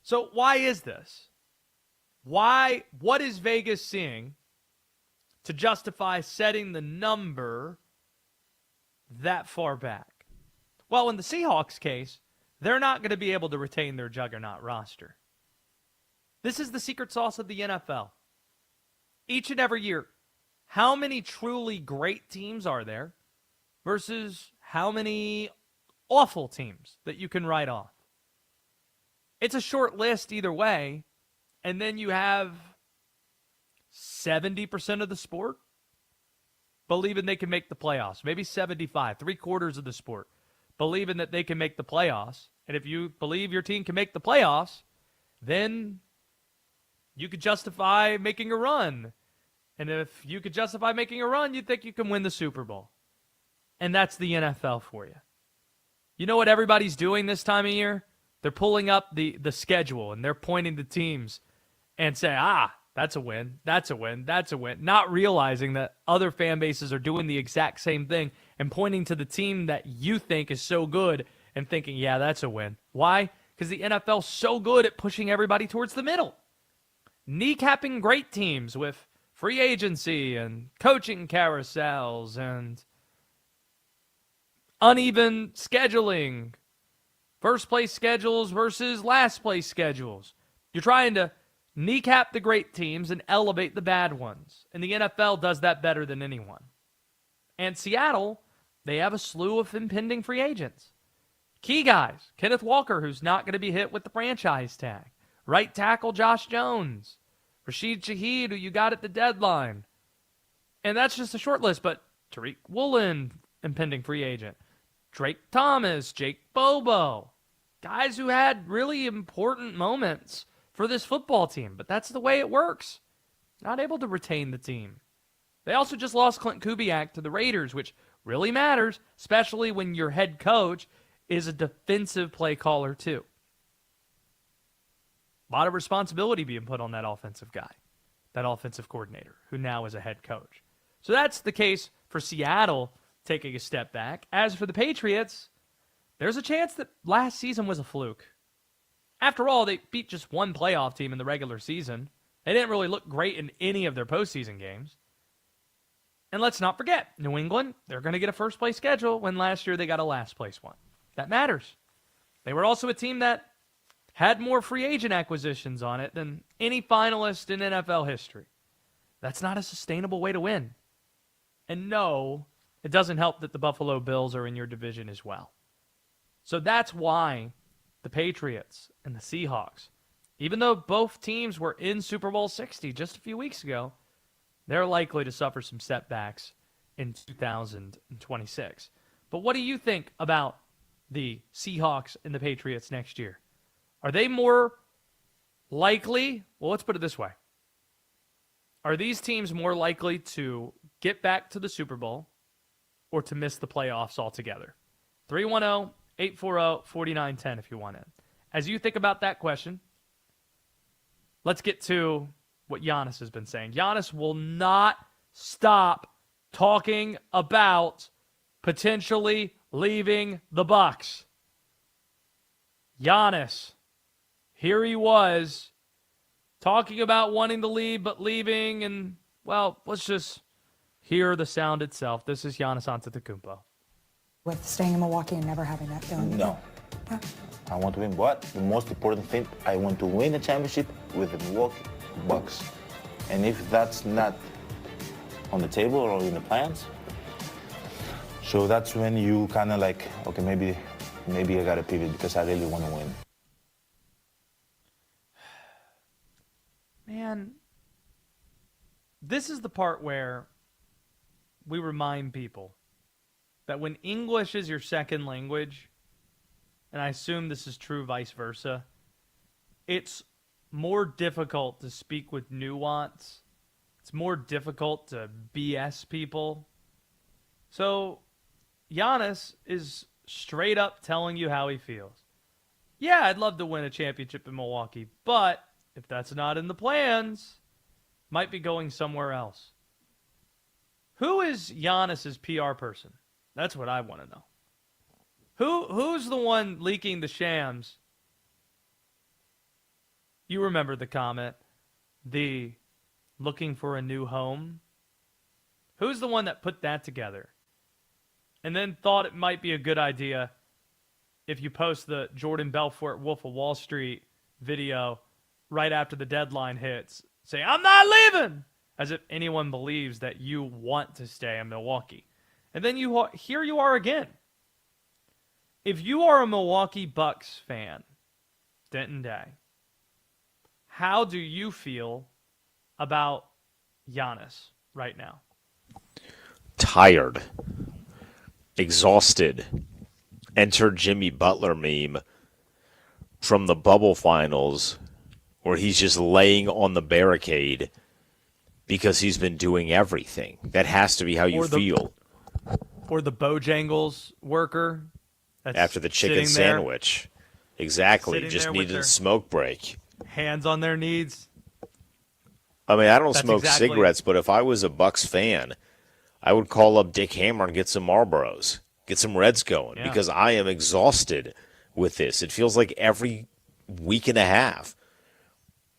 So why is this? What is Vegas seeing to justify setting the number that far back? Well, in the Seahawks case, they're not going to be able to retain their juggernaut roster. This is the secret sauce of the NFL. Each and every year, how many truly great teams are there versus how many awful teams that you can write off? It's a short list either way, and then you have 70% of the sport believing they can make the playoffs, maybe 75, three-quarters of the sport believing that they can make the playoffs. And if you believe your team can make the playoffs, then you could justify making a run. And if you could justify making a run, you'd think you can win the Super Bowl. And that's the NFL for you. You know what everybody's doing this time of year? They're pulling up the schedule, and they're pointing to teams and say, that's a win, that's a win, that's a win, not realizing that other fan bases are doing the exact same thing and pointing to the team that you think is so good and thinking, yeah, that's a win. Why? Because the NFL's so good at pushing everybody towards the middle. Kneecapping great teams with free agency and coaching carousels and uneven scheduling, first place schedules versus last place schedules. You're trying to kneecap the great teams and elevate the bad ones. And the NFL does that better than anyone. And Seattle, they have a slew of impending free agents. Key guys, Kenneth Walker, who's not going to be hit with the franchise tag. Right tackle Josh Jones. Rashid Shaheed, who you got at the deadline. And that's just a short list, but Tariq Woolen, impending free agent. Drake Thomas, Jake Bobo. Guys who had really important moments for this football team, but that's the way it works. Not able to retain the team. They also just lost Clint Kubiak to the Raiders, which really matters, especially when your head coach is a defensive play caller too. A lot of responsibility being put on that offensive guy, that offensive coordinator, who now is a head coach. So that's the case for Seattle taking a step back. As for the Patriots, there's a chance that last season was a fluke. After all, they beat just one playoff team in the regular season. They didn't really look great in any of their postseason games. And let's not forget, New England, they're going to get a first-place schedule when last year they got a last-place one. That matters. They were also a team that had more free agent acquisitions on it than any finalist in NFL history. That's not a sustainable way to win. And no, it doesn't help that the Buffalo Bills are in your division as well. So that's why the Patriots and the Seahawks, even though both teams were in Super Bowl 60 just a few weeks ago, they're likely to suffer some setbacks in 2026. But what do you think about the Seahawks and the Patriots next year? Are they more likely? Well, let's put it this way. Are these teams more likely to get back to the Super Bowl or to miss the playoffs altogether? 310-840-4910 if you want it. As you think about that question, let's get to what Giannis has been saying. Giannis will not stop talking about potentially leaving the Bucks. Giannis, here he was talking about wanting to leave but leaving, and, well, let's just hear the sound itself. This is Giannis Antetokounmpo. With staying in Milwaukee and never having that done? No. Yeah. I want to win what? The most important thing, I want to win a championship with the Milwaukee Bucks. And if that's not on the table or in the plans, so that's when you kind of like, okay, maybe I got to pivot because I really want to win. Man, this is the part where we remind people that when English is your second language, and I assume this is true vice versa, it's more difficult to speak with nuance. It's more difficult to BS people. So Giannis is straight up telling you how he feels. Yeah, I'd love to win a championship in Milwaukee, but if that's not in the plans, might be going somewhere else. Who is Giannis's PR person? That's what I want to know. Who's the one leaking the shams? You remember the comment, the looking for a new home? Who's the one that put that together? And then thought it might be a good idea if you post the Jordan Belfort Wolf of Wall Street video right after the deadline hits, saying, I'm not leaving, as if anyone believes that you want to stay in Milwaukee. And then here you are again. If you are a Milwaukee Bucks fan, Denton Day, how do you feel about Giannis right now? Tired. Exhausted. Enter Jimmy Butler meme from the bubble finals where he's just laying on the barricade because he's been doing everything. That has to be how you feel. Or the Bojangles worker that's after the chicken sandwich. Exactly. Just needed a smoke break. Hands on their knees. I mean, I don't smoke cigarettes, but if I was a Bucks fan, I would call up Dick Hammer and get some Marlboros, get some Reds going, because I am exhausted with this. It feels like every week and a half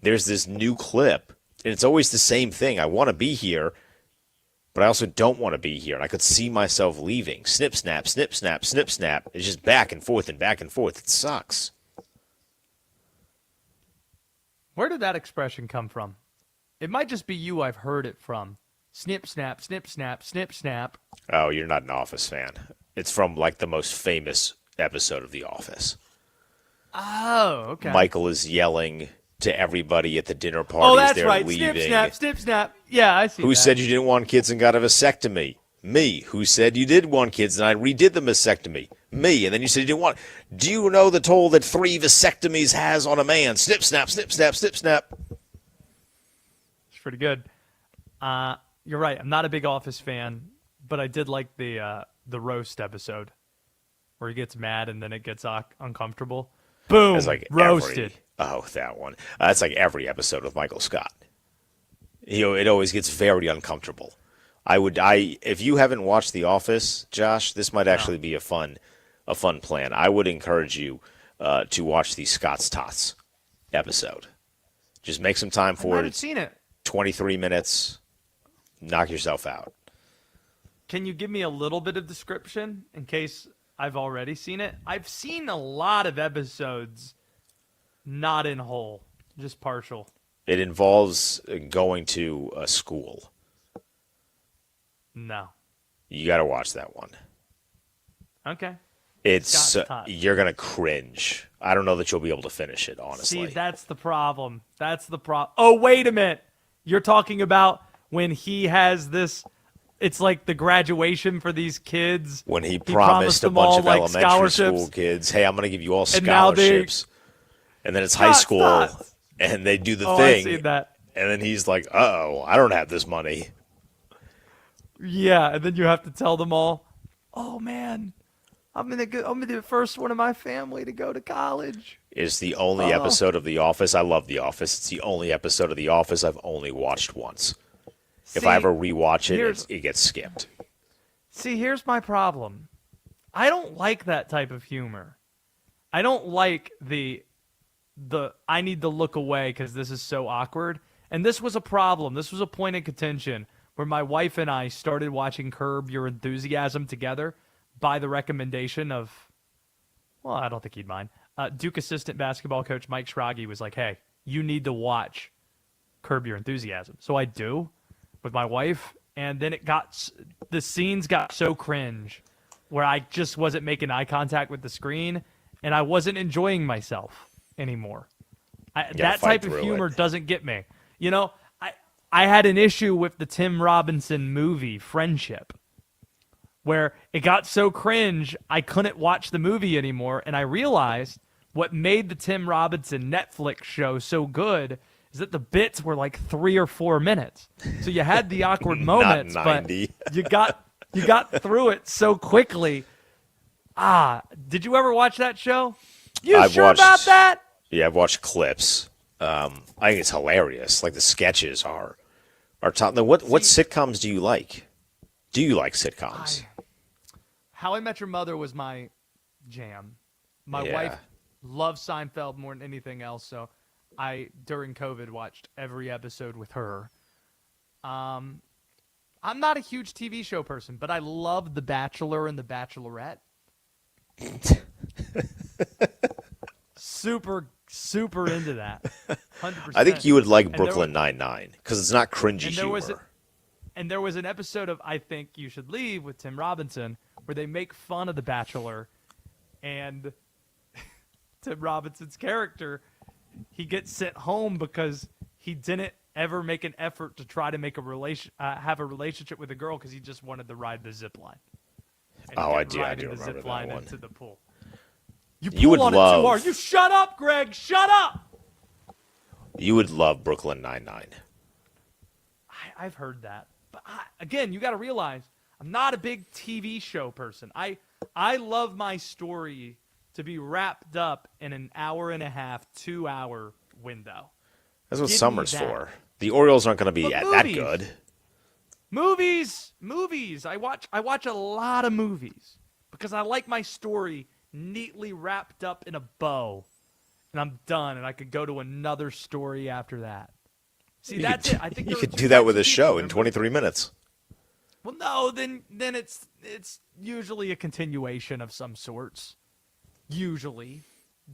there's this new clip, and it's always the same thing. I want to be here, but I also don't want to be here. And I could see myself leaving. Snip, snap, snip, snap, snip, snap. It's just back and forth and back and forth. It sucks. Where did that expression come from? It might just be you I've heard it from. Snip, snap, snip, snap, snip, snap. Oh, you're not an Office fan. It's from, like, the most famous episode of The Office. Oh, okay. Michael is yelling to everybody at the dinner parties. That's they're right. leaving. Snip, snap, snip, snap. Yeah, I see Who that. said you didn't want kids and got a vasectomy? Me. Who said you did want kids and I redid the vasectomy? Me. And then you said you didn't want. Do you know the toll that 3 vasectomies has on a man? Snip, snap, snip, snap, snip, snap. It's pretty good. You're right. I'm not a big Office fan, but I did like the roast episode where he gets mad and then it gets uncomfortable. Boom. It's like roasted. That one. That's like every episode of Michael Scott. It always gets very uncomfortable. If you haven't watched The Office, Josh, this might actually be a fun plan. I would encourage you to watch the Scott's Tots episode. Just make some time for it. I haven't seen it. 23 minutes. Knock yourself out. Can you give me a little bit of description in case I've already seen it? I've seen a lot of episodes, not in whole, just partial. It involves going to a school. No. You got to watch that one. Okay. It's you're going to cringe. I don't know that you'll be able to finish it, honestly. See, that's the problem. Oh, wait a minute. You're talking about when he has this, it's like the graduation for these kids. When he promised a bunch of elementary school kids, hey, I'm going to give you all scholarships. And then it's high school, and they do the thing. I see that. And then he's like, uh-oh, I don't have this money. Yeah, and then you have to tell them all, oh, man, I'm gonna be the first one in my family to go to college. It's the only episode of The Office. I love The Office. It's the only episode of The Office I've only watched once. If I ever rewatch it, it gets skipped. See, here's my problem. I don't like that type of humor. I don't like the I need to look away because this is so awkward. And this was a problem. This was a point of contention where my wife and I started watching Curb Your Enthusiasm together by the recommendation of, well, I don't think he'd mind. Duke assistant basketball coach Mike Schrage was like, hey, you need to watch Curb Your Enthusiasm. So I do with my wife, and then the scenes got so cringe where I just wasn't making eye contact with the screen, and I wasn't enjoying myself anymore. That type of humor doesn't get me. You know, I had an issue with the Tim Robinson movie, Friendship, where it got so cringe I couldn't watch the movie anymore, and I realized what made the Tim Robinson Netflix show so good is that the bits were like 3 or 4 minutes. So you had the awkward moments, but you got through it so quickly. Did you ever watch that show? About that? Yeah, I've watched clips. I think it's hilarious. Like the sketches are top. What sitcoms do you like? Do you like sitcoms? How I Met Your Mother was my jam. My wife loves Seinfeld more than anything else, so I, during COVID, watched every episode with her. I'm not a huge TV show person, but I love The Bachelor and The Bachelorette. Super super into that. 100%. I think you would like And Brooklyn Nine-Nine because it's not cringy humor. And there was an episode of I Think You Should Leave with Tim Robinson where they make fun of The Bachelor, and Tim Robinson's character, he gets sent home because he didn't ever make an effort to try to make have a relationship with a girl because he just wanted to ride the zip line. I do the remember zip that line one. into the pool. You would pull on love. it too hard. You shut up, Greg. Shut up. You would love Brooklyn Nine-Nine. I've heard that, but again, you got to realize I'm not a big TV show person. I love my story to be wrapped up in an hour and a half, 2 hour window. That's what Give me summer's that. for. The Orioles aren't going to be But that movies. good. Movies. I watch a lot of movies because I like my story neatly wrapped up in a bow, and I'm done, and I could go to another story after that. See, that's it. I think You there are could two do that types with of a show people. in 23 minutes. Well, no, then it's usually a continuation of some sorts. Usually,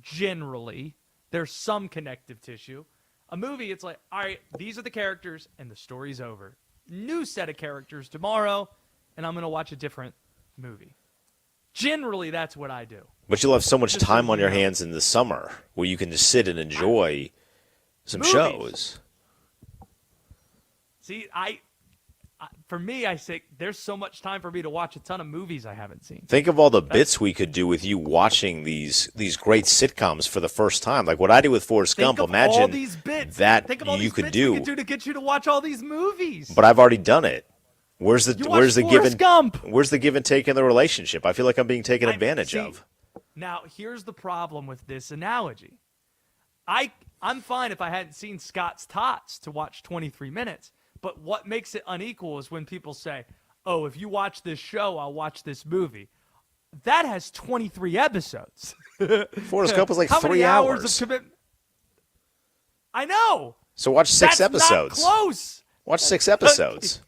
generally, there's some connective tissue. A movie, it's like, all right, these are the characters, and the story's over. New set of characters tomorrow, and I'm going to watch a different movie. Generally, that's what I do. But you'll have so much Just so time on you your know. hands in the summer where you can just sit and enjoy some Movies. shows. See, for me, I say there's so much time for me to watch a ton of movies I haven't seen. Think of all the bits we could do with you watching these great sitcoms for the first time. Like what I do with Forrest Gump. Think of Imagine all these bits. that Think of all you these could bits do. we could do to get you to watch all these movies. But I've already done it. Where's the You where's the watched give Forrest and Gump. where's the give and take in the relationship? I feel like I'm being taken advantage see, of. Now, here's the problem with this analogy. I'm fine if I hadn't seen Scott's Tots to watch 23 minutes, but what makes it unequal is when people say, oh, if you watch this show, I'll watch this movie. That has 23 episodes. Forrest Gump was like How 3 many hours hours. of commitment? I know. So watch 6 That's episodes. Not close. Watch 6 episodes.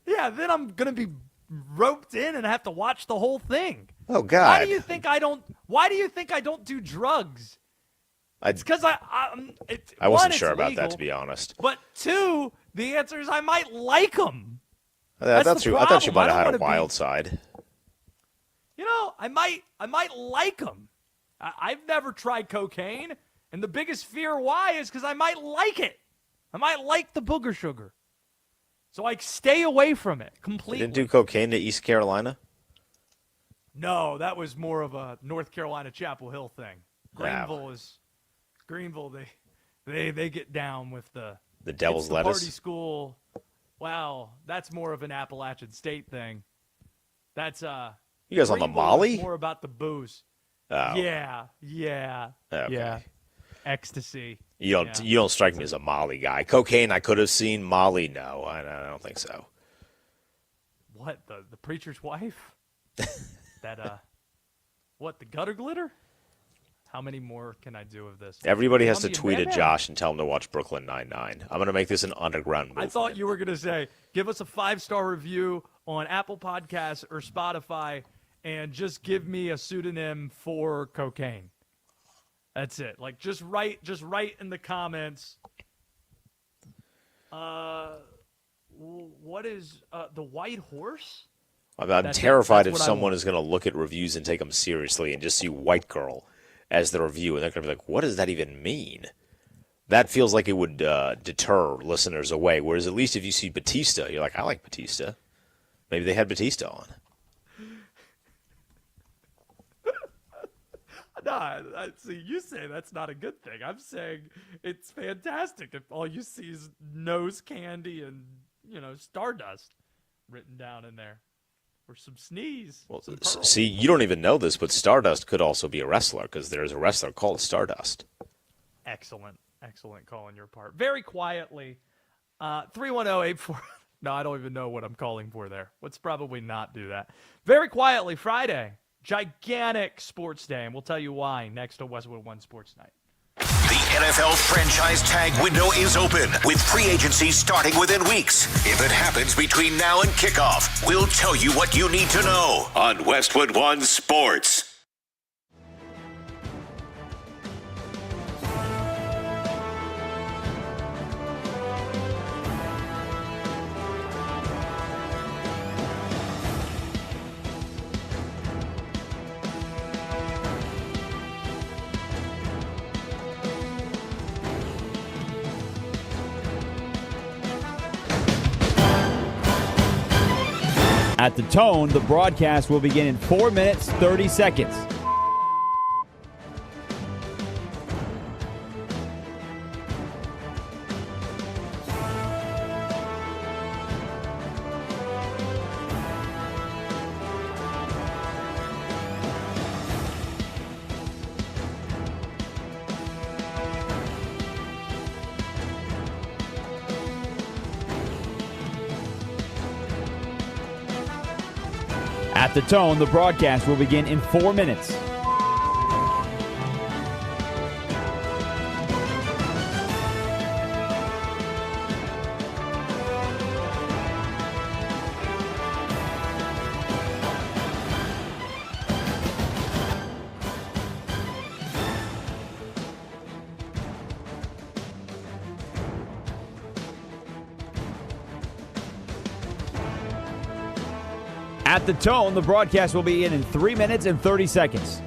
Yeah, then I'm gonna be roped in and have to watch the whole thing. Oh God! Why do you think I don't? Why do you think I don't do drugs? It's because I one, wasn't it's sure about legal, that, to be honest. But two, the answer is I might like them. I thought you might have had a be- wild side. You know, I might like them. I've never tried cocaine, and the biggest fear why is because I might like it. I might like the booger sugar. So I stay away from it You completely. didn't do cocaine to East Carolina? No, that was more of a North Carolina Chapel Hill thing. Greenville. They get down with the devil's it's the lettuce. party school. Wow, that's more of an Appalachian State thing. That's You guys on the Greenville is Molly? More about the booze. Oh. Yeah. Okay. Yeah. Ecstasy. You don't strike me as a Molly guy. Cocaine I could have seen. Molly, no, I don't think so. What, the preacher's wife? That what, the gutter glitter? How many more can I do of this? Everybody has to Colombian tweet at Bad? Josh and tell him to watch Brooklyn Nine-Nine. I'm going to make this an underground movement. I thought you were going to say, give us a 5-star review on Apple Podcasts or Spotify, and just give me a pseudonym for cocaine. That's it. Like, just write in the comments. What is the White Horse? I'm That's it. terrified That's if what I someone want. is going to look at reviews and take them seriously and just see White Girl as the review, and they're going to be like, what does that even mean? That feels like it would deter listeners away, whereas at least if you see Batista, you're like, I like Batista. Maybe they had Batista on. No, I see. You say that's not a good thing. I'm saying it's fantastic if all you see is nose candy and, Stardust written down in there. Or some sneeze. Well, some pearls. see, you don't even know this, but Stardust could also be a wrestler because there's a wrestler called Stardust. Excellent call on your part. Very quietly, 310-84. No, I don't even know what I'm calling for there. Let's probably not do that. Very quietly, Friday, gigantic sports day, and we'll tell you why next on Westwood One Sports Night. The NFL franchise tag window is open, with free agency starting within weeks. If it happens between now and kickoff, we'll tell you what you need to know on Westwood One Sports. At the tone, the broadcast will begin in 4 minutes, 30 seconds. At the tone, the broadcast will begin in 4 minutes. At the tone, the broadcast will begin in 3 minutes and 30 seconds.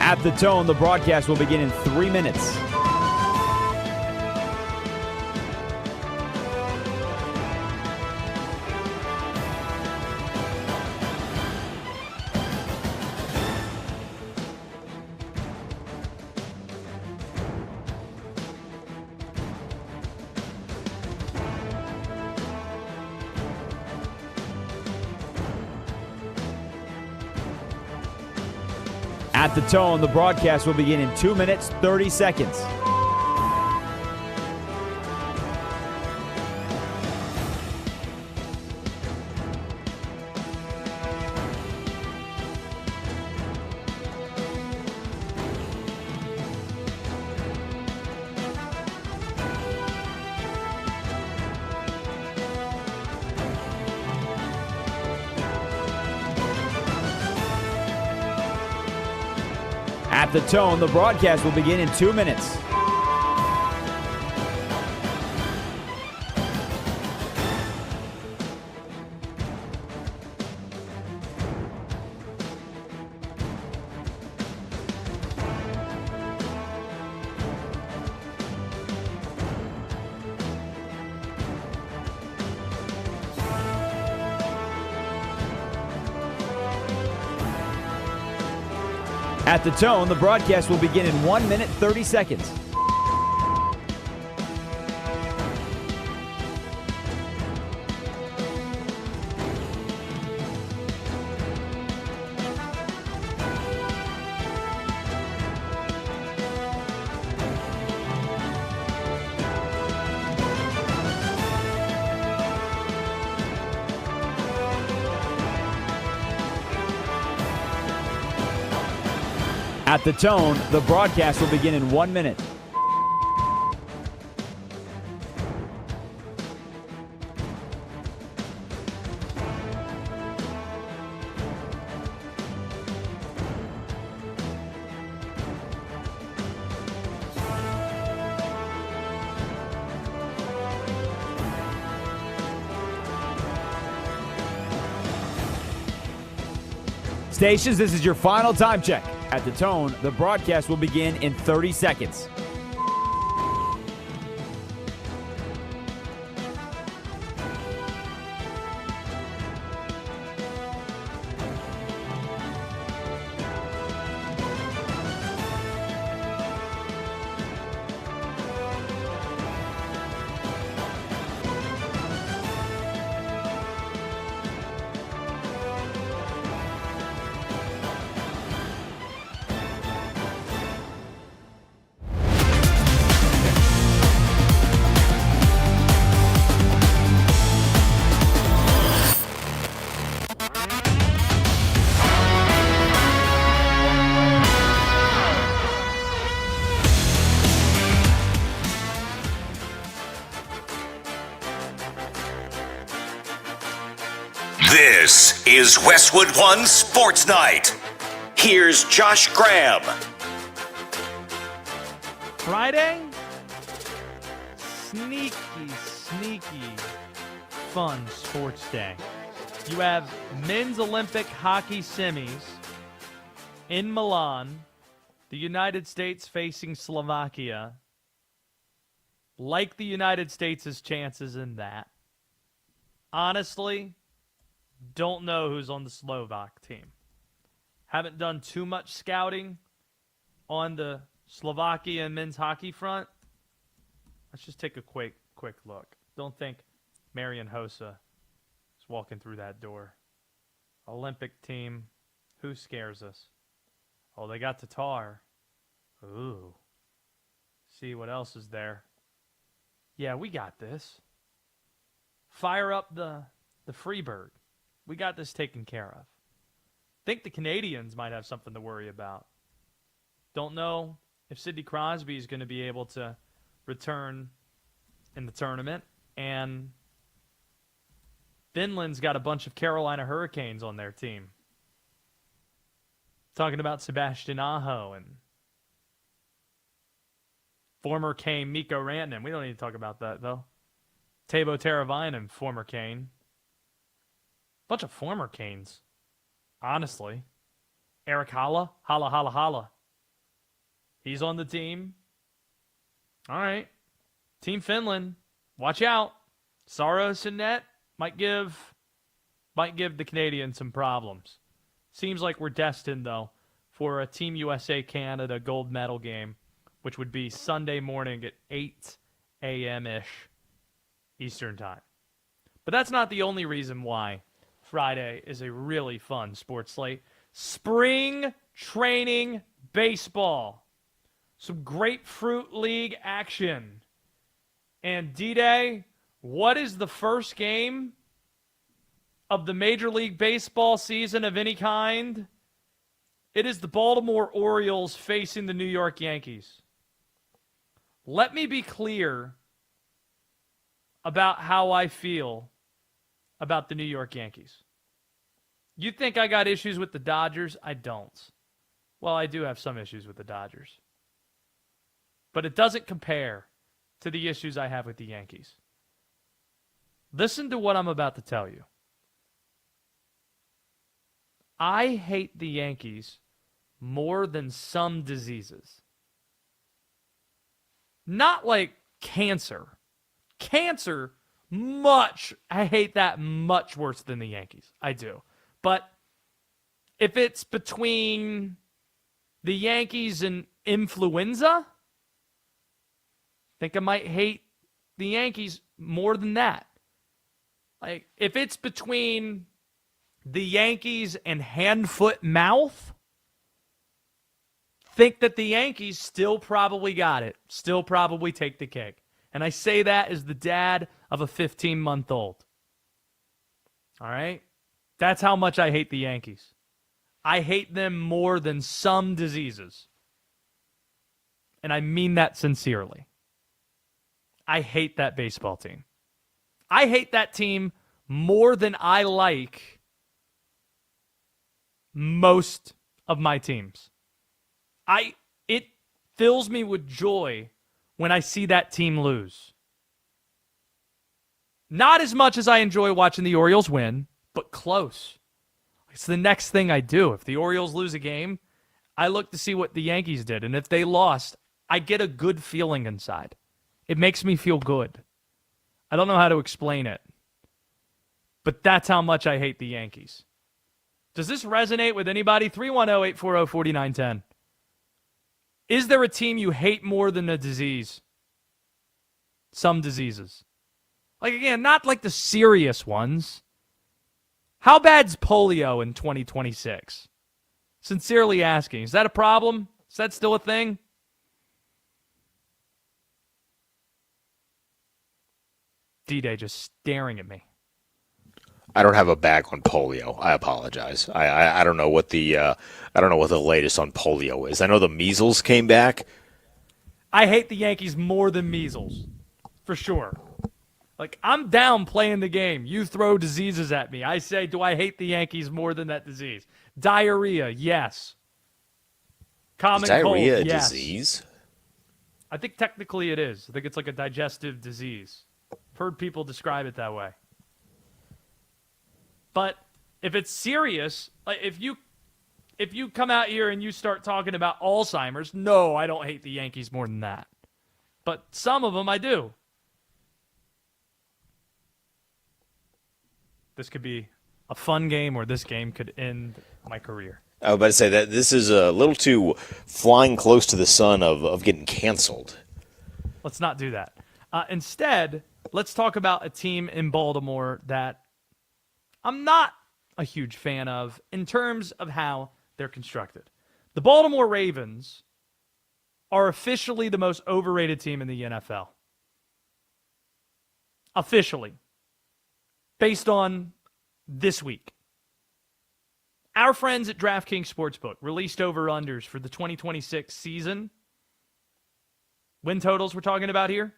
At the tone, the broadcast will begin in 3 minutes. At the tone, the broadcast will begin in 2 minutes, 30 seconds. At the tone, the broadcast will begin in 2 minutes. At the tone, the broadcast will begin in 1 minute, 30 seconds. At the tone, the broadcast will begin in 1 minute. Stations, this is your final time check. At the tone, the broadcast will begin in 30 seconds. This is Westwood One Sports Night. Here's Josh Graham. Friday? Sneaky fun sports day. You have men's Olympic hockey semis in Milan. The United States facing Slovakia. Like the United States' chances in that. Honestly, don't know who's on the Slovak team. Haven't done too much scouting on the Slovakia men's hockey front. Let's just take a quick look. Don't think Marian Hossa is walking through that door. Olympic team. Who scares us? Oh, they got Tatar. Ooh. See what else is there. Yeah, we got this. Fire up the Freebird. We got this taken care of. Think the Canadians might have something to worry about. Don't know if Sidney Crosby is going to be able to return in the tournament. And Finland's got a bunch of Carolina Hurricanes on their team. Talking about Sebastian Aho and former Kane Mikko Rantanen. We don't need to talk about that, though. Teuvo Teravainen, former Kane. Bunch of former Canes, honestly. Eric Holla. He's on the team. All right. Team Finland, watch out. Saros and net might give the Canadians some problems. Seems like we're destined, though, for a Team USA Canada gold medal game, which would be Sunday morning at 8 a.m.-ish Eastern Time. But that's not the only reason why Friday is a really fun sports slate. Spring training baseball. Some Grapefruit League action. And D-Day, what is the first game of the Major League Baseball season of any kind? It is the Baltimore Orioles facing the New York Yankees. Let me be clear about how I feel about the New York Yankees. You think I got issues with the Dodgers? I don't. Well, I do have some issues with the Dodgers. But it doesn't compare to the issues I have with the Yankees. Listen to what I'm about to tell you. I hate the Yankees more than some diseases. Not like cancer. Cancer, I hate that much worse than the Yankees. I do. But if it's between the Yankees and influenza, I think I might hate the Yankees more than that. Like, if it's between the Yankees and hand, foot, mouth, think that the Yankees still probably got it. Still probably take the cake. And I say that as the dad of a 15-month-old. All right? That's how much I hate the Yankees. I hate them more than some diseases. And I mean that sincerely. I hate that baseball team. I hate that team more than I like most of my teams. It fills me with joy when I see that team lose. Not as much as I enjoy watching the Orioles win, but close. It's the next thing I do. If the Orioles lose a game, I look to see what the Yankees did. And if they lost, I get a good feeling inside. It makes me feel good. I don't know how to explain it. But that's how much I hate the Yankees. Does this resonate with anybody? 310-840-4910. Is there a team you hate more than a disease? Some diseases. Like, again, not like the serious ones. How bad's polio in 2026? Sincerely asking. Is that a problem? Is that still a thing? D-Day just staring at me. I don't have a bag on polio. I apologize. I don't know what the latest on polio is. I know the measles came back. I hate the Yankees more than measles, for sure. Like, I'm down playing the game. You throw diseases at me. I say, do I hate the Yankees more than that disease? Diarrhea, yes. Common Is diarrhea cold, a yes. disease? I think technically it is. I think it's like a digestive disease. I've heard people describe it that way. But if it's serious, like if you come out here and you start talking about Alzheimer's, no, I don't hate the Yankees more than that. But some of them I do. This could be a fun game, or this game could end my career. I was about to say that this is a little too flying close to the sun of getting canceled. Let's not do that. Instead, let's talk about a team in Baltimore that I'm not a huge fan of in terms of how they're constructed. The Baltimore Ravens are officially the most overrated team in the NFL. Officially. Based on this week. Our friends at DraftKings Sportsbook released over-unders for the 2026 season. Win totals we're talking about here.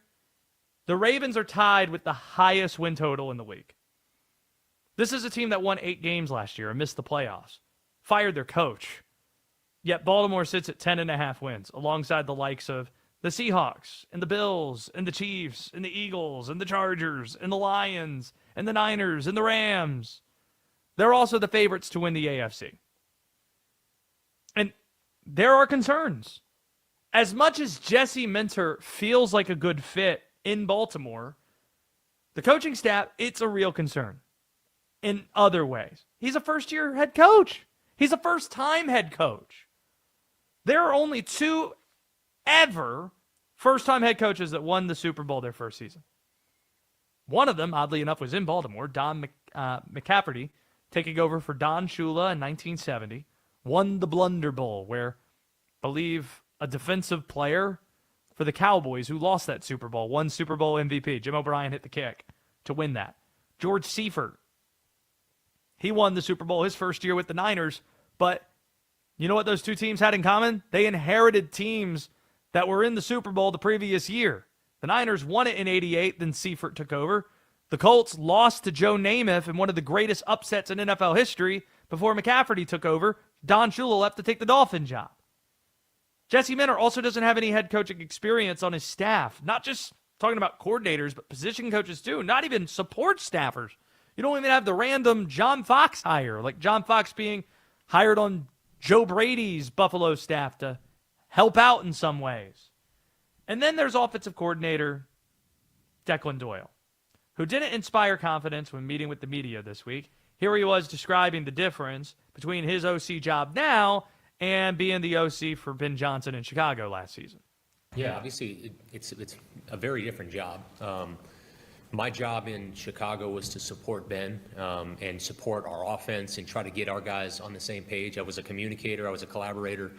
The Ravens are tied with the highest win total in the league. This is a team that won 8 games last year and missed the playoffs. Fired their coach. Yet Baltimore sits at 10.5 wins, alongside the likes of the Seahawks, and the Bills, and the Chiefs, and the Eagles, and the Chargers, and the Lions, and the Niners, and the Rams. They're also the favorites to win the AFC. And there are concerns. As much as Jesse Minter feels like a good fit in Baltimore, the coaching staff, it's a real concern in other ways. He's a first-year head coach. He's a first-time head coach. There are only 2 ever first-time head coaches that won the Super Bowl their first season. One of them, oddly enough, was in Baltimore, Don McCafferty, taking over for Don Shula in 1970, won the Blunder Bowl, where, I believe, a defensive player for the Cowboys who lost that Super Bowl, won Super Bowl MVP. Jim O'Brien hit the kick to win that. George Seifert, he won the Super Bowl his first year with the Niners, but you know what those 2 teams had in common? They inherited teams that were in the Super Bowl the previous year. The Niners won it in 88, then Seifert took over. The Colts lost to Joe Namath in one of the greatest upsets in NFL history before McCafferty took over. Don Shula left to take the Dolphin job. Jesse Minter also doesn't have any head coaching experience on his staff. Not just talking about coordinators, but position coaches too. Not even support staffers. You don't even have the random John Fox hire, like John Fox being hired on Joe Brady's Buffalo staff to help out in some ways. And then there's offensive coordinator Declan Doyle, who didn't inspire confidence when meeting with the media this week. Here he was describing the difference between his OC job now and being the OC for Ben Johnson in Chicago last season. Yeah, obviously it's a very different job. My job in Chicago was to support Ben and support our offense and try to get our guys on the same page. I was a communicator, I was a collaborator,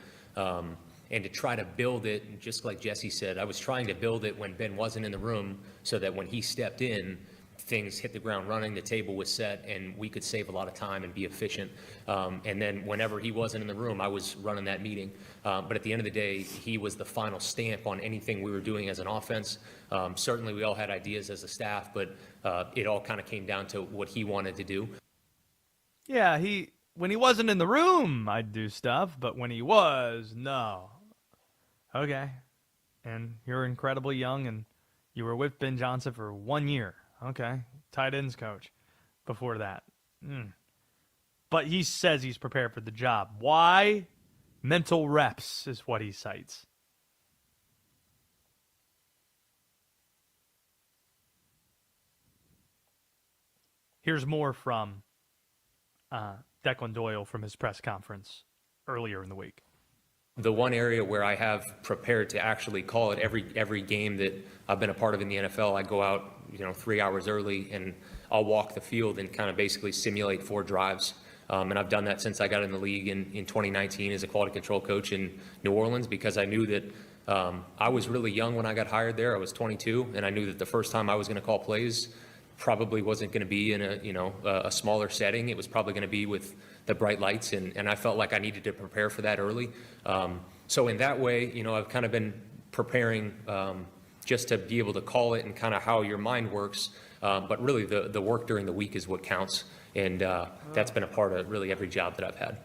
and to try to build it, just like Jesse said, I was trying to build it when Ben wasn't in the room so that when he stepped in, things hit the ground running, the table was set, and we could save a lot of time and be efficient. And then whenever he wasn't in the room, I was running that meeting. But at the end of the day, he was the final stamp on anything we were doing as an offense. Certainly we all had ideas as a staff, but it all kind of came down to what he wanted to do. Yeah, when he wasn't in the room, I'd do stuff, but when he was, no. Okay. And you're incredibly young, and you were with Ben Johnson for 1 year. Okay. Tight ends coach before that. But he says he's prepared for the job. Why? Mental reps is what he cites. Here's more from Declan Doyle from his press conference earlier in the week. The one area where I have prepared to actually call it every game that I've been a part of in the NFL, I go out 3 hours early and I'll walk the field and kind of basically simulate 4 drives. And I've done that since I got in the league in 2019 as a quality control coach in New Orleans, because I knew that I was really young when I got hired there. I was 22, and I knew that the first time I was going to call plays probably wasn't going to be in a smaller setting. It was probably going to be with the bright lights, and I felt like I needed to prepare for that early. So in that way, I've kind of been preparing just to be able to call it and kind of how your mind works. But really the work during the week is what counts. And that's been a part of really every job that I've had.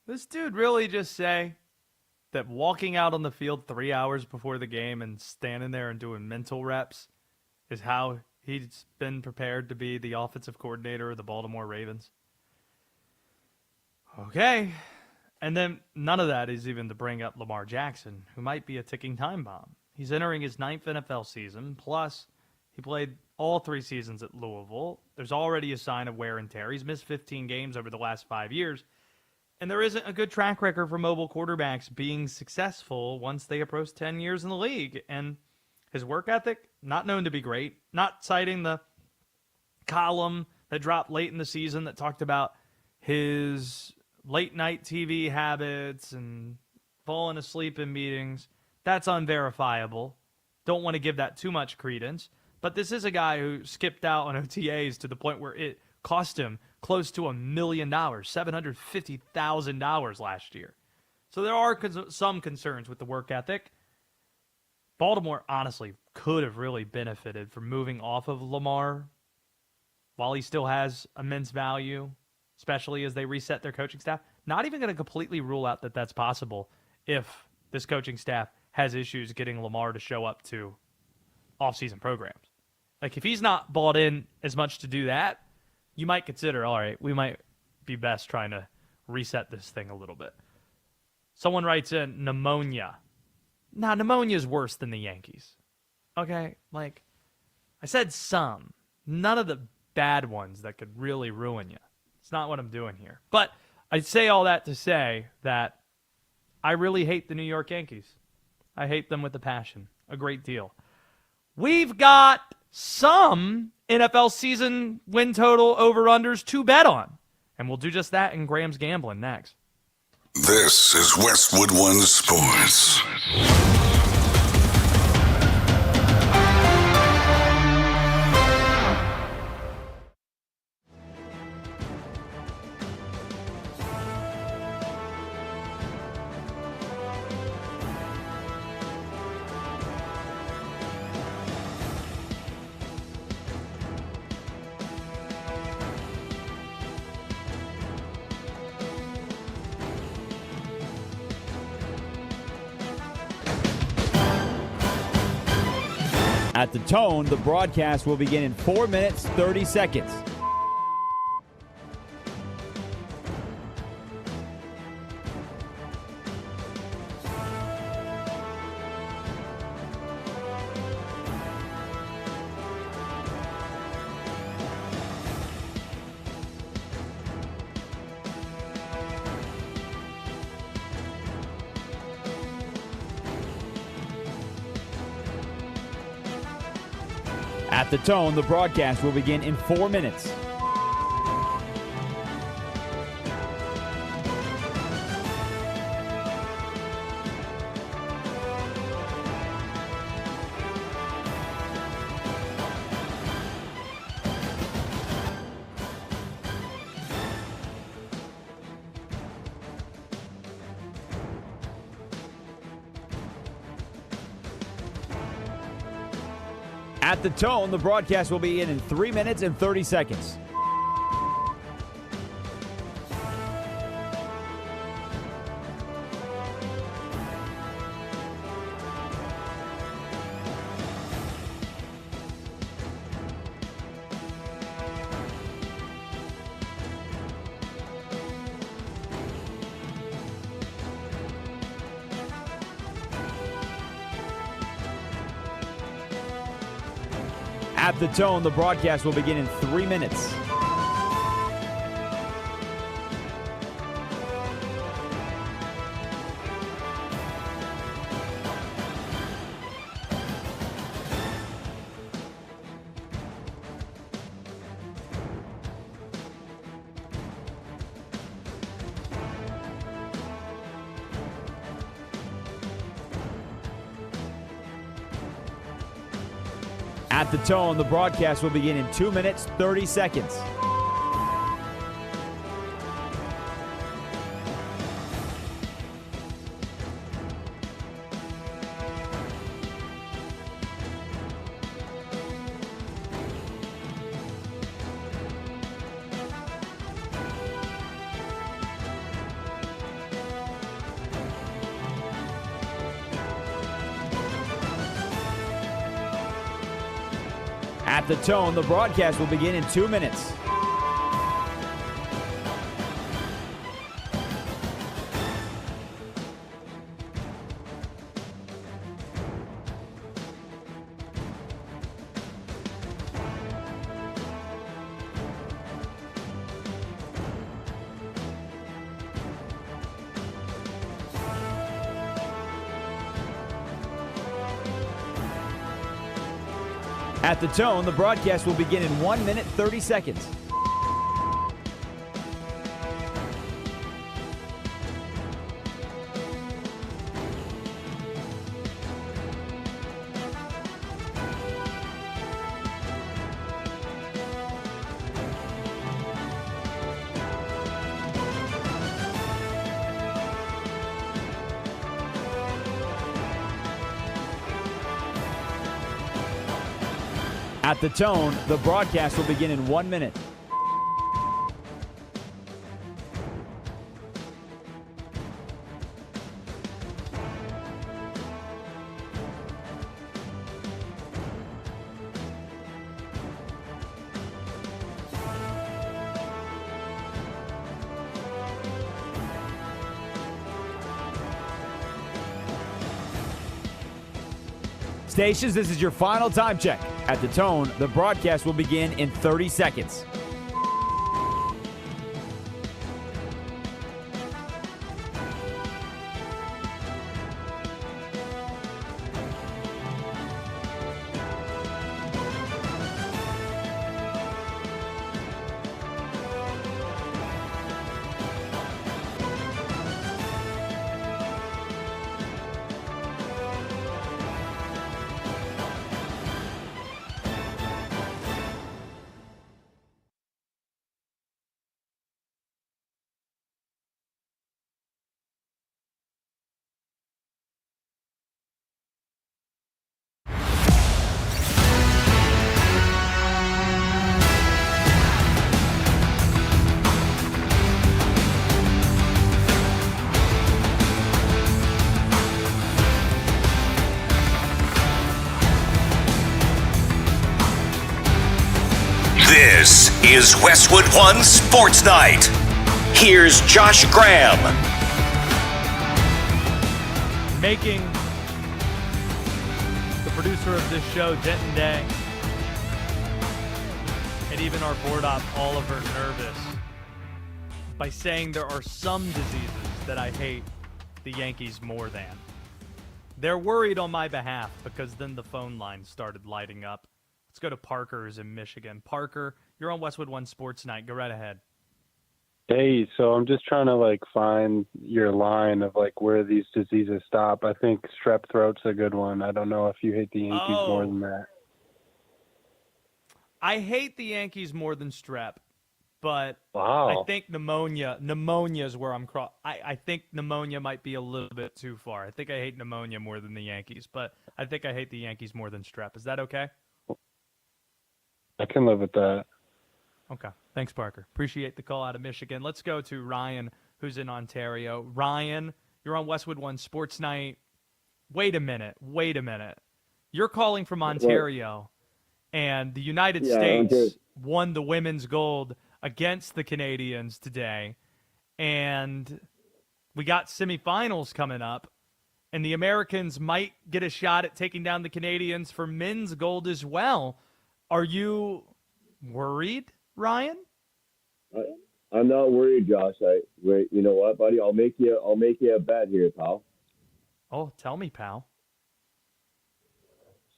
This dude really just say that walking out on the field 3 hours before the game and standing there and doing mental reps is how he's been prepared to be the offensive coordinator of the Baltimore Ravens? Okay. And then none of that is even to bring up Lamar Jackson, who might be a ticking time bomb. He's entering his 9th NFL season, plus he played all 3 seasons at Louisville. There's already a sign of wear and tear. He's missed 15 games over the last 5 years. And there isn't a good track record for mobile quarterbacks being successful once they approach 10 years in the league. And his work ethic, not known to be great. Not citing the column that dropped late in the season that talked about his late-night TV habits and falling asleep in meetings. That's unverifiable. Don't want to give that too much credence. But this is a guy who skipped out on OTAs to the point where it cost him close to $1 million, $750,000 last year. So there are some concerns with the work ethic. Baltimore, honestly, could have really benefited from moving off of Lamar while he still has immense value, especially as they reset their coaching staff. Not even going to completely rule out that that's possible if this coaching staff has issues getting Lamar to show up to offseason programs. Like, if he's not bought in as much to do that, you might consider, all right, we might be best trying to reset this thing a little bit. Someone writes in pneumonia. Nah, pneumonia is worse than the Yankees. Okay? Like, I said some. None of the bad ones that could really ruin you. It's not what I'm doing here. But I say all that to say that I really hate the New York Yankees. I hate them with a passion. A great deal. We've got some NFL season win total over-unders to bet on. And we'll do just that in Graham's Gambling next. This is Westwood One Sports. At the tone, the broadcast will begin in 4 minutes, 30 seconds. At the tone, the broadcast will begin in 4 minutes. At the tone, the broadcast will be in 3 minutes and 30 seconds. At the tone, the broadcast will begin in 3 minutes. At the tone, the broadcast will begin in 2 minutes, 30 seconds. At the tone, the broadcast will begin in 2 minutes. At the tone, the broadcast will begin in 1 minute, 30 seconds. At the tone, the broadcast will begin in 1 minute. Stations, this is your final time check. At the tone, the broadcast will begin in 30 seconds. This is Westwood One Sports Night. Here's Josh Graham. Making the producer of this show, Denton Day, and even our board op, Oliver, nervous by saying there are some diseases that I hate the Yankees more than. They're worried on my behalf because then the phone line started lighting up. Let's go to Parker's in Michigan. Parker, you're on Westwood One Sports Night. Go right ahead. Hey, so I'm just trying to find your line of where these diseases stop. I think strep throat's a good one. I don't know if you hate the Yankees more than that. I hate the Yankees more than strep, but Wow. I think pneumonia is where I'm I think pneumonia might be a little bit too far. I think I hate pneumonia more than the Yankees, but I think I hate the Yankees more than strep. Is that okay? I can live with that. Okay. Thanks, Parker. Appreciate the call out of Michigan. Let's go to Ryan, who's in Ontario. Ryan, you're on Westwood One Sports Night. Wait a minute. You're calling from Ontario, and the United States won the women's gold against the Canadians today, and we got semifinals coming up, and the Americans might get a shot at taking down the Canadians for men's gold as well. Are you worried, Ryan? I'm not worried, Josh. Wait, you know what, buddy? I'll make you a bet here, pal. Oh, tell me, pal.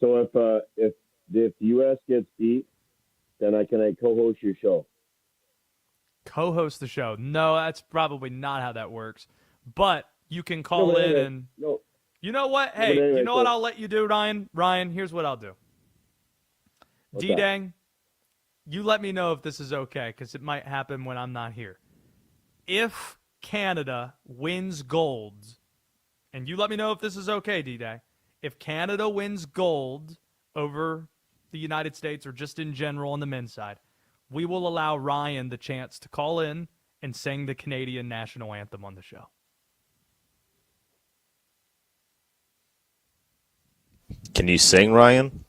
So if the U.S. gets beat, then can I co-host your show? Co-host the show? No, that's probably not how that works. But you can call in and. No. You know what? Hey, you know what I'll let you do, Ryan? Ryan, here's what I'll do. D-Dang, you let me know if this is okay, because it might happen when I'm not here. If Canada wins gold, and you let me know if this is okay, D-Day. If Canada wins gold over the United States or just in general on the men's side, we will allow Ryan the chance to call in and sing the Canadian national anthem on the show. Can you sing, Ryan?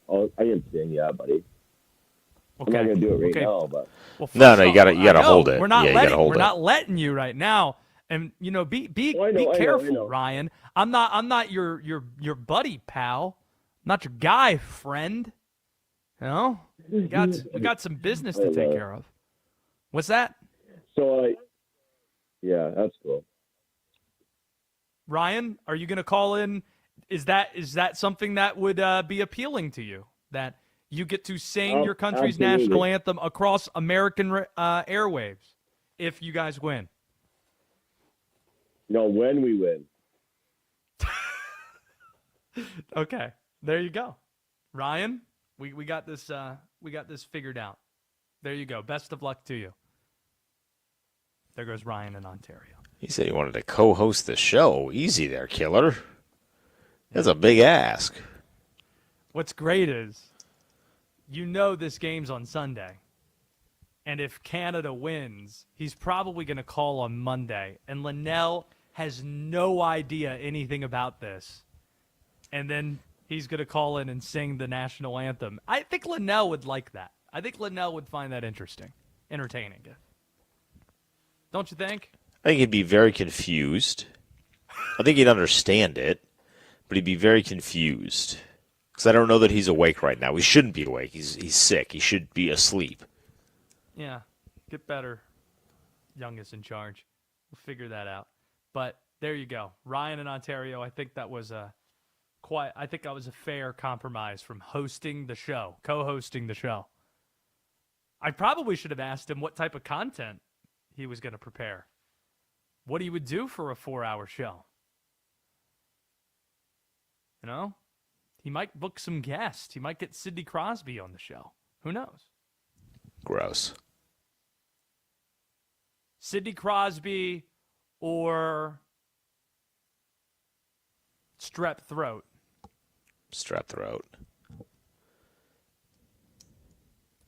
I am sing, yeah, buddy. Okay. I'm not gonna do it right Okay. now, but Well, No, first you off, gotta hold it. We're not you letting gotta hold we're it. not letting you right now. And be careful, Ryan. I'm not your buddy, pal. I'm not your guy, friend. We got some business to take care of. What's that? So yeah, that's cool. Ryan, are you going to call in? Is that something that would be appealing to you? That you get to sing your country's Absolutely. national anthem across American airwaves if you guys win? No, when we win. Okay, there you go, Ryan. We got this. We got this figured out. There you go. Best of luck to you. There goes Ryan in Ontario. He said he wanted to co-host the show. Easy there, killer. That's a big ask. What's great is, this game's on Sunday. And if Canada wins, he's probably going to call on Monday. And Linnell has no idea anything about this. And then he's going to call in and sing the national anthem. I think Linnell would like that. I think Linnell would find that entertaining. Don't you think? I think he'd be very confused. I think he'd understand it, but he'd be very confused. Because I don't know that he's awake right now. He shouldn't be awake. He's sick. He should be asleep. Yeah, get better. Youngest in charge. We'll figure that out. But there you go. Ryan in Ontario, I think that was a fair compromise from hosting the show, co-hosting the show. I probably should have asked him what type of content he was going to prepare. What he would do for a 4-hour show. He might book some guests. He might get Sidney Crosby on the show. Who knows? Gross. Sidney Crosby or strep throat. Strep throat.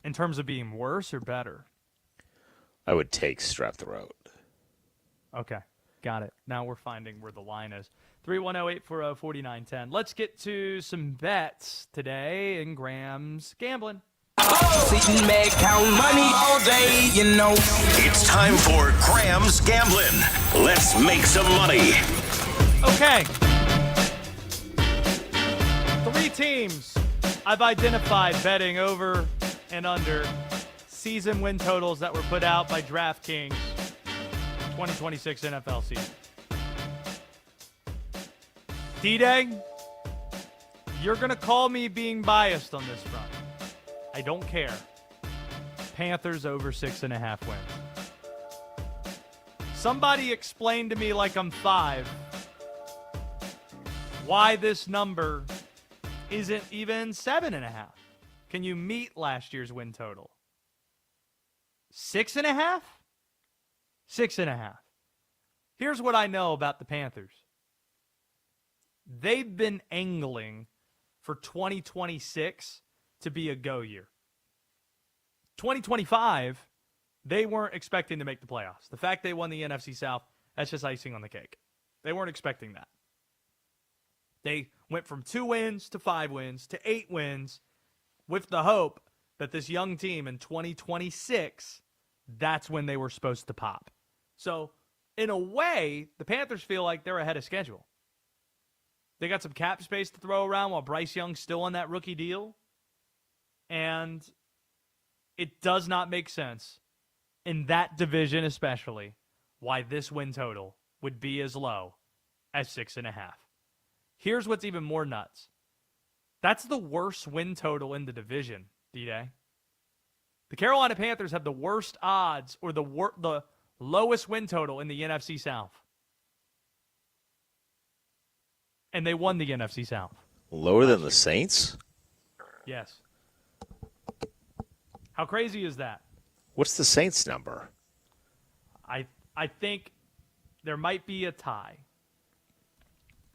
In terms of being worse or better? I would take strep throat. Okay, got it. Now we're finding where the line is. 310-840-4910. Let's get to some bets today in Graham's Gambling. Sitting back, count money all day, It's time for Graham's Gambling. Let's make some money. Okay. 3 teams I've identified betting over and under season win totals that were put out by DraftKings 2026 NFL season. D-Day, you're going to call me being biased on this front. I don't care. Panthers over 6.5 wins. Somebody explain to me like I'm 5 why this number isn't even 7.5. Can you meet last year's win total? 6.5? 6.5. Here's what I know about the Panthers. They've been angling for 2026 to be a go year. 2025, they weren't expecting to make the playoffs. The fact they won the NFC South, that's just icing on the cake. They weren't expecting that. They went from 2 wins to 5 wins to 8 wins with the hope that this young team in 2026, that's when they were supposed to pop. So, in a way, the Panthers feel like they're ahead of schedule. They got some cap space to throw around while Bryce Young's still on that rookie deal. And it does not make sense, in that division especially, why this win total would be as low as 6.5. Here's what's even more nuts. That's the worst win total in the division, D-Day. The Carolina Panthers have the worst odds or the lowest win total in the NFC South. And they won the NFC South. Lower than the Saints? Yes. How crazy is that? What's the Saints number? I think there might be a tie.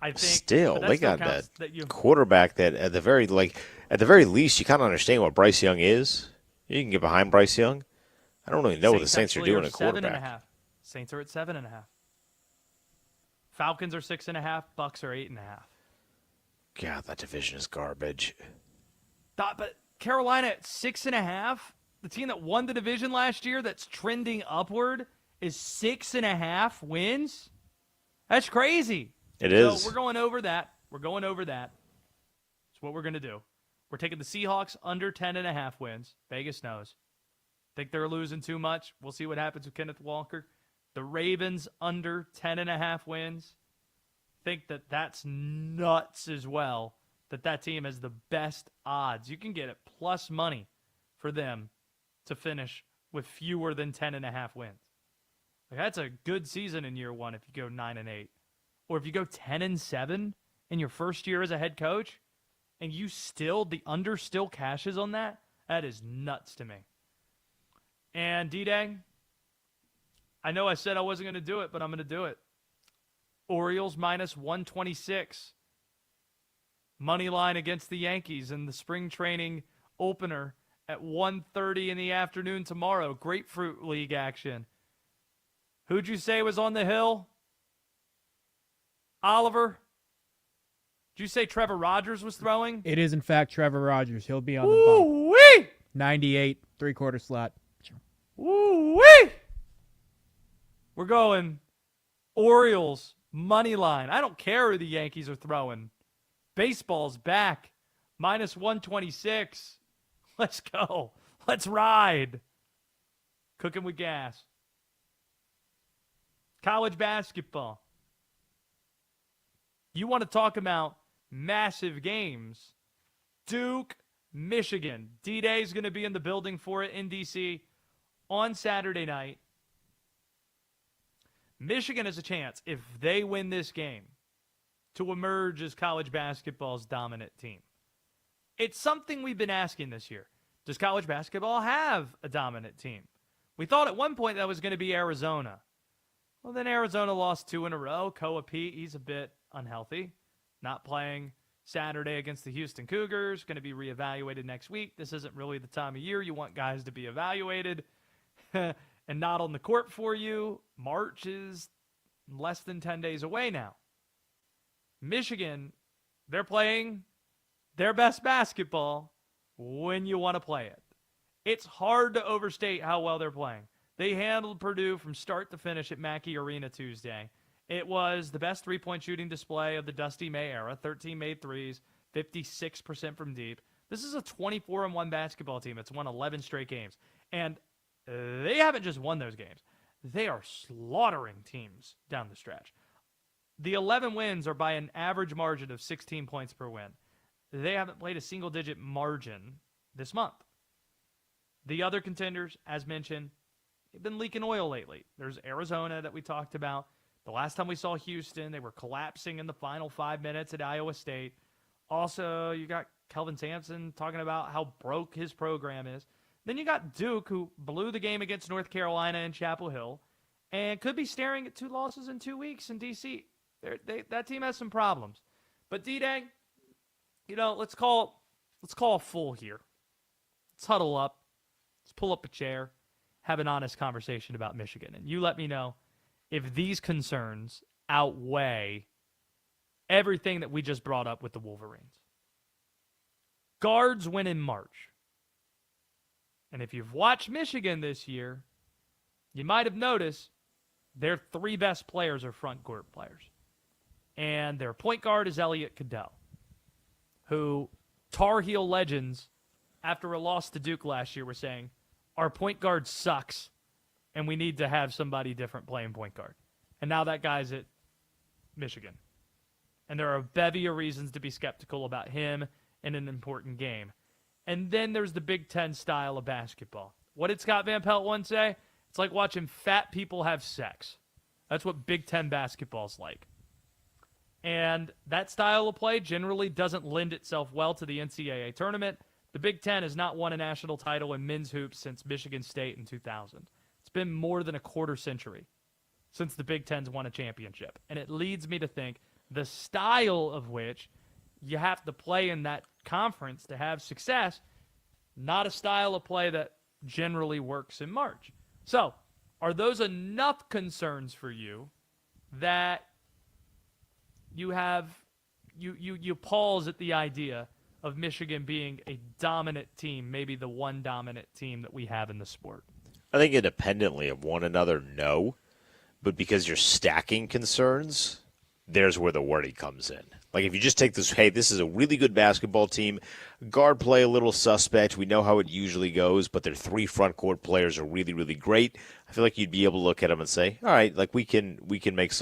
I think Still, they got that quarterback that at the very least you kind of understand what Bryce Young is. You can get behind Bryce Young. I don't really know what the Saints are doing at quarterback. 7.5. Saints are at 7.5. Falcons are 6.5. Bucks are 8.5. God, that division is garbage. But Carolina at 6.5, the team that won the division last year that's trending upward is 6.5 wins. That's crazy. It is. So we're going over that. That's what we're going to do. We're taking the Seahawks under 10.5 wins. Vegas knows. Think they're losing too much. We'll see what happens with Kenneth Walker. The Ravens under 10.5 wins. Think that's nuts as well, that team has the best odds. You can get it plus money for them to finish with fewer than 10.5 wins. Like, that's a good season in year one if you go 9-8. Or if you go 10-7 in your first year as a head coach, and the under still cashes on that is nuts to me. And D-Day, I know I said I wasn't going to do it, but I'm going to do it. Orioles minus 126. Money line against the Yankees in the spring training opener at 1:30 in the afternoon tomorrow. Grapefruit League action. Who'd you say was on the hill? Oliver? Did you say Trevor Rogers was throwing? It is, in fact, Trevor Rogers. He'll be on the bump. Woo-wee! 98, three-quarter slot. Woo-wee! We're going Orioles money line. I don't care who the Yankees are throwing. Baseball's back. Minus 126. Let's go. Let's ride. Cooking with gas. College basketball. You want to talk about massive games. Duke, Michigan. D-Day is going to be in the building for it in D.C. on Saturday night. Michigan has a chance, if they win this game, to emerge as college basketball's dominant team. It's something we've been asking this year. Does college basketball have a dominant team? We thought at one point that was going to be Arizona. Well, then Arizona lost 2 in a row. Koa Pete, he's a bit unhealthy. Not playing Saturday against the Houston Cougars. Going to be reevaluated next week. This isn't really the time of year you want guys to be evaluated and not on the court for you. March is less than 10 days away now. Michigan, they're playing their best basketball when you want to play it. It's hard to overstate how well they're playing. They handled Purdue from start to finish at Mackey Arena Tuesday. It was the best three-point shooting display of the Dusty May era. 13 made threes, 56% from deep. This is a 24-1 basketball team. It's won 11 straight games. And they haven't just won those games. They are slaughtering teams down the stretch. The 11 wins are by an average margin of 16 points per win. They haven't played a single-digit margin this month. The other contenders, as mentioned, they've been leaking oil lately. There's Arizona that we talked about. The last time we saw Houston, they were collapsing in the final 5 minutes at Iowa State. Also, you got Kelvin Sampson talking about how broke his program is. Then you got Duke, who blew the game against North Carolina in Chapel Hill and could be staring at 2 losses in 2 weeks in D.C. That team has some problems. But D-Day, let's call a full here. Let's huddle up. Let's pull up a chair, have an honest conversation about Michigan. And you let me know if these concerns outweigh everything that we just brought up with the Wolverines. Guards win in March. And if you've watched Michigan this year, you might have noticed their 3 best players are front court players. And their point guard is Elliot Cadeau, who Tar Heel legends, after a loss to Duke last year, were saying, our point guard sucks, and we need to have somebody different playing point guard. And now that guy's at Michigan. And there are a bevy of reasons to be skeptical about him in an important game. And then there's the Big Ten style of basketball. What did Scott Van Pelt once say? It's like watching fat people have sex. That's what Big Ten basketball's like. And that style of play generally doesn't lend itself well to the NCAA tournament. The Big Ten has not won a national title in men's hoops since Michigan State in 2000. It's been more than a quarter century since the Big Ten's won a championship. And it leads me to think the style of which you have to play in that conference to have success, not a style of play that generally works in March. So, are those enough concerns for you that you have you pause at the idea of Michigan being a dominant team, maybe the one dominant team that we have in the sport? I think independently of one another, no. But because you're stacking concerns, there's where the worry comes in. Like if you just take this, hey, this is a really good basketball team. Guard play a little suspect. We know how it usually goes, but their 3 front court players are really, really great. I feel like you'd be able to look at them and say, all right, like we can make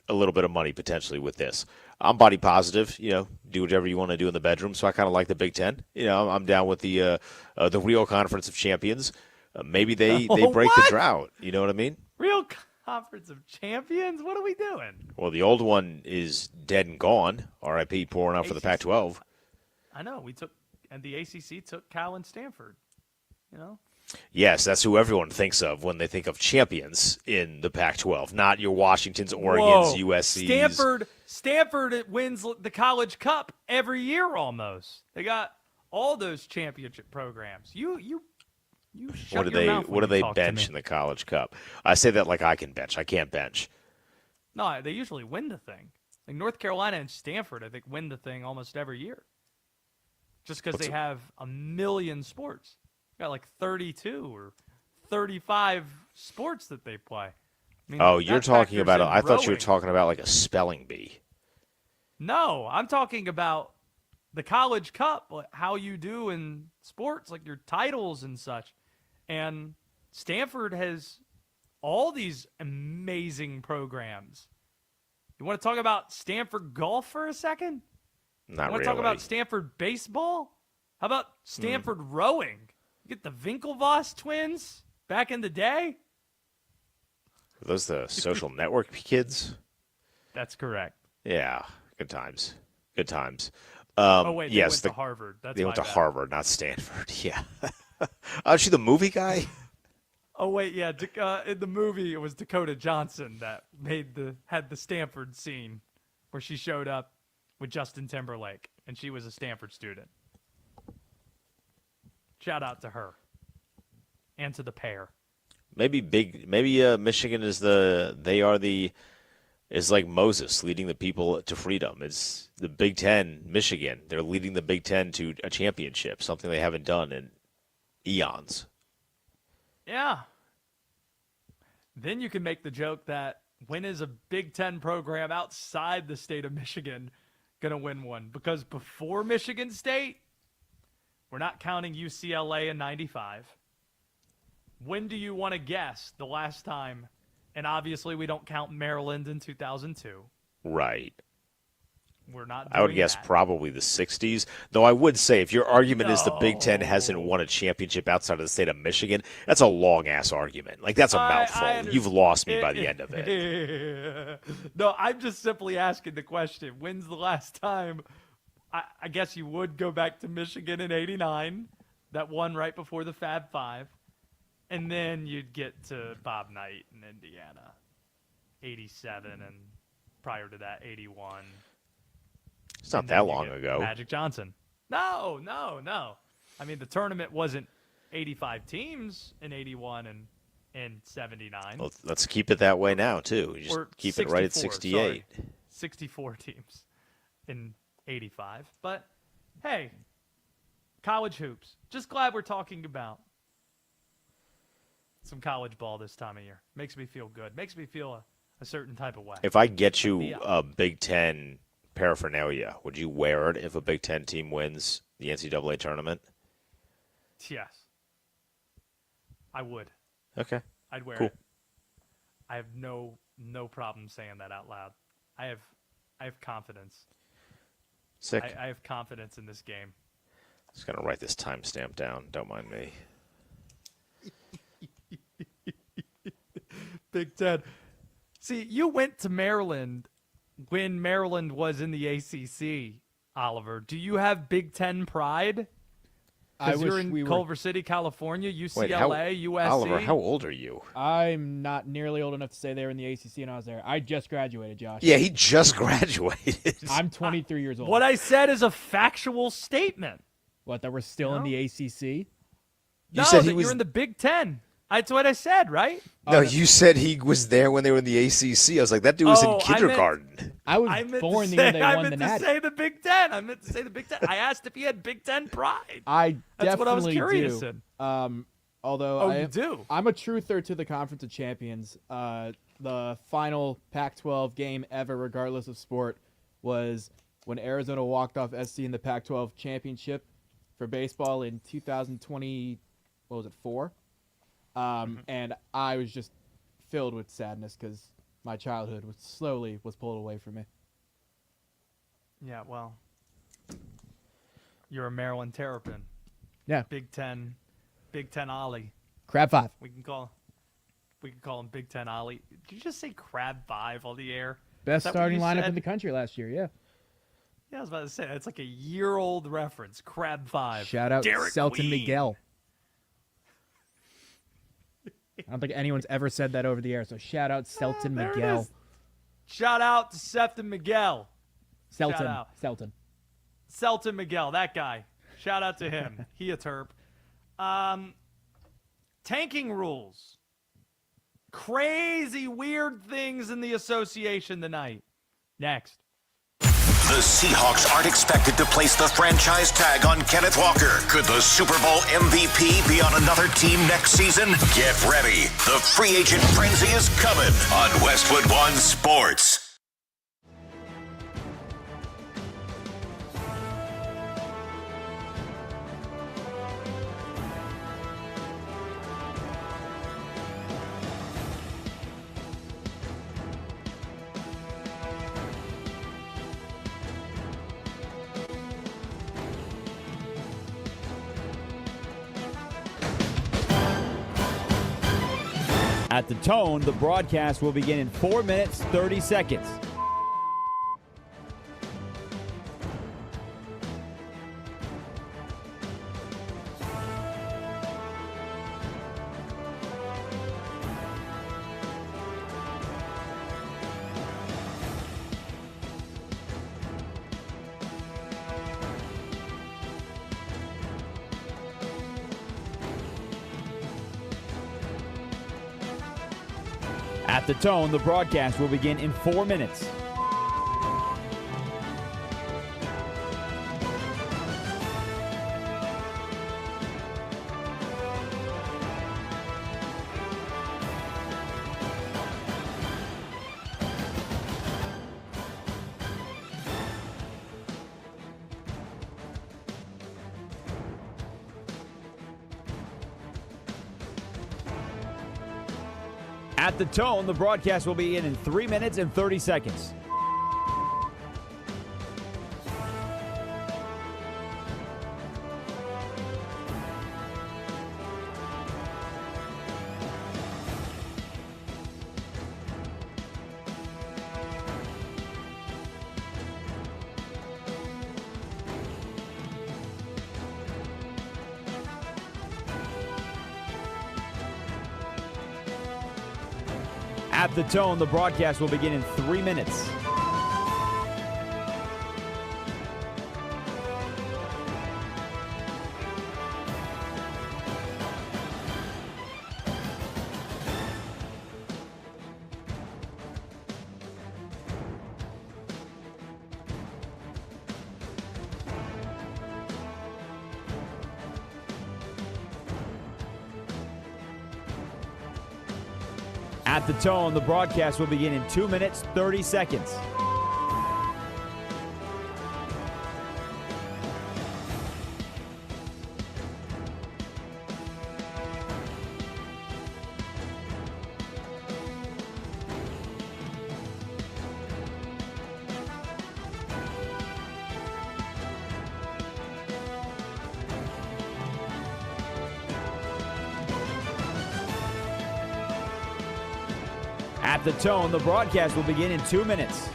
a little bit of money potentially with this. I'm body positive, do whatever you want to do in the bedroom. So I kind of like the Big Ten. I'm down with the Real Conference of Champions. Maybe they break the drought. You know what I mean? Real Conference of Champions? What are we doing? Well, the old one is dead and gone. RIP pouring out for the Pac-12. I know. And the ACC took Cal and Stanford. Yes, that's who everyone thinks of when they think of champions in the Pac-12, not your Washingtons, Oregons, USCs. Stanford wins the College Cup every year almost. They got all those championship programs. You shut your mouth when what do they you talk to bench me. in the College Cup? I say that like I can bench. I can't bench. No, they usually win the thing. Like North Carolina and Stanford, I think, win the thing almost every year. Just because they have a million sports. Got like 32 or 35 sports that they play. I mean, you're talking about I thought you were rowing. talking about like a spelling bee. No, I'm talking about the College Cup, like how you do in sports, like your titles and such. And Stanford has all these amazing programs. You want to talk about Stanford golf for a second? Not You want to talk about Stanford baseball? How about Stanford rowing? You get the Winklevoss twins back in the day? Are those the social network kids? That's correct. Yeah, good times. Good times. Oh, wait, they yes, went to Harvard. That's they went my to bad. Harvard, not Stanford. Yeah. Is she the movie guy? Oh wait, yeah. In the movie, it was Dakota Johnson that had the Stanford scene where she showed up with Justin Timberlake, and she was a Stanford student. Shout out to her and to the pair. Maybe Michigan is like Moses leading the people to freedom. It's the Big Ten, Michigan. They're leading the Big Ten to a championship, something they haven't done in eons. Yeah. Then you can make the joke that when is a Big Ten program outside the state of Michigan going to win one? Because before Michigan State, we're not counting UCLA in 95. When do you want to guess the last time? And obviously we don't count Maryland in 2002. Right. We're not doing I would guess that. probably the 60s. Though I would say if your argument is the Big Ten hasn't won a championship outside of the state of Michigan, that's a long-ass argument. Like, that's a mouthful. You've lost me by the end of it. No, I'm just simply asking the question. When's the last time? I guess you would go back to Michigan in 89, that one right before the Fab Five. And then you'd get to Bob Knight in Indiana, 87, and prior to that, 81. It's not that long ago. Magic Johnson. No. I mean, the tournament wasn't 85 teams in 81 and 79. Well, let's keep it that way now, too. You just Or keep it right at 64, 68. sorry. 64 teams in 85. But, hey, college hoops. Just glad we're talking about some college ball this time of year. Makes me feel good. Makes me feel a certain type of way. If I get you a Big Ten paraphernalia, would you wear it if a Big Ten team wins the NCAA tournament? Yes. I would. Okay. I'd wear Cool. it. I have no problem saying that out loud. I have confidence. Sick. I have confidence in this game. Just going to write this timestamp down. Don't mind me. Big Ten. See, you went to Maryland when Maryland was in the ACC, Oliver. Do you have Big Ten pride? Because you're in Culver City, California, UCLA, USC. Oliver, how old are you? I'm not nearly old enough to say they were in the ACC and I was there. I just graduated, Josh. Yeah, he just graduated. I'm 23 years old. What I said is a factual statement. What, that we're still in the ACC? You said you're in the Big Ten. That's what I said, right? No, you said he was there when they were in the ACC. I was like, that dude was in I meant- kindergarten. I was born the year they won the Natty. I meant to say the Big Ten. I asked if he had Big Ten pride. I That's what I was definitely curious do. in. Although you do? I'm a truther to the Conference of Champions. The final Pac-12 game ever, regardless of sport, was when Arizona walked off SC in the Pac-12 championship for baseball in 2020. What was it, 4? And I was just filled with sadness because my childhood was pulled away from me. Yeah, well, you're a Maryland Terrapin. Yeah. Big Ten Ollie. Crab 5. We can call him Big Ten Ollie. Did you just say Crab 5 on the air? Best starting lineup in the country last year, yeah. Yeah, I was about to say, it's like a year-old reference. Crab 5. Shout out Derek Selton Queen. Miguel. I don't think anyone's ever said that over the air, so shout out Selton there it Miguel. is. Shout out to Selton Miguel. Selton. Shout out. Selton Miguel, that guy. Shout out to him. He a terp. Tanking rules. Crazy, weird things in the association tonight. Next. The Seahawks aren't expected to place the franchise tag on Kenneth Walker. Could the Super Bowl MVP be on another team next season? Get ready. The free agent frenzy is coming on Westwood One Sports. At the tone, the broadcast will begin in 4 minutes, 30 seconds. At the tone, the broadcast will begin in 4 minutes. At the tone, the broadcast will be in 3 minutes and 30 seconds. At the tone, the broadcast will begin in 3 minutes. At the tone, the broadcast will begin in 2 minutes, 30 seconds. At the tone, the broadcast will begin in 2 minutes.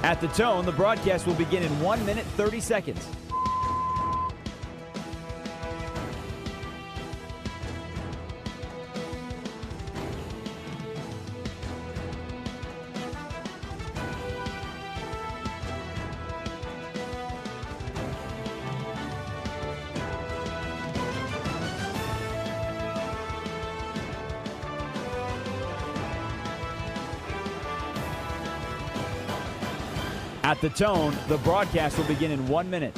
At the tone, the broadcast will begin in 1 minute, 30 seconds. At the tone, the broadcast will begin in 1 minute.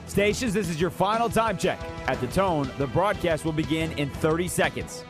Stations, this is your final time check. At the tone, the broadcast will begin in 30 seconds.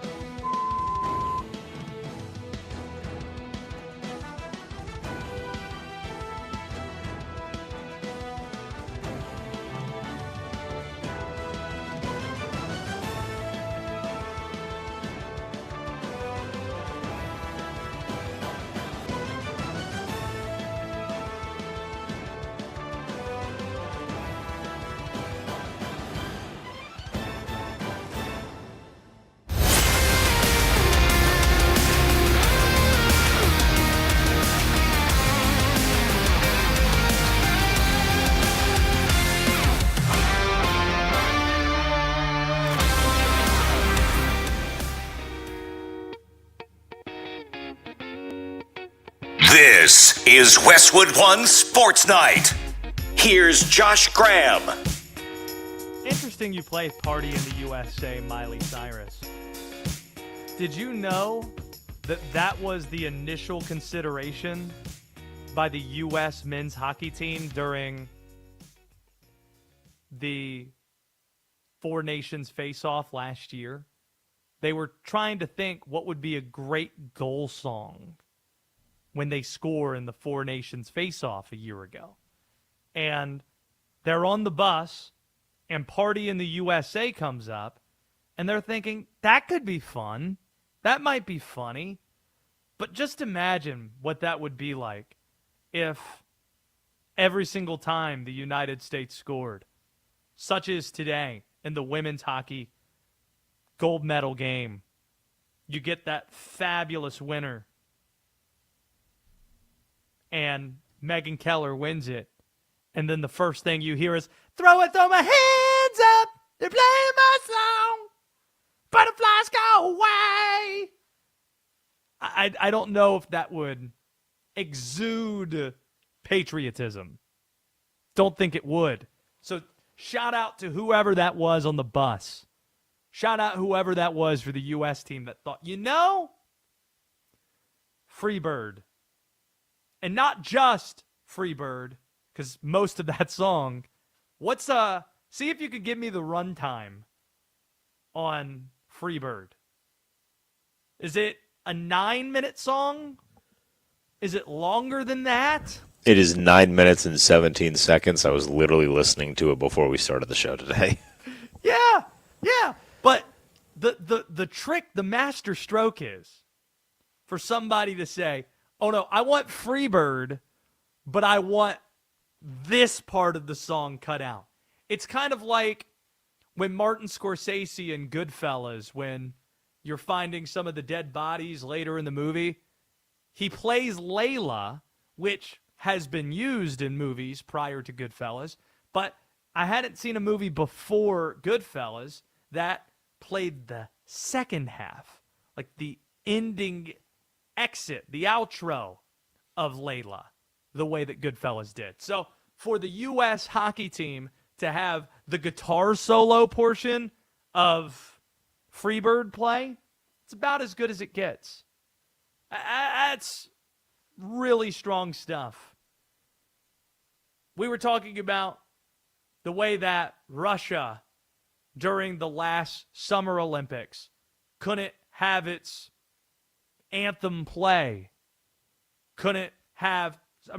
This is Westwood One Sports Night. Here's Josh Graham. Interesting you play Party in the USA, Miley Cyrus. Did you know that that was the initial consideration by the U.S. men's hockey team during the Four Nations face-off last year? They were trying to think what would be a great goal song when they score in the Four Nations face-off a year ago. And they're on the bus, and Party in the USA comes up, and they're thinking, that could be fun. That might be funny. But just imagine what that would be like if every single time the United States scored, such as today in the women's hockey gold medal game, you get that fabulous winner, and Megan Keller wins it. And then the first thing you hear is, throw my hands up, they're playing my song, butterflies go away. I don't know if that would exude patriotism. Don't think it would. So shout out to whoever that was on the bus. Shout out whoever that was for the U.S. team that thought, Freebird. And not just Freebird, because most of that song, see if you could give me the runtime on Freebird. Is it a 9-minute song? Is it longer than that? It is 9 minutes and 17 seconds. I was literally listening to it before we started the show today. Yeah. But the trick, the master stroke is for somebody to say, oh no, I want Freebird, but I want this part of the song cut out. It's kind of like when Martin Scorsese in Goodfellas, when you're finding some of the dead bodies later in the movie, he plays Layla, which has been used in movies prior to Goodfellas, but I hadn't seen a movie before Goodfellas that played the second half, like the ending exit, the outro of Layla, the way that Goodfellas did. So for the U.S. hockey team to have the guitar solo portion of Freebird play, it's about as good as it gets. That's really strong stuff. We were talking about the way that Russia, during the last Summer Olympics, couldn't have its anthem play. Couldn't have,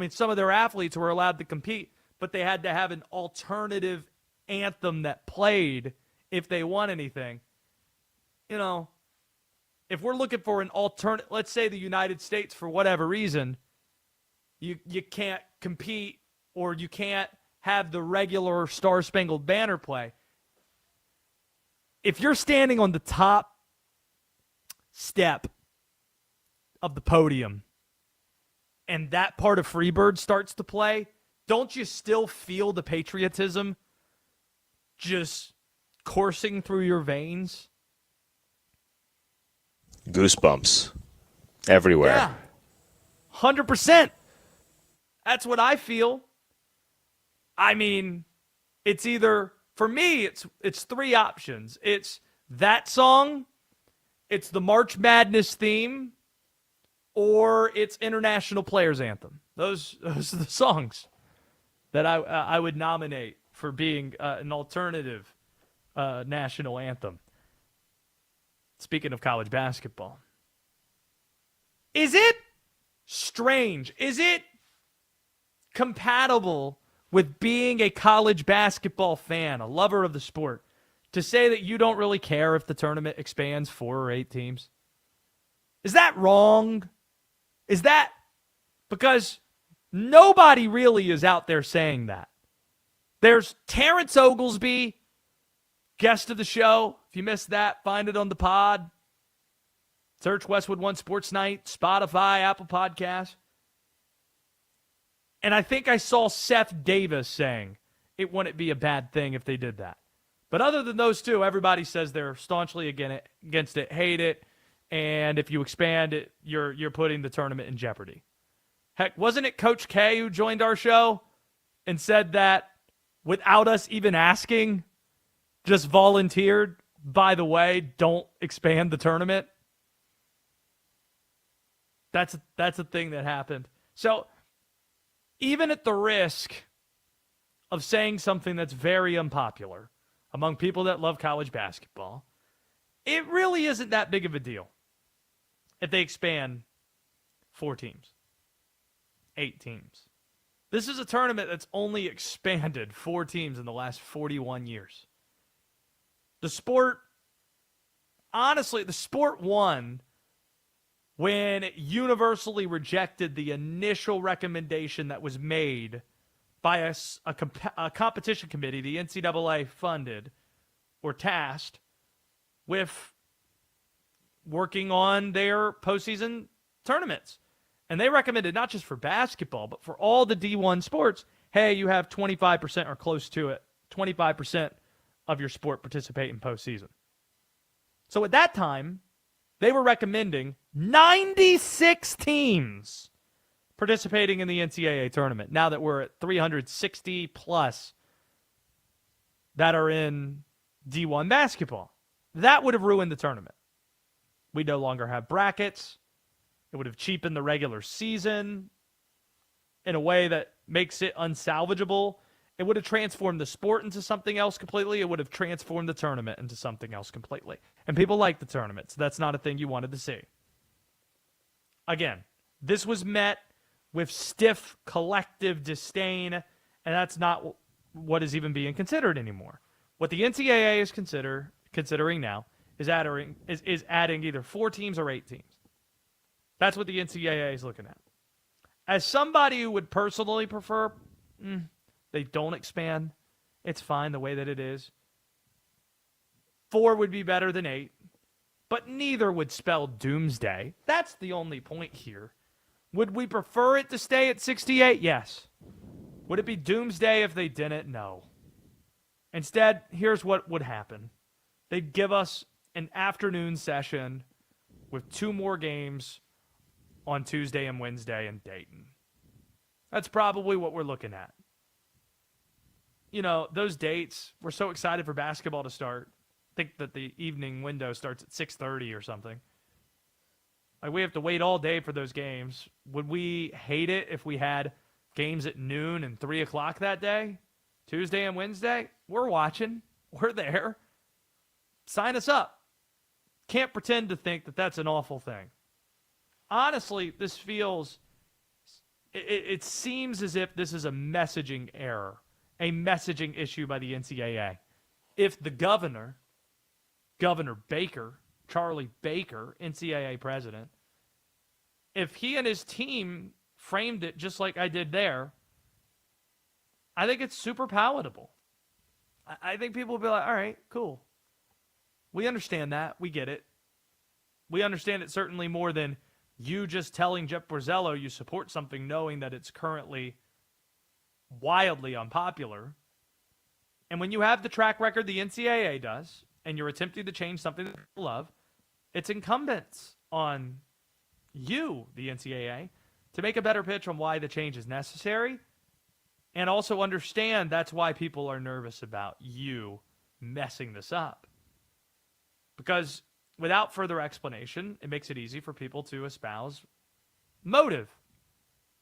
some of their athletes were allowed to compete, but they had to have an alternative anthem that played if they won anything. If we're looking for an alternate, let's say the United States, for whatever reason, you can't compete or you can't have the regular Star-Spangled Banner play. If you're standing on the top step of the podium and that part of Freebird starts to play, don't you still feel the patriotism just coursing through your veins? Goosebumps everywhere. Yeah. 100%. That's what I feel. I mean, it's either, for me, it's three options. It's that song, it's the March Madness theme, or it's International Players Anthem. Those are the songs that I would nominate for being an alternative national anthem. Speaking of college basketball. Is it strange? Is it compatible with being a college basketball fan, a lover of the sport, to say that you don't really care if the tournament expands 4 or 8 teams? Is that wrong? Is that because nobody really is out there saying that? There's Terrence Oglesby, guest of the show. If you missed that, find it on the pod. Search Westwood One Sports Night, Spotify, Apple Podcasts. And I think I saw Seth Davis saying it wouldn't be a bad thing if they did that. But other than those two, everybody says they're staunchly against it, hate it, and if you expand it, you're putting the tournament in jeopardy. Heck, wasn't it Coach K who joined our show and said that without us even asking, just volunteered, by the way, don't expand the tournament? That's a thing that happened. So even at the risk of saying something that's very unpopular among people that love college basketball, it really isn't that big of a deal if they expand 4 teams, 8 teams. This is a tournament that's only expanded 4 teams in the last 41 years. The sport, honestly, the sport won when it universally rejected the initial recommendation that was made by a competition committee the NCAA funded or tasked with working on their postseason tournaments. And they recommended not just for basketball, but for all the D1 sports, hey, you have 25% or close to it, 25% of your sport participate in postseason. So at that time, they were recommending 96 teams participating in the NCAA tournament. Now that we're at 360 plus that are in D1 basketball, that would have ruined the tournament. We no longer have brackets. It would have cheapened the regular season in a way that makes it unsalvageable. It would have transformed the sport into something else completely. It would have transformed the tournament into something else completely. And people like the tournament, so that's not a thing you wanted to see. Again, this was met with stiff collective disdain, and that's not what is even being considered anymore. What the NCAA is considering now is adding either 4 teams or 8 teams. That's what the NCAA is looking at. As somebody who would personally prefer they don't expand, it's fine the way that it is. 4 would be better than 8, but neither would spell doomsday. That's the only point here. Would we prefer it to stay at 68? Yes. Would it be doomsday if they didn't? No. Instead, here's what would happen. They'd give us an afternoon session with 2 more games on Tuesday and Wednesday in Dayton. That's probably what we're looking at. You know, those dates, we're so excited for basketball to start. I think that the evening window starts at 6:30 or something. Like, we have to wait all day for those games. Would we hate it if we had games at noon and 3 o'clock that day? Tuesday and Wednesday? We're watching. We're there. Sign us up. Can't pretend to think that that's an awful thing. Honestly, this feels, it seems as if this is a messaging error, a messaging issue by the NCAA. If the Governor Baker, Charlie Baker, NCAA president, if he and his team framed it just like I did there, I think it's super palatable. I think people will be like, all right, cool. We understand that. We get it. We understand it certainly more than you just telling Jeff Borzello you support something knowing that it's currently wildly unpopular. And when you have the track record the NCAA does, and you're attempting to change something that people love, it's incumbent on you, the NCAA, to make a better pitch on why the change is necessary, and also understand that's why people are nervous about you messing this up. Because without further explanation, it makes it easy for people to espouse motive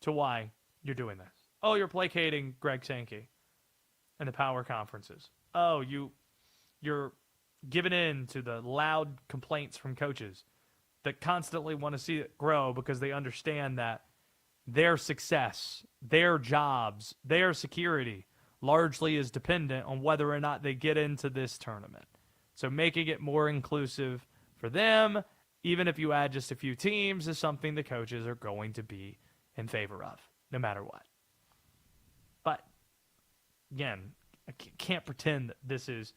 to why you're doing this. Oh, you're placating Greg Sankey and the power conferences. Oh, you're giving in to the loud complaints from coaches that constantly want to see it grow because they understand that their success, their jobs, their security largely is dependent on whether or not they get into this tournament. So making it more inclusive for them, even if you add just a few teams, is something the coaches are going to be in favor of, no matter what. But, again, I can't pretend that this is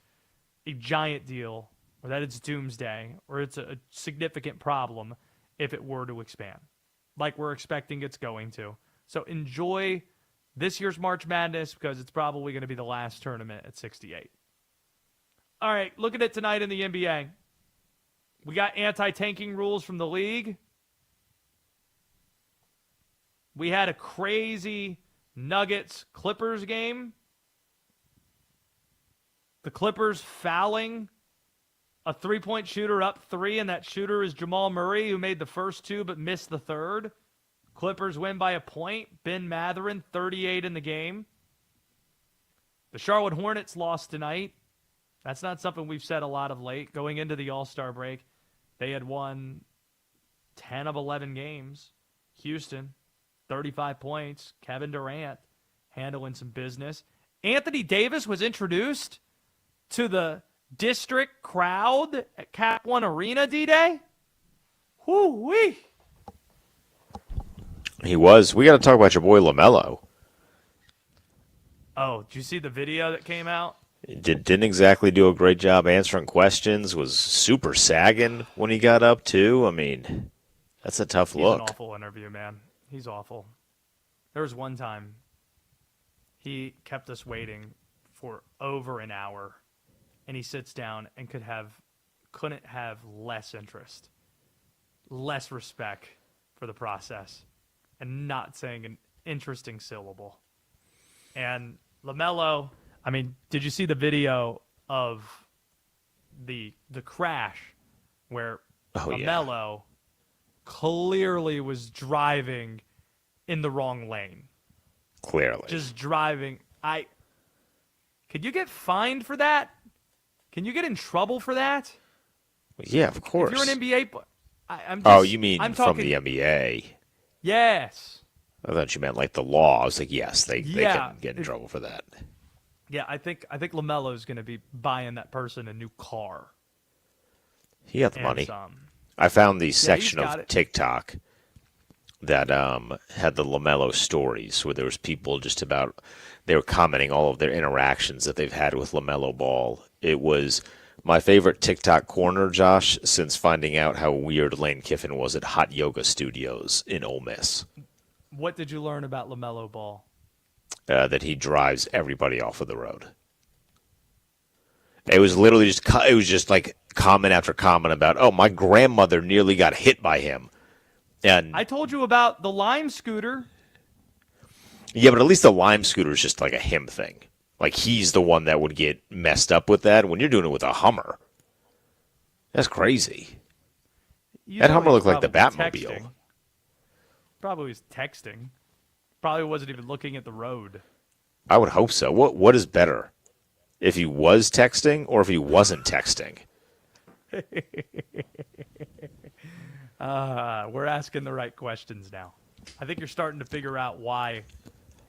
a giant deal or that it's doomsday or it's a significant problem if it were to expand, like we're expecting it's going to. So enjoy this year's March Madness because it's probably going to be the last tournament at 68. All right, look at it tonight in the NBA. We got anti-tanking rules from the league. We had a crazy Nuggets-Clippers game. The Clippers fouling a three-point shooter up 3, and that shooter is Jamal Murray, who made the first 2 but missed the third. Clippers win by a point. Ben Mathurin, 38 in the game. The Charlotte Hornets lost tonight. That's not something we've said a lot of late. Going into the All-Star break, they had won 10 of 11 games. Houston, 35 points. Kevin Durant handling some business. Anthony Davis was introduced to the district crowd at Cap One Arena D-Day. Whoo-wee. He was. We got to talk about your boy LaMelo. Oh, did you see the video that came out? Didn't exactly do a great job answering questions. Was super sagging when he got up, too. I mean, that's a tough look. He's an awful interview, man. He's awful. There was one time he kept us waiting for over an hour, and he sits down and couldn't have less interest, less respect for the process, and not saying an interesting syllable. And LaMelo, I mean, did you see the video of the crash where LaMelo clearly was driving in the wrong lane? Clearly. Just driving. Could you get fined for that? Can you get in trouble for that? Yeah, of course. If you're an NBA player. Oh, you mean from the NBA? Yes. I thought you meant like the law. I was like, yes, they can get in trouble for that. Yeah, I think LaMelo is going to be buying that person a new car. He got the money. I found the section of TikTok that had the LaMelo stories where there was people they were commenting all of their interactions that they've had with LaMelo Ball. It was my favorite TikTok corner, Josh, since finding out how weird Lane Kiffin was at Hot Yoga Studios in Ole Miss. What did you learn about LaMelo Ball? That he drives everybody off of the road. It was literally just like comment after comment about, oh, my grandmother nearly got hit by him. And I told you about the Lime scooter. Yeah, but at least the Lime scooter is just like a him thing. Like he's the one that would get messed up with that. When you're doing it with a Hummer, that's crazy. That Hummer looked like the Batmobile. Texting. Probably was texting. Probably wasn't even looking at the road. I would hope so. What is better? If he was texting or if he wasn't texting? We're asking the right questions now. I think you're starting to figure out why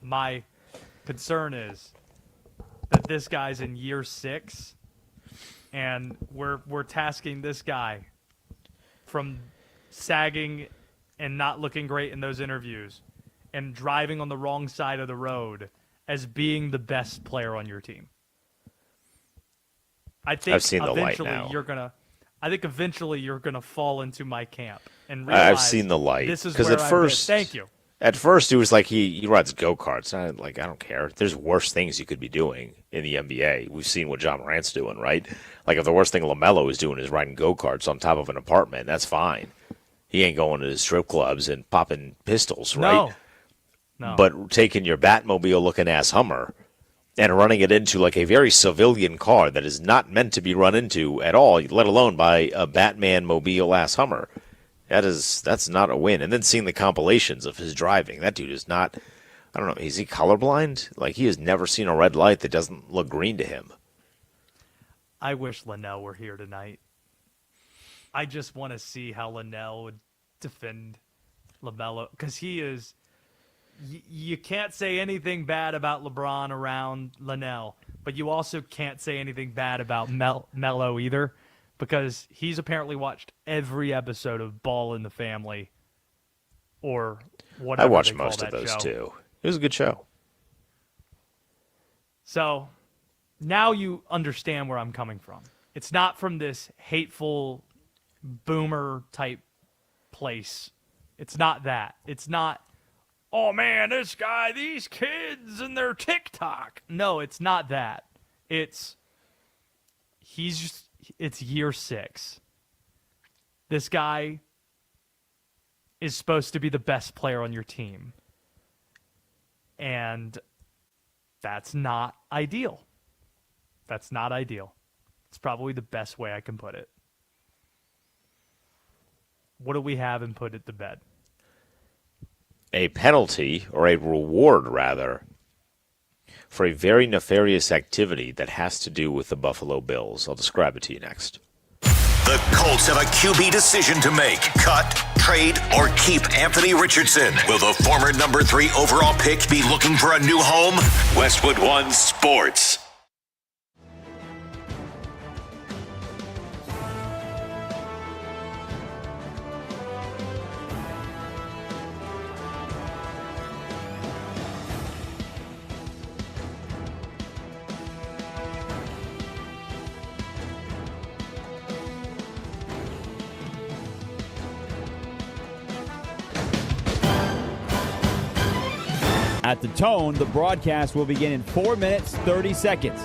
my concern is that this guy's in year 6 and we're tasking this guy from sagging and not looking great in those interviews and driving on the wrong side of the road as being the best player on your team. I think I've seen the light now. I think eventually you're gonna fall into my camp and realize I've seen the light. This is because where at first, thank you. At first, it was like he rides go-karts. I don't care. There's worse things you could be doing in the NBA. We've seen what John Morant's doing, right? Like, if the worst thing LaMelo is doing is riding go-karts on top of an apartment, that's fine. He ain't going to the strip clubs and popping pistols, right? No. But taking your Batmobile-looking ass Hummer and running it into like a very civilian car that is not meant to be run into at all, let alone by a Batman-mobile-ass Hummer. That's not a win. And then seeing the compilations of his driving, that dude is not, I don't know, is he colorblind? Like, he has never seen a red light that doesn't look green to him. I wish Linnell were here tonight. I just want to see how Linnell would defend LaMelo, because he is, you can't say anything bad about LeBron around Linnell, but you also can't say anything bad about Melo either, because he's apparently watched every episode of Ball in the Family, or whatever. I watched they call most of that those show. too. It was a good show. So now you understand where I'm coming from. It's not from this hateful boomer type place. It's not that. It's not, oh man, this guy, these kids and their TikTok. No, it's not that. It's year 6. This guy is supposed to be the best player on your team. And that's not ideal. That's not ideal. It's probably the best way I can put it. What do we have and put it to bed? A penalty, or a reward rather, for a very nefarious activity that has to do with the Buffalo Bills. I'll describe it to you next. The Colts have a QB decision to make. Cut, trade, or keep Anthony Richardson. Will the former number 3 overall pick be looking for a new home? Westwood One Sports. At the tone, the broadcast will begin in 4 minutes, 30 seconds.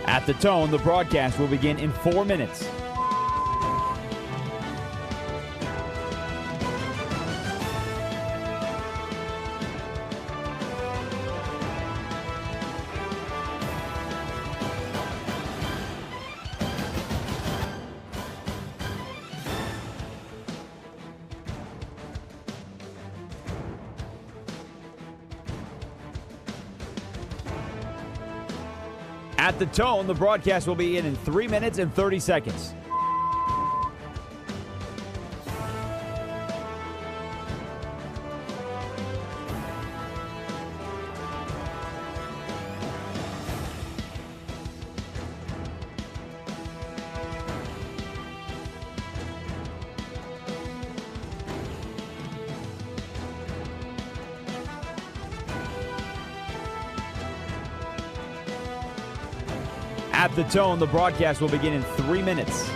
At the tone, the broadcast will begin in 4 minutes. At the tone, the broadcast will begin in 3 minutes and 30 seconds. At the tone, the broadcast will begin in 3 minutes.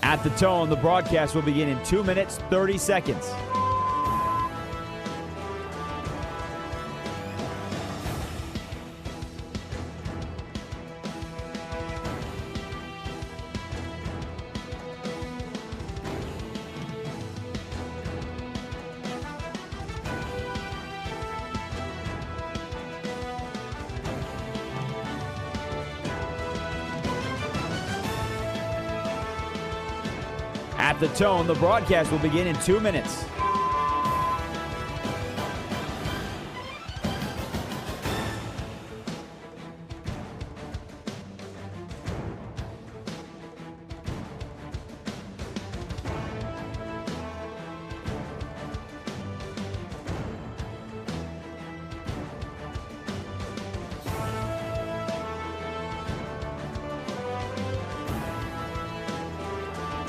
At the tone, the broadcast will begin in 2 minutes, 30 seconds. At the tone, the broadcast will begin in 2 minutes.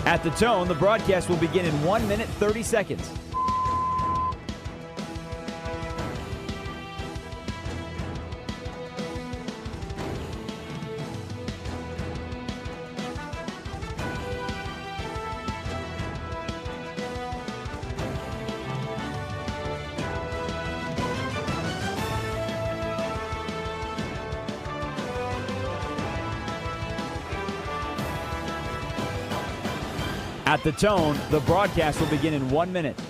At the tone, the broadcast will begin in 1 minute, 30 seconds. At the tone, the broadcast will begin in 1 minute.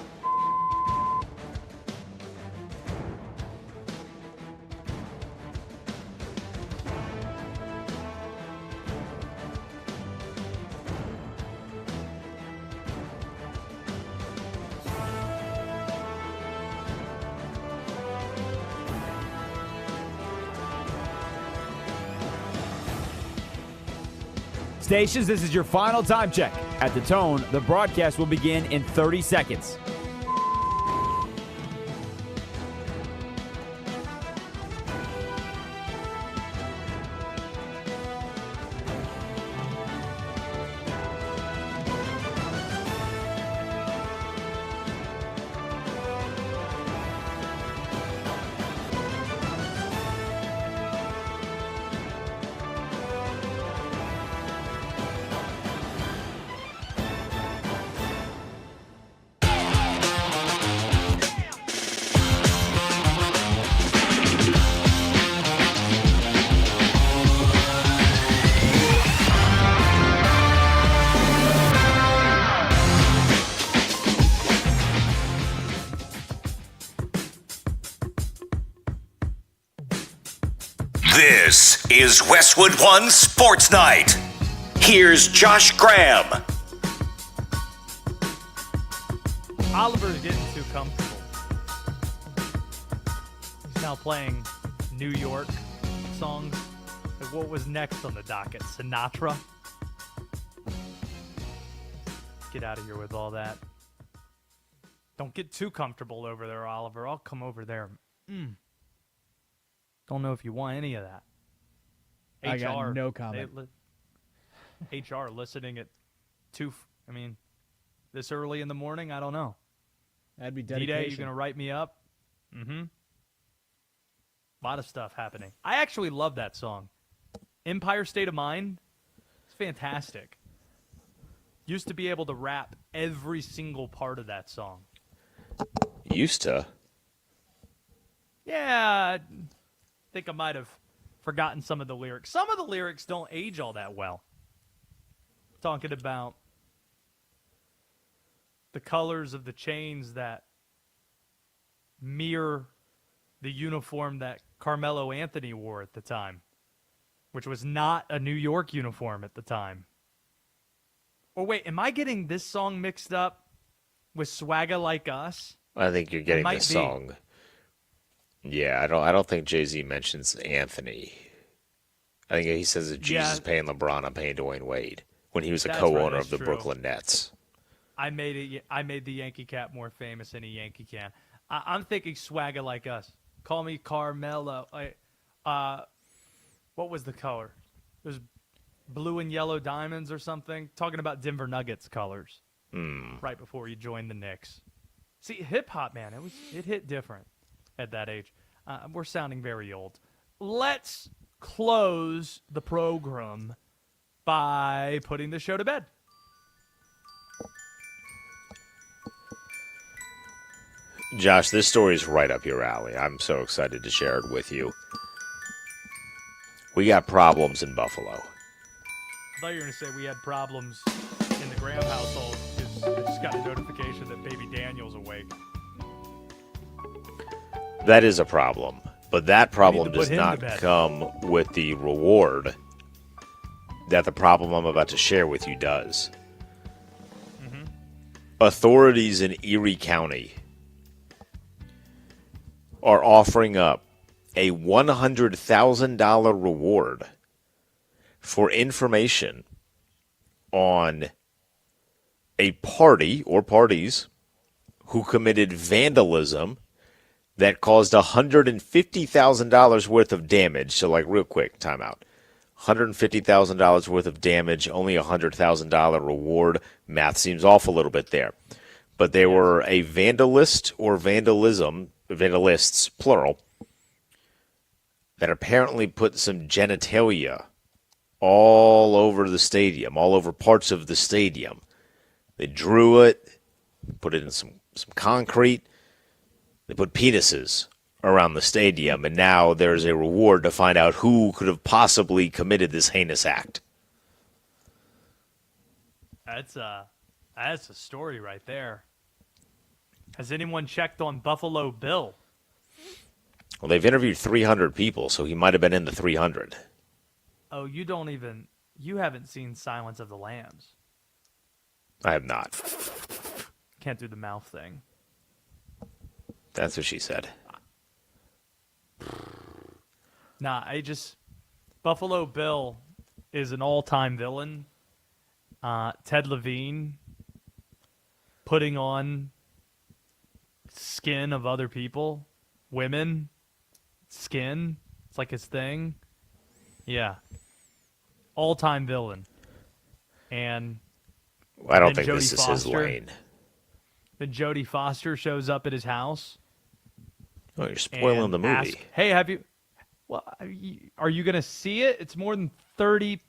Stations, this is your final time check. At the tone, the broadcast will begin in 30 seconds. This is Westwood One Sports Night. Here's Josh Graham. Oliver's getting too comfortable. He's now playing New York songs. Like, what was next on the docket? Sinatra? Get out of here with all that. Don't get too comfortable over there, Oliver. I'll come over there. Don't know if you want any of that. I got no comment. HR listening at 2, this early in the morning? I don't know. That'd be dedication. D-Day, you going to write me up? A lot of stuff happening. I actually love that song. Empire State of Mind. It's fantastic. Used to be able to rap every single part of that song. Used to? Yeah, I think I might have forgotten some of the lyrics. Some of the lyrics don't age all that well. Talking about the colors of the chains that mirror the uniform that Carmelo Anthony wore at the time, which was not a New York uniform at the time. Or wait, am I getting this song mixed up with Swagger Like Us? I think you're getting this song. Yeah, I don't think Jay-Z mentions Anthony. I think he says that Jesus paying LeBron, I'm paying Dwayne Wade when he was a co-owner of the Brooklyn Nets. I made the Yankee cap more famous than a Yankee can. I'm thinking Swagger Like Us. Call me Carmelo. What was the color? It was blue and yellow diamonds or something. Talking about Denver Nuggets colors. Right before you joined the Knicks. See, hip hop, man, it hit different at that age. We're sounding very old. Let's close the program by putting the show to bed. Josh, this story is right up your alley. I'm so excited to share it with you. We got problems in Buffalo. I thought you were going to say we had problems in the Graham household because I just got a notification that baby Daniel's awake. That is a problem, but that problem does not come with the reward that the problem I'm about to share with you does. authorities in Erie County are offering up a $100,000 reward for information on a party or parties who committed vandalism that caused $150,000 worth of damage. So, like, real quick, timeout. $150,000 worth of damage, only a $100,000 reward. Math seems off a little bit there. But they were a vandalist or vandalists, plural, that apparently put some genitalia all over the stadium, all over parts of the stadium. They drew it, put it in some concrete. They put penises around the stadium, and now there's a reward to find out who could have possibly committed this heinous act. That's a story right there. Has anyone checked on Buffalo Bill? Well, they've interviewed 300 people, so he might have been in the 300. Oh, you haven't seen Silence of the Lambs. I have not. Can't do the mouth thing. That's what she said. Nah, Buffalo Bill is an all-time villain. Ted Levine putting on skin of other people, women, skin. It's like his thing. Yeah. All-time villain. And I don't think this is his lane. Then Jodie Foster shows up at his house. Oh, you're spoiling the movie. Asks, hey, have you? Well, are you going to see it? It's more than 30.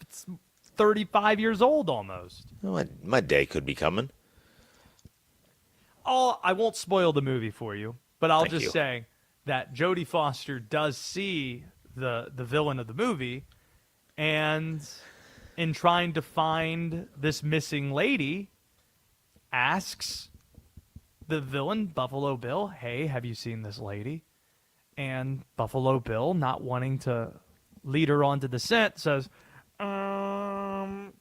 It's 35 years old almost. Well, my day could be coming. I won't spoil the movie for you, but I'll Thank just you. say that Jodie Foster does see the villain of the movie, and in trying to find this missing lady, asks the villain, Buffalo Bill, hey, have you seen this lady? And Buffalo Bill, not wanting to lead her on to the scent, says, oh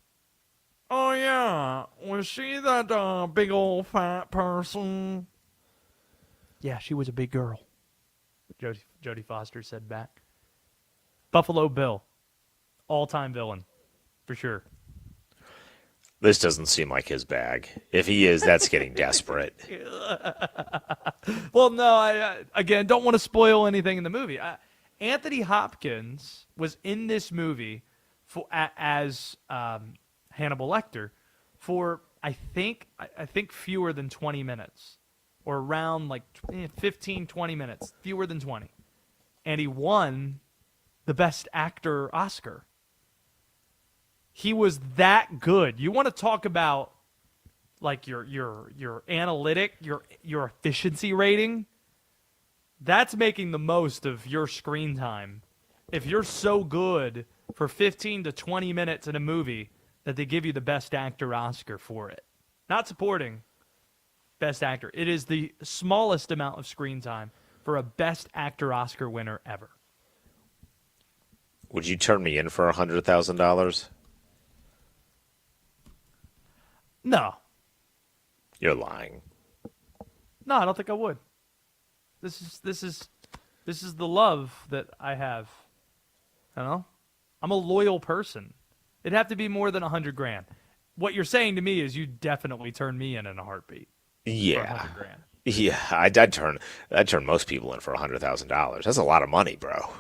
yeah, was she that big old fat person? Yeah, she was a big girl, Jodie Foster said back. Buffalo Bill, all-time villain, for sure. This doesn't seem like his bag. If he is, that's getting desperate. Well, no, I again don't want to spoil anything in the movie. Anthony Hopkins was in this movie as Hannibal Lecter for I think fewer than 20 minutes, or around like 15, 20 minutes, fewer than 20, and he won the Best Actor Oscar. He was that good. You want to talk about like your analytic, your efficiency rating? That's making the most of your screen time. If you're so good for 15 to 20 minutes in a movie that they give you the Best Actor Oscar for it. Not supporting, Best Actor. It is the smallest amount of screen time for a Best Actor Oscar winner ever. Would you turn me in for $100,000? No. You're lying. No, I don't think I would. This is the love that I have. You know? I'm a loyal person. It'd have to be more than $100,000. What you're saying to me is you definitely turn me in a heartbeat. Yeah. For $100,000. Yeah, I'd turn most people in for $100,000. That's a lot of money, bro.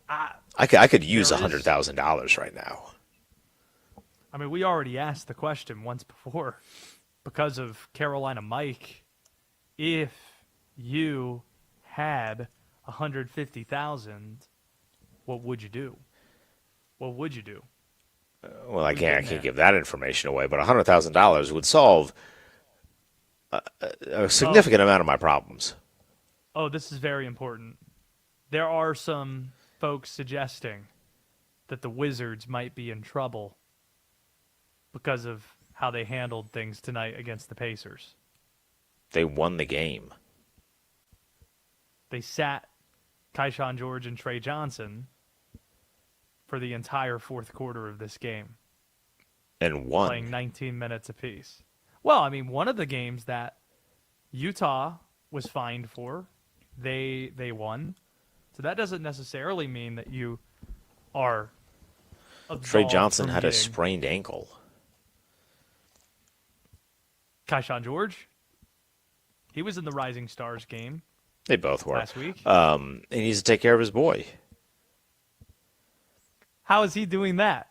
I could use $100,000 right now. I mean, we already asked the question once before because of Carolina Mike. If you had $150,000, what would you do? What would you do? Well, I can't give that information away, but $100,000 would solve a significant amount of my problems. Oh, this is very important. There are some folks suggesting that the Wizards might be in trouble because of how they handled things tonight against the Pacers. They won the game. They sat Tyshawn George and Trey Johnson for the entire fourth quarter of this game. And won. Playing 19 minutes apiece. Well, I mean, one of the games that Utah was fined for, they won. So that doesn't necessarily mean that you are Trey absolved Johnson from had a getting- sprained ankle. Keyshawn George, he was in the Rising Stars game. They both were. Last week. He needs to take care of his boy. How is he doing that?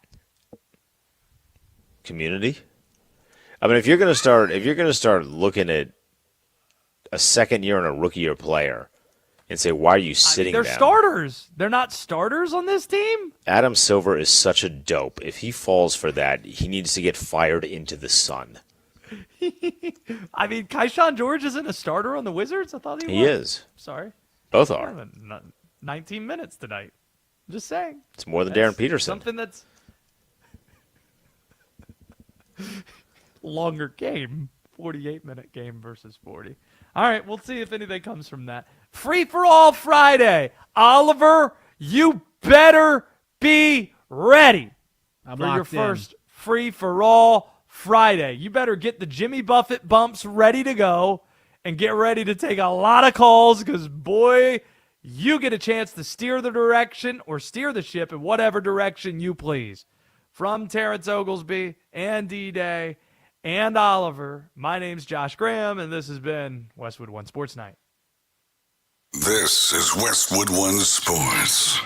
Community. I mean, if you're gonna start looking at a second year and a rookie year player and say, why are you sitting They're down? starters. They're not starters on this team? Adam Silver is such a dope. If he falls for that, he needs to get fired into the sun. I mean, Keyshawn George isn't a starter on the Wizards? I thought He was. is. Sorry. Both are. 19 minutes tonight. I'm just saying. It's more than That's Darren Peterson. Something that's longer game. 48-minute game versus 40. All right, we'll see if anything comes from that. Free for all Friday. Oliver, you better be ready I'm for your locked in. first free for all Friday. You better get the Jimmy Buffett bumps ready to go and get ready to take a lot of calls because, boy, you get a chance to steer the direction or steer the ship in whatever direction you please. From Terrence Oglesby and D-Day and Oliver, my name's Josh Graham, and this has been Westwood One Sports Night. This is Westwood One Sports.